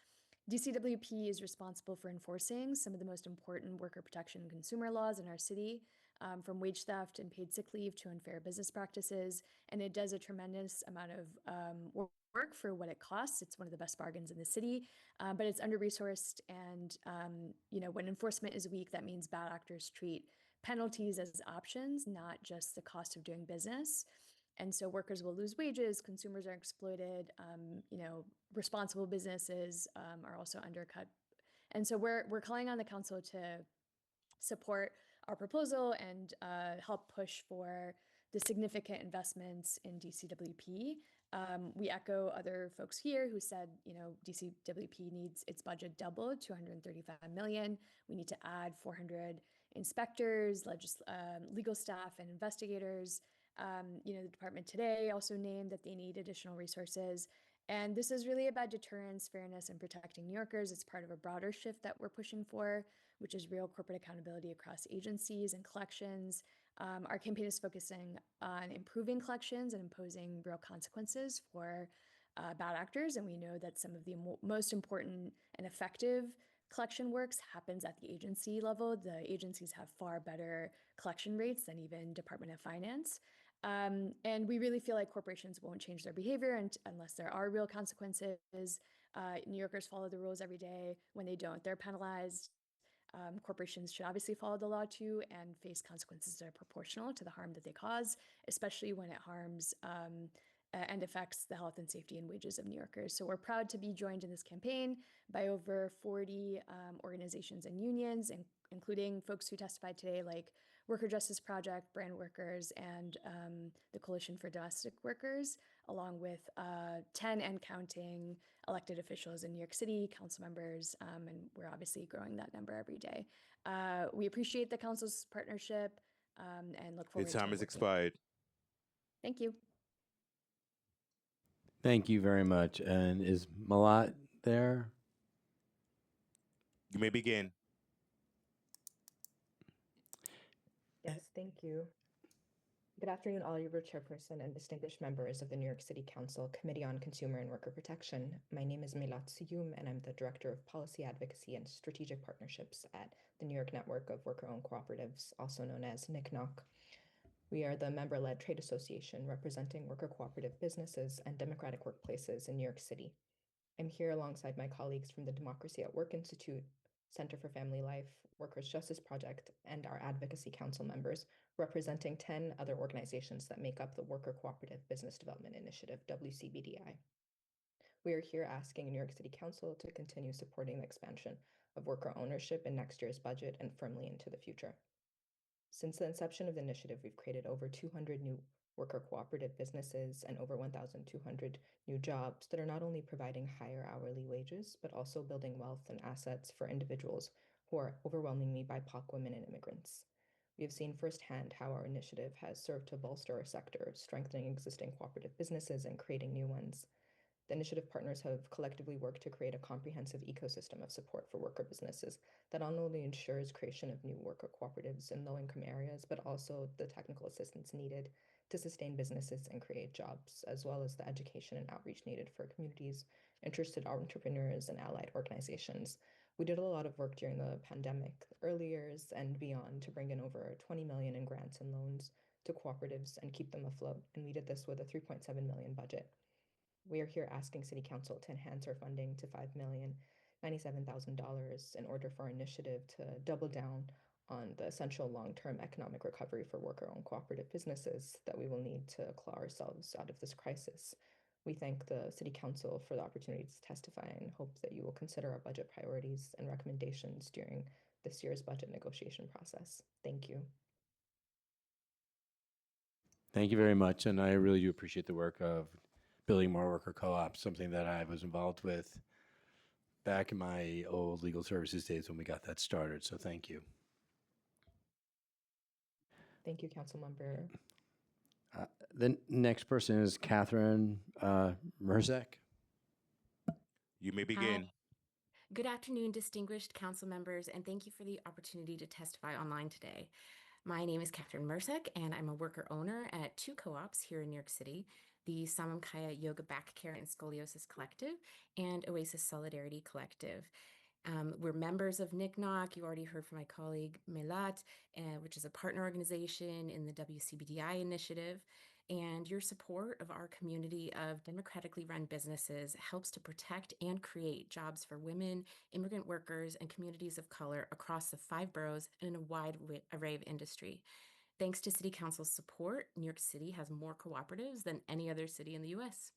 DCWP is responsible for enforcing some of the most important worker protection and consumer laws in our city, from wage theft and paid sick leave to unfair business practices. And it does a tremendous amount of work for what it costs. It's one of the best bargains in the city, but it's under-resourced. And when enforcement is weak, that means bad actors treat penalties as options, not just the cost of doing business. And so workers will lose wages, consumers are exploited, responsible businesses are also undercut. And so we're calling on the council to support our proposal and help push for the significant investments in DCWP. We echo other folks here who said, DCWP needs its budget doubled to $135 million. We need to add 400 inspectors, legal staff, and investigators. The department today also named that they need additional resources. And this is really about deterrence, fairness, and protecting New Yorkers. It's part of a broader shift that we're pushing for, which is real corporate accountability across agencies and collections. Our campaign is focusing on improving collections and imposing real consequences for bad actors. And we know that some of the most important and effective collection works happens at the agency level. The agencies have far better collection rates than even Department of Finance. And we really feel like corporations won't change their behavior unless there are real consequences. New Yorkers follow the rules every day. When they don't, they're penalized. Corporations should obviously follow the law too and face consequences that are proportional to the harm that they cause, especially when it harms and affects the health and safety and wages of New Yorkers. So we're proud to be joined in this campaign by over 40 organizations and unions, including folks who testified today, like Worker Justice Project, Brand Workers, and the Coalition for Domestic Workers, along with 10 and counting elected officials in New York City, council members, and we're obviously growing that number every day. We appreciate the council's partnership and look forward Your to time has working. expired. Thank you. Thank you very much. And is Malat there? You may begin. Yes, thank you. Good afternoon, Oliver Chairperson and distinguished members of the New York City Council Committee on Consumer and Worker Protection. My name is Melat Siyum, and I'm the Director of Policy Advocacy and Strategic Partnerships at the New York Network of Worker-Owned Cooperatives, also known as NCNOC. We are the member-led trade association representing worker cooperative businesses and democratic workplaces in New York City. I'm here alongside my colleagues from the Democracy at Work Institute, Center for Family Life, Workers' Justice Project, and our Advocacy Council members, representing 10 other organizations that make up the Worker Cooperative Business Development Initiative, WCBDI. We are here asking New York City Council to continue supporting the expansion of worker ownership in next year's budget and firmly into the future. Since the inception of the initiative, we've created over 200 new worker cooperative businesses and over 1,200 new jobs that are not only providing higher hourly wages, but also building wealth and assets for individuals who are overwhelmingly BIPOC women and immigrants. We have seen firsthand how our initiative has served to bolster our sector, strengthening existing cooperative businesses and creating new ones. The initiative partners have collectively worked to create a comprehensive ecosystem of support for worker businesses that not only ensures creation of new worker cooperatives in low-income areas, but also the technical assistance needed to sustain businesses and create jobs, as well as the education and outreach needed for communities, interested entrepreneurs, and allied organizations. We did a lot of work during the pandemic, early years and beyond, to bring in over 20 million in grants and loans to cooperatives and keep them afloat, and we did this with a 3.7 million budget. We are here asking City Council to enhance our funding to $5,097,000 in order for our initiative to double down on the essential long-term economic recovery for worker-owned cooperative businesses that we will need to claw ourselves out of this crisis. We thank the City Council for the opportunity to testify and hope that you will consider our budget priorities and recommendations during this year's budget negotiation process. Thank you. Thank you very much. And I really do appreciate the work of building more worker co-ops, something that I was involved with back in my old legal services days when we got that started. So thank you. Thank you, Councilmember. The next person is Catherine Merzek. You may begin. Hi. Good afternoon, distinguished council members, and thank you for the opportunity to testify online today. My name is Catherine Merzek, and I'm a worker owner at two co-ops here in New York City, the Samam Kaya Yoga Back Care and Scoliosis Collective and Oasis Solidarity Collective. We're members of NCNOC. You already heard from my colleague Melat, which is a partner organization in the WCBDI initiative. And your support of our community of democratically run businesses helps to protect and create jobs for women, immigrant workers, and communities of color across the 5 boroughs and in a wide array of industry. Thanks to City Council's support, New York City has more cooperatives than any other city in the US.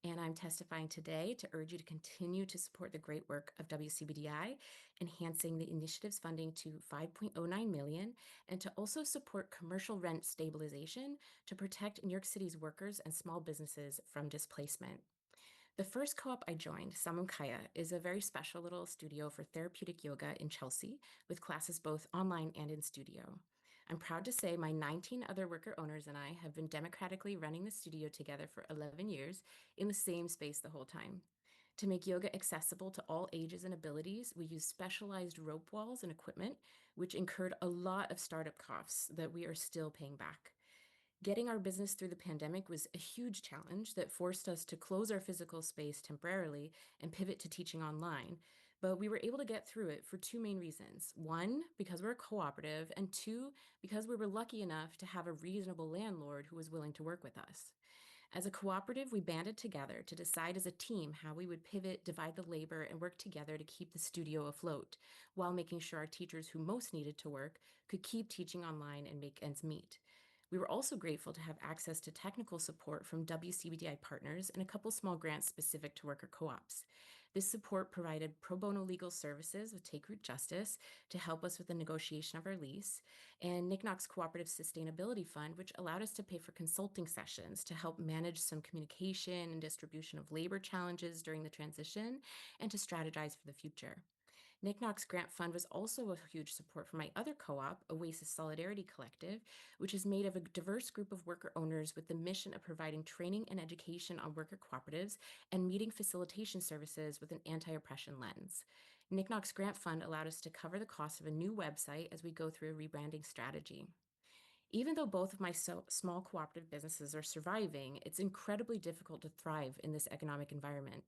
And I'm testifying today to urge you to continue to support the great work of WCBDI, enhancing the initiative's funding to $5.09 million, and to also support commercial rent stabilization to protect New York City's workers and small businesses from displacement. The first co-op I joined, Samam Kaya, is a very special little studio for therapeutic yoga in Chelsea, with classes both online and in studio. I'm proud to say my 19 other worker owners and I have been democratically running the studio together for 11 years in the same space the whole time. To make yoga accessible to all ages and abilities, we use specialized rope walls and equipment, which incurred a lot of startup costs that we are still paying back. Getting our business through the pandemic was a huge challenge that forced us to close our physical space temporarily and pivot to teaching online. But we were able to get through it for 2 main reasons. 1, because we're a cooperative, and 2, because we were lucky enough to have a reasonable landlord who was willing to work with us. As a cooperative, we banded together to decide as a team how we would pivot, divide the labor, and work together to keep the studio afloat, while making sure our teachers who most needed to work could keep teaching online and make ends meet. We were also grateful to have access to technical support from WCBDI partners and a couple small grants specific to worker co-ops. This support provided pro bono legal services with Take Root Justice to help us with the negotiation of our lease, and Nycc Cooperative Sustainability Fund, which allowed us to pay for consulting sessions to help manage some communication and distribution of labor challenges during the transition and to strategize for the future. Nycc Grant Fund was also a huge support for my other co-op, Oasis Solidarity Collective, which is made of a diverse group of worker owners with the mission of providing training and education on worker cooperatives and meeting facilitation services with an anti-oppression lens. Nycc Grant Fund allowed us to cover the cost of a new website as we go through a rebranding strategy. Even though both of my small cooperative businesses are surviving, it's incredibly difficult to thrive in this economic environment.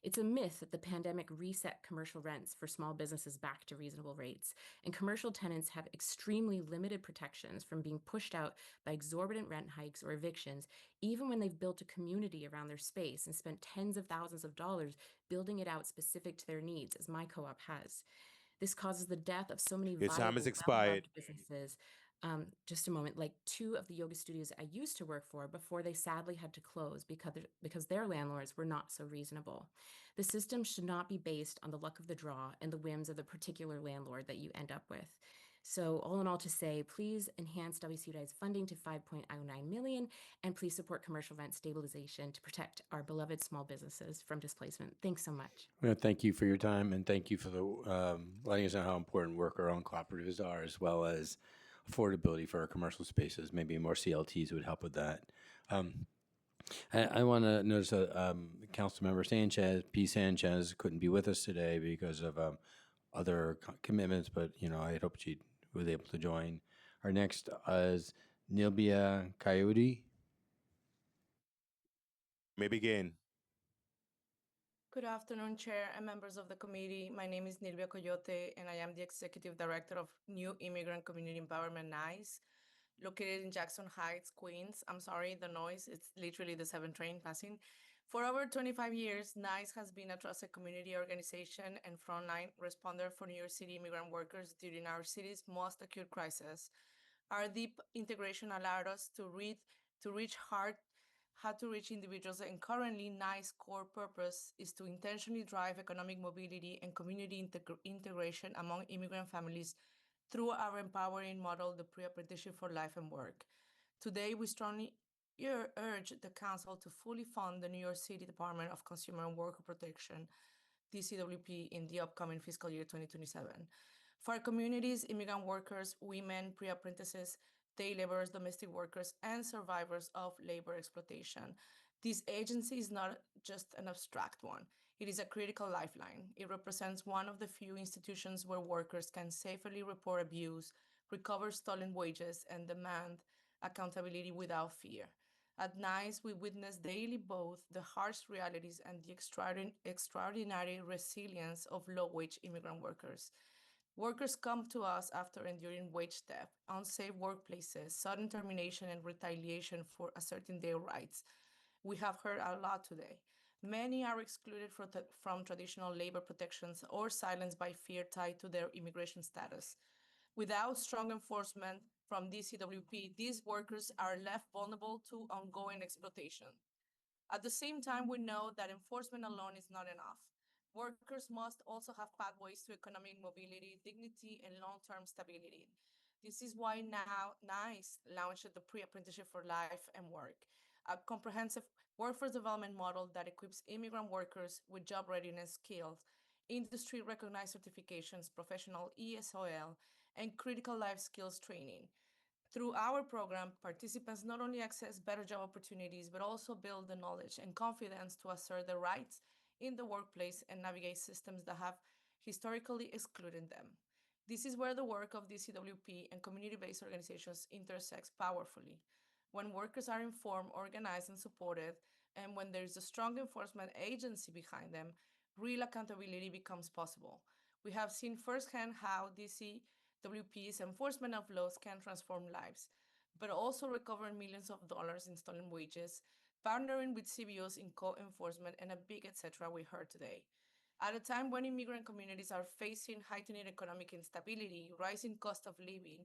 It's a myth that the pandemic reset commercial rents for small businesses back to reasonable rates, and commercial tenants have extremely limited protections from being pushed out by exorbitant rent hikes or evictions, even when they've built a community around their space and spent tens of thousands of dollars building it out specific to their needs, as my co-op has. This causes the death of so many Your time has viable, expired. well-loved businesses. Just a moment, like 2 of the yoga studios I used to work for before they sadly had to close because their landlords were not so reasonable. The system should not be based on the luck of the draw and the whims of the particular landlord that you end up with. So all in all to say, please enhance WCUI's funding to 5.09 million and please support commercial rent stabilization to protect our beloved small businesses from displacement. Thanks so much. Well, thank you for your time, and thank you for the letting us know how important worker-owned cooperatives are, as well as affordability for our commercial spaces. Maybe more CLTs would help with that. I want to notice that Councilmember Sanchez, P. Sanchez, couldn't be with us today because of other commitments, but I had hoped she was able to join. Our next is Nilbia Coyote. May begin. Good afternoon, Chair and members of the committee. My name is Nilvia Coyote, and I am the Executive Director of New Immigrant Community Empowerment, NICE, located in Jackson Heights, Queens. I'm sorry, the noise, it's literally the 7 train passing. For over 25 years, NICE has been a trusted community organization and frontline responder for New York City immigrant workers during our city's most acute crisis. Our deep integration allowed us to reach how to reach individuals, and currently NICE core purpose is to intentionally drive economic mobility and community integration among immigrant families through our empowering model, the Pre-Apprenticeship for Life and Work. Today, we strongly urge the Council to fully fund the New York City Department of Consumer and Worker Protection, DCWP, in the upcoming fiscal year 2027. For our communities, immigrant workers, women, pre-apprentices, day laborers, domestic workers, and survivors of labor exploitation, this agency is not just an abstract one. It is a critical lifeline. It represents one of the few institutions where workers can safely report abuse, recover stolen wages, and demand accountability without fear. At NICE, we witness daily both the harsh realities and the extraordinary resilience of low-wage immigrant workers. Workers come to us after enduring wage theft, unsafe workplaces, sudden termination, and retaliation for asserting their rights. We have heard a lot today. Many are excluded from traditional labor protections or silenced by fear tied to their immigration status. Without strong enforcement from DCWP, these workers are left vulnerable to ongoing exploitation. At the same time, we know that enforcement alone is not enough. Workers must also have pathways to economic mobility, dignity, and long-term stability. This is why now NICE launched the Pre-Apprenticeship for Life and Work, a comprehensive workforce development model that equips immigrant workers with job readiness skills, industry-recognized certifications, professional ESOL, and critical life skills training. Through our program, participants not only access better job opportunities, but also build the knowledge and confidence to assert their rights in the workplace and navigate systems that have historically excluded them. This is where the work of DCWP and community-based organizations intersects powerfully. When workers are informed, organized, and supported, and when there is a strong enforcement agency behind them, real accountability becomes possible. We have seen firsthand how DCWP's enforcement of laws can transform lives, but also recover millions of dollars in stolen wages, partnering with CBOs in co-enforcement, and a big etc. we heard today. At a time when immigrant communities are facing heightened economic instability, rising cost of living,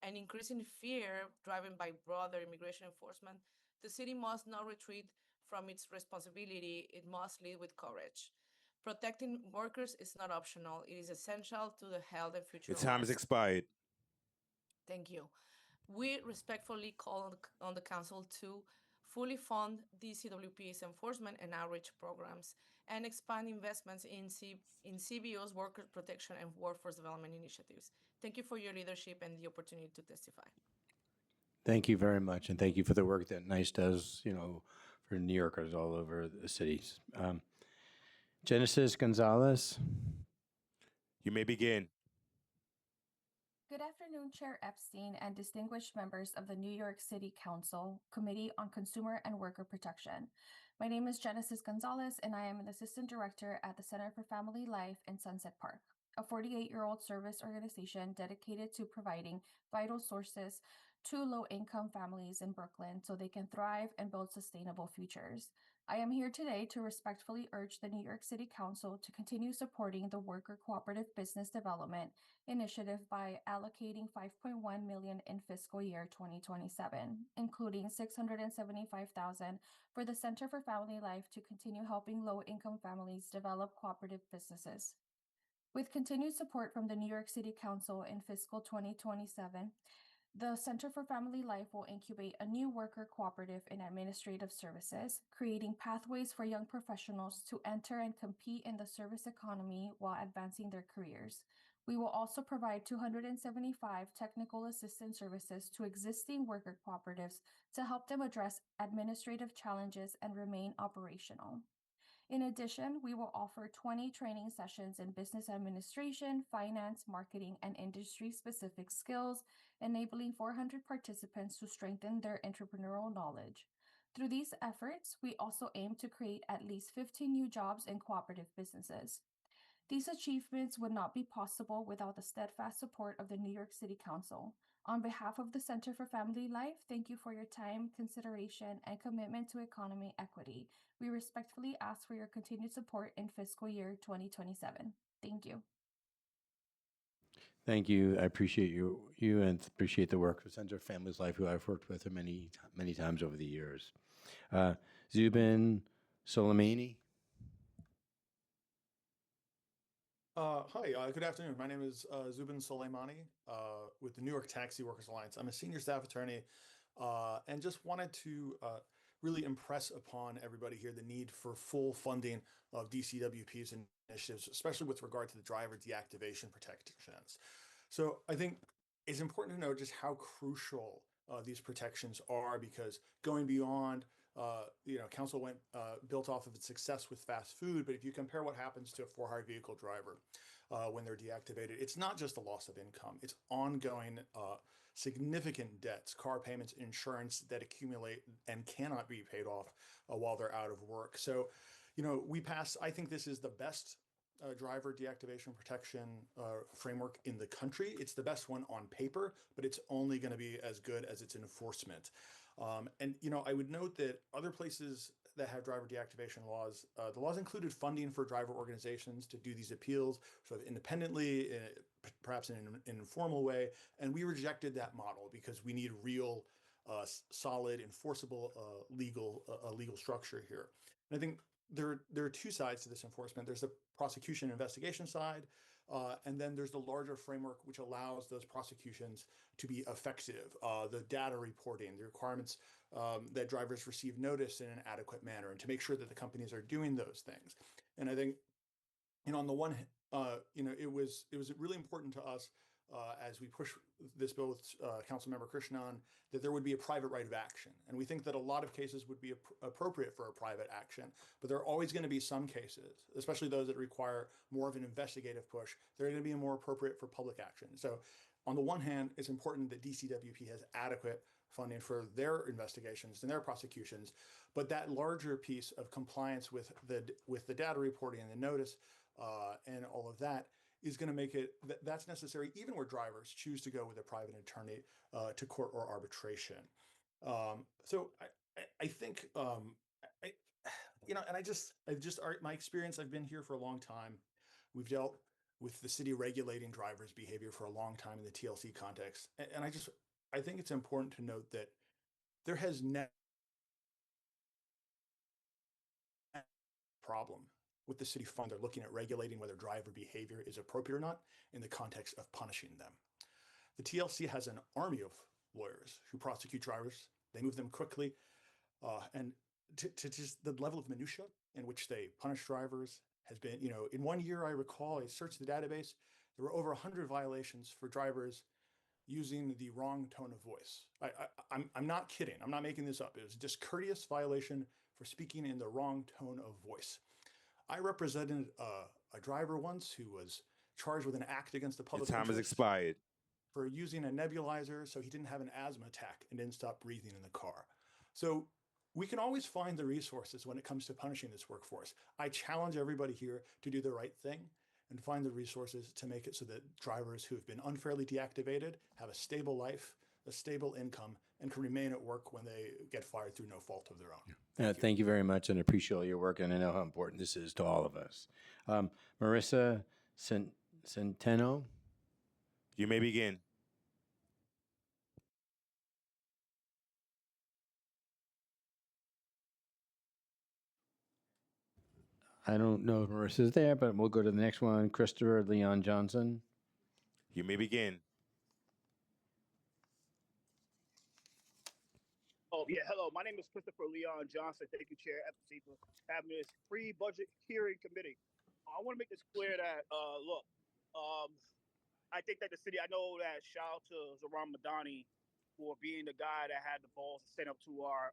and increasing fear driven by broader immigration enforcement, the city must not retreat from its responsibility. It must lead with courage. Protecting workers is not optional. It is essential to the health and future Your of time our has city. expired. Thank you. We respectfully call on the council to fully fund DCWP's enforcement and outreach programs and expand investments in CBO's worker protection and workforce development initiatives. Thank you for your leadership and the opportunity to testify. Thank you very much, and thank you for the work that NICE does, for New Yorkers all over the cities. Genesis Gonzalez. You may begin. Good afternoon, Chair Epstein and distinguished members of the New York City Council Committee on Consumer and Worker Protection. My name is Genesis Gonzalez, and I am an Assistant Director at the Center for Family Life in Sunset Park, a 48-year-old service organization dedicated to providing vital sources to low-income families in Brooklyn so they can thrive and build sustainable futures. I am here today to respectfully urge the New York City Council to continue supporting the Worker Cooperative Business Development Initiative by allocating $5.1 million in fiscal year 2027, including $675,000 for the Center for Family Life to continue helping low-income families develop cooperative businesses. With continued support from the New York City Council in fiscal 2027, the Center for Family Life will incubate a new worker cooperative in administrative services, creating pathways for young professionals to enter and compete in the service economy while advancing their careers. We will also provide 275 technical assistance services to existing worker cooperatives to help them address administrative challenges and remain operational. In addition, we will offer 20 training sessions in business administration, finance, marketing, and industry-specific skills, enabling 400 participants to strengthen their entrepreneurial knowledge. Through these efforts, we also aim to create at least 15 new jobs in cooperative businesses. These achievements would not be possible without the steadfast support of the New York City Council. On behalf of the Center for Family Life, thank you for your time, consideration, and commitment to economy equity. We respectfully ask for your continued support in fiscal year 2027. Thank you. Thank you. I appreciate you and appreciate the work of Center for Families Life, who I've worked with many times over the years. Zubin Soleimani. Hi, good afternoon. My name is Zubin Soleimani with the New York Taxi Workers Alliance. I'm a senior staff attorney and just wanted to really impress upon everybody here the need for full funding of DCWP's initiatives, especially with regard to the driver deactivation protections. So I think it's important to know just how crucial these protections are, because going beyond council built off of its success with fast food, but if you compare what happens to a for-hire vehicle driver when they're deactivated, it's not just a loss of income, it's ongoing significant debts, car payments, insurance that accumulate and cannot be paid off while they're out of work. So, I think this is the best driver deactivation protection framework in the country. It's the best one on paper, but it's only going to be as good as its enforcement. I would note that other places that have driver deactivation laws, the laws included funding for driver organizations to do these appeals sort of independently, perhaps in an informal way. And we rejected that model because we need real, solid, enforceable legal structure here. And I think there are two sides to this enforcement. There's the prosecution and investigation side, and then there's the larger framework which allows those prosecutions to be effective. The data reporting, the requirements that drivers receive notice in an adequate manner, and to make sure that the companies are doing those things. And I think, on the one hand, it was really important to us as we push this bill with Councilmember Krishnan, that there would be a private right of action. And we think that a lot of cases would be appropriate for a private action, but there are always going to be some cases, especially those that require more of an investigative push, they're going to be more appropriate for public action. So on the one hand, it's important that DCWP has adequate funding for their investigations and their prosecutions, but that larger piece of compliance with the data reporting and the notice and all of that is going to make it that's necessary even where drivers choose to go with a private attorney to court or arbitration. So I think my experience, I've been here for a long time. We've dealt with the city regulating drivers' behavior for a long time in the TLC context. And I think it's important to note that there has never been a problem with the city fund. They're looking at regulating whether driver behavior is appropriate or not in the context of punishing them. The TLC has an army of lawyers who prosecute drivers. They move them quickly, and to just the level of minutia in which they punish drivers has been, in 1 year, I recall, I searched the database, there were over 100 violations for drivers using the wrong tone of voice. I'm not kidding. I'm not making this up. It was a discourteous violation for speaking in the wrong tone of voice. I represented a driver once who was charged with an act against the Your public time has interest expired. for using a nebulizer so he didn't have an asthma attack and didn't stop breathing in the car. So we can always find the resources when it comes to punishing this workforce. I challenge everybody here to do the right thing and find the resources to make it so that drivers who have been unfairly deactivated have a stable life, a stable income, and can remain at work when they get fired through no fault of their own. Thank you very much, and appreciate all your work, and I know how important this is to all of us. Marissa Centeno. You may begin. I don't know if Marissa's there, but we'll go to the next one. Christopher Leon Johnson. You may begin. Oh, yeah. Hello. My name is Christopher Leon Johnson. Thank you, Chair Epstein, for having this pre-budget hearing committee. I want to make this clear that, look, I think that the city, I know that shout out to Zoran Madani for being the guy that had the balls to stand up to our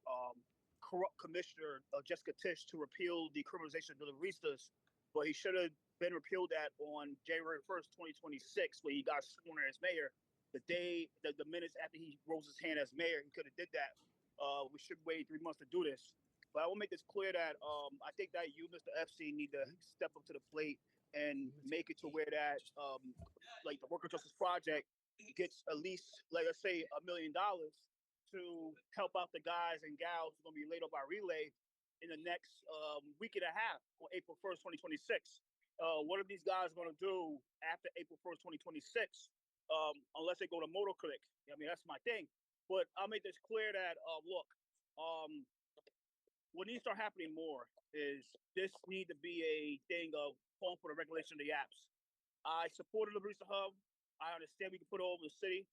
corrupt commissioner, Jessica Tisch, to repeal the criminalization of deliveristas. But he should have been repealed that on January 1st, 2026, when he got sworn in as mayor. The minutes after he rose his hand as mayor, he could have did that. We should wait 3 months to do this. But I will make this clear that I think that you, Mr. FC, need to step up to the plate and make it to where that, like the Worker Justice Project gets at least, like I say, $1 million to help out the guys and gals who are going to be laid off by Relay in the next week and a half on April 1st, 2026. What are these guys going to do after April 1st, 2026? Unless they go to Motor Click. I mean, that's my thing. But I'll make this clear that, look, what needs to start happening more is this need to be a thing of calling for the regulation of the apps. I supported the Barista Hub. I understand we can put it over the city.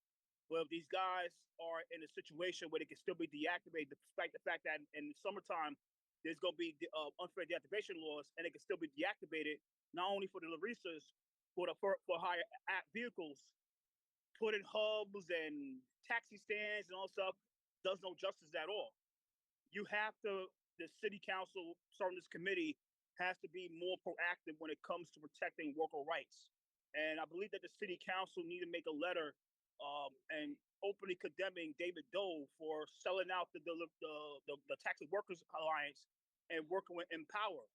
But if these guys are in a situation where they can still be deactivated, despite the fact that in the summertime, there's going to be unfair deactivation laws, and they can still be deactivated, not only for the Laristas, but for higher vehicles, putting hubs and taxi stands and all stuff does no justice at all. You have to, the city council, starting this committee, has to be more proactive when it comes to protecting worker rights. And I believe that the city council need to make a letter and openly condemning David Doe for selling out the Taxi Workers Alliance and working with Empower.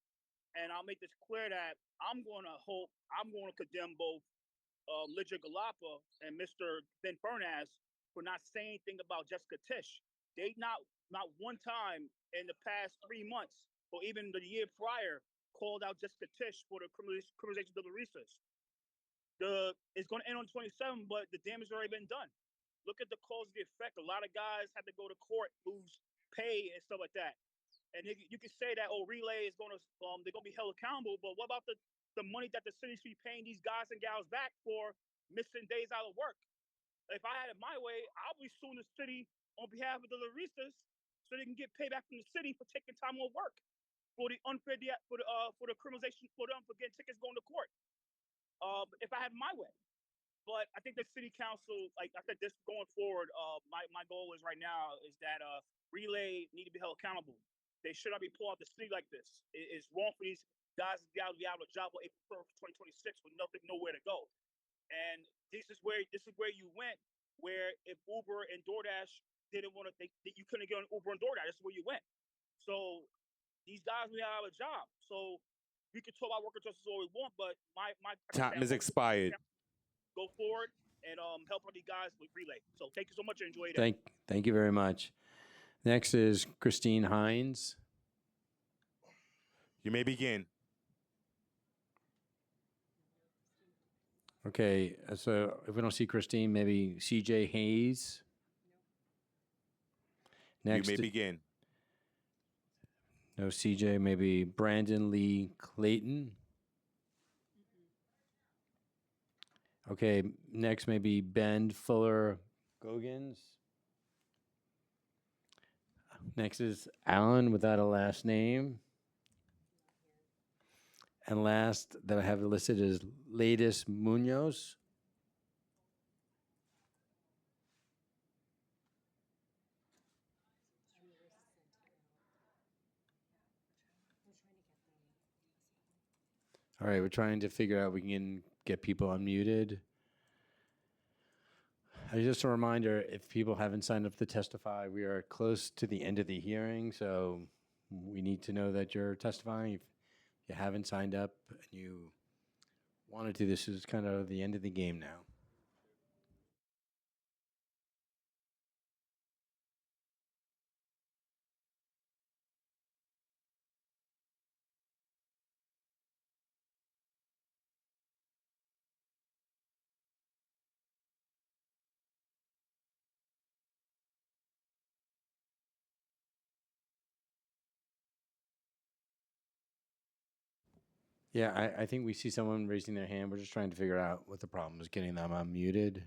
And I'll make this clear that I'm going to condemn both Lydia Galapa and Mr. Ben Fernaz for not saying anything about Jessica Tisch. They not one time in the past 3 months or even the year prior called out Jessica Tisch for the criminalization of the Laristas. It's going to end on 27, but the damage has already been done. Look at the cause and the effect. A lot of guys had to go to court, lose pay and stuff like that. And you can say that, Relay is going to, they're going to be held accountable. But what about the money that the city should be paying these guys and gals back for missing days out of work? If I had it my way, I'll be suing the city on behalf of the Laristas so they can get paid back from the city for taking time off work for the unfair for the criminalization for them for getting tickets going to court. If I had my way. But I think the city council, like I said, this going forward, my goal is right now is that Relay need to be held accountable. They should not be pulled out the city like this. It's wrong for these guys to be able to job on April 1st, 2026 with nowhere to go. And this is where you went, where if Uber and DoorDash didn't want to, you couldn't get on Uber and DoorDash. This is where you went. So these guys we have a job. So we can talk about worker justice all we want, but my time is expired. Go forward and help out these guys with Relay. So thank you so much and enjoy it. Thank you very much. Next is Christine Hines. You may begin. Okay, so if we don't see Christine, maybe CJ Hayes. Next, You may begin. no CJ, maybe Brandon Lee Clayton. Okay, next maybe Ben Fuller Gogans. Next is Alan without a last name. And last that I have listed is Ladis Munoz. All right, we're trying to figure out if we can get people unmuted. Just a reminder, if people haven't signed up to testify, we are close to the end of the hearing, so we need to know that you're testifying. If you haven't signed up and you wanted to, this is kind of the end of the game now. Yeah, I think we see someone raising their hand. We're just trying to figure out what the problem is getting them unmuted.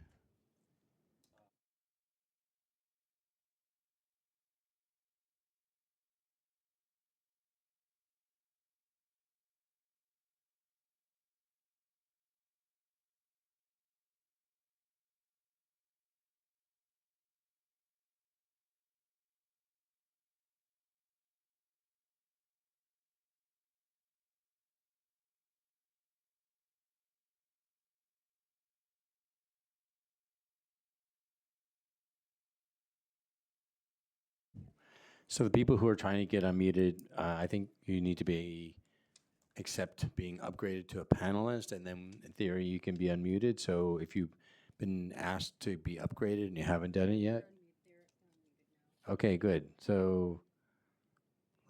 So the people who are trying to get unmuted, I think you need to accept being upgraded to a panelist, and then in theory you can be unmuted. So if you've been asked to be upgraded and you haven't done it yet. Okay, good. So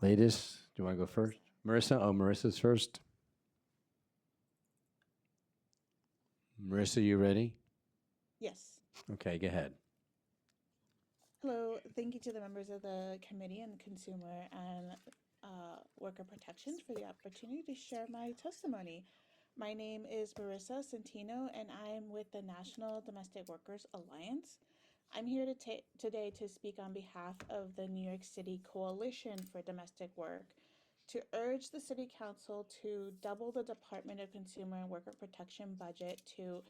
latest, do you want to go first? Marissa? Oh, Marissa's first. Marissa, you ready? Yes. Okay, go ahead. Hello. Thank you to the members of the Committee on Consumer and Worker Protections for the opportunity to share my testimony. My name is Marissa Centino, and I'm with the National Domestic Workers Alliance. I'm here today to speak on behalf of the New York City Coalition for Domestic Work to urge the City Council to double the Department of Consumer and Worker Protection budget to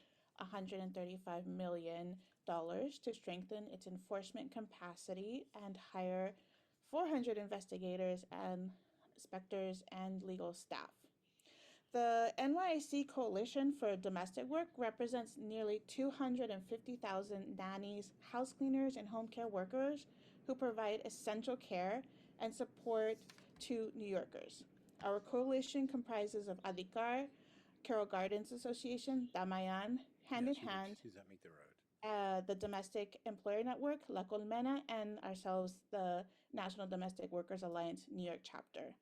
$135 million to strengthen its enforcement capacity and hire 400 investigators and inspectors and legal staff. The NYC Coalition for Domestic Work represents nearly 250,000 nannies, house cleaners, and home care workers who provide essential care and support to New Yorkers. Our coalition comprises of Adhikar, Carroll Gardens Association, Damayan, Hand in Hand, Make the road. the Domestic Employer Network, La Colmena, and ourselves, the National Domestic Workers Alliance New York chapter.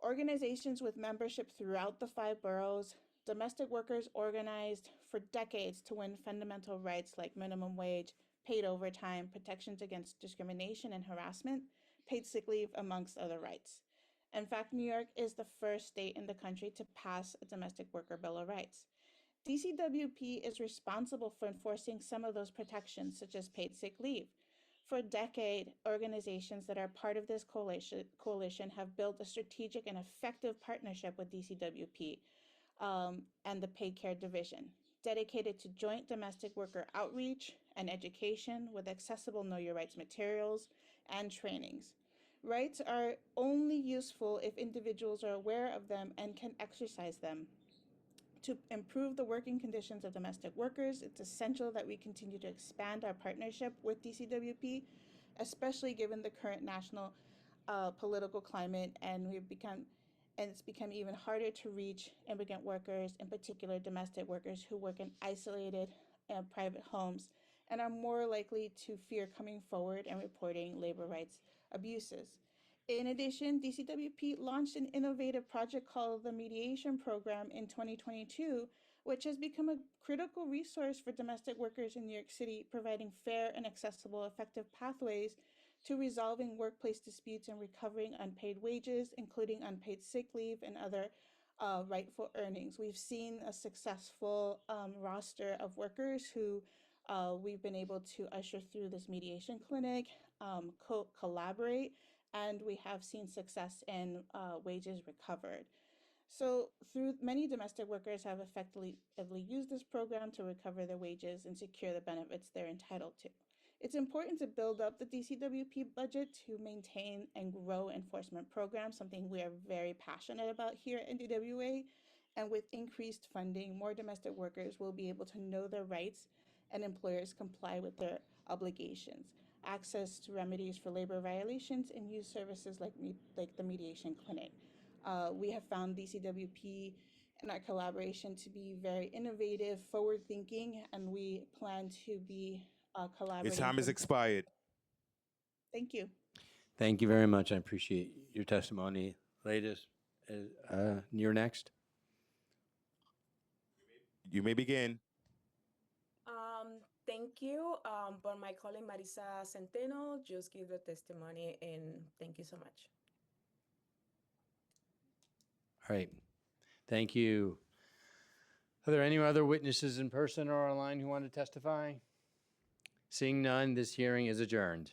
Organizations with membership throughout the 5 boroughs, domestic workers organized for decades to win fundamental rights like minimum wage, paid overtime, protections against discrimination and harassment, paid sick leave, amongst other rights. In fact, New York is the first state in the country to pass a domestic worker bill of rights. DCWP is responsible for enforcing some of those protections, such as paid sick leave. For a decade, organizations that are part of this coalition have built a strategic and effective partnership with DCWP and the Paid Care Division, dedicated to joint domestic worker outreach and education with accessible Know Your Rights materials and trainings. Rights are only useful if individuals are aware of them and can exercise them. To improve the working conditions of domestic workers, it's essential that we continue to expand our partnership with DCWP, especially given the current national political climate, and it's become even harder to reach immigrant workers, in particular domestic workers who work in isolated private homes and are more likely to fear coming forward and reporting labor rights abuses. In addition, DCWP launched an innovative project called the Mediation Program in 2022 which has become a critical resource for domestic workers in New York City, providing fair and accessible, effective pathways to resolving workplace disputes and recovering unpaid wages, including unpaid sick leave and other rightful earnings. We've seen a successful roster of workers who we've been able to usher through this mediation clinic, collaborate, and we have seen success in wages recovered. So through many domestic workers have effectively used this program to recover their wages and secure the benefits they're entitled to. It's important to build up the DCWP budget to maintain and grow enforcement programs, something we are very passionate about here at NDWA. And with increased funding, more domestic workers will be able to know their rights and employers comply with their obligations, access to remedies for labor violations, and use services like the mediation clinic. We have found DCWP and our collaboration to be very innovative, forward-thinking, and we plan to be collaborating. Your time is expired. Thank you. Thank you very much. I appreciate your testimony. Ladies, you're next. You may begin. Thank you. But my colleague Marisa Centeno just give the testimony, and thank you so much. All right. Thank you. Are there any other witnesses in person or online who want to testify? Seeing none, this hearing is adjourned.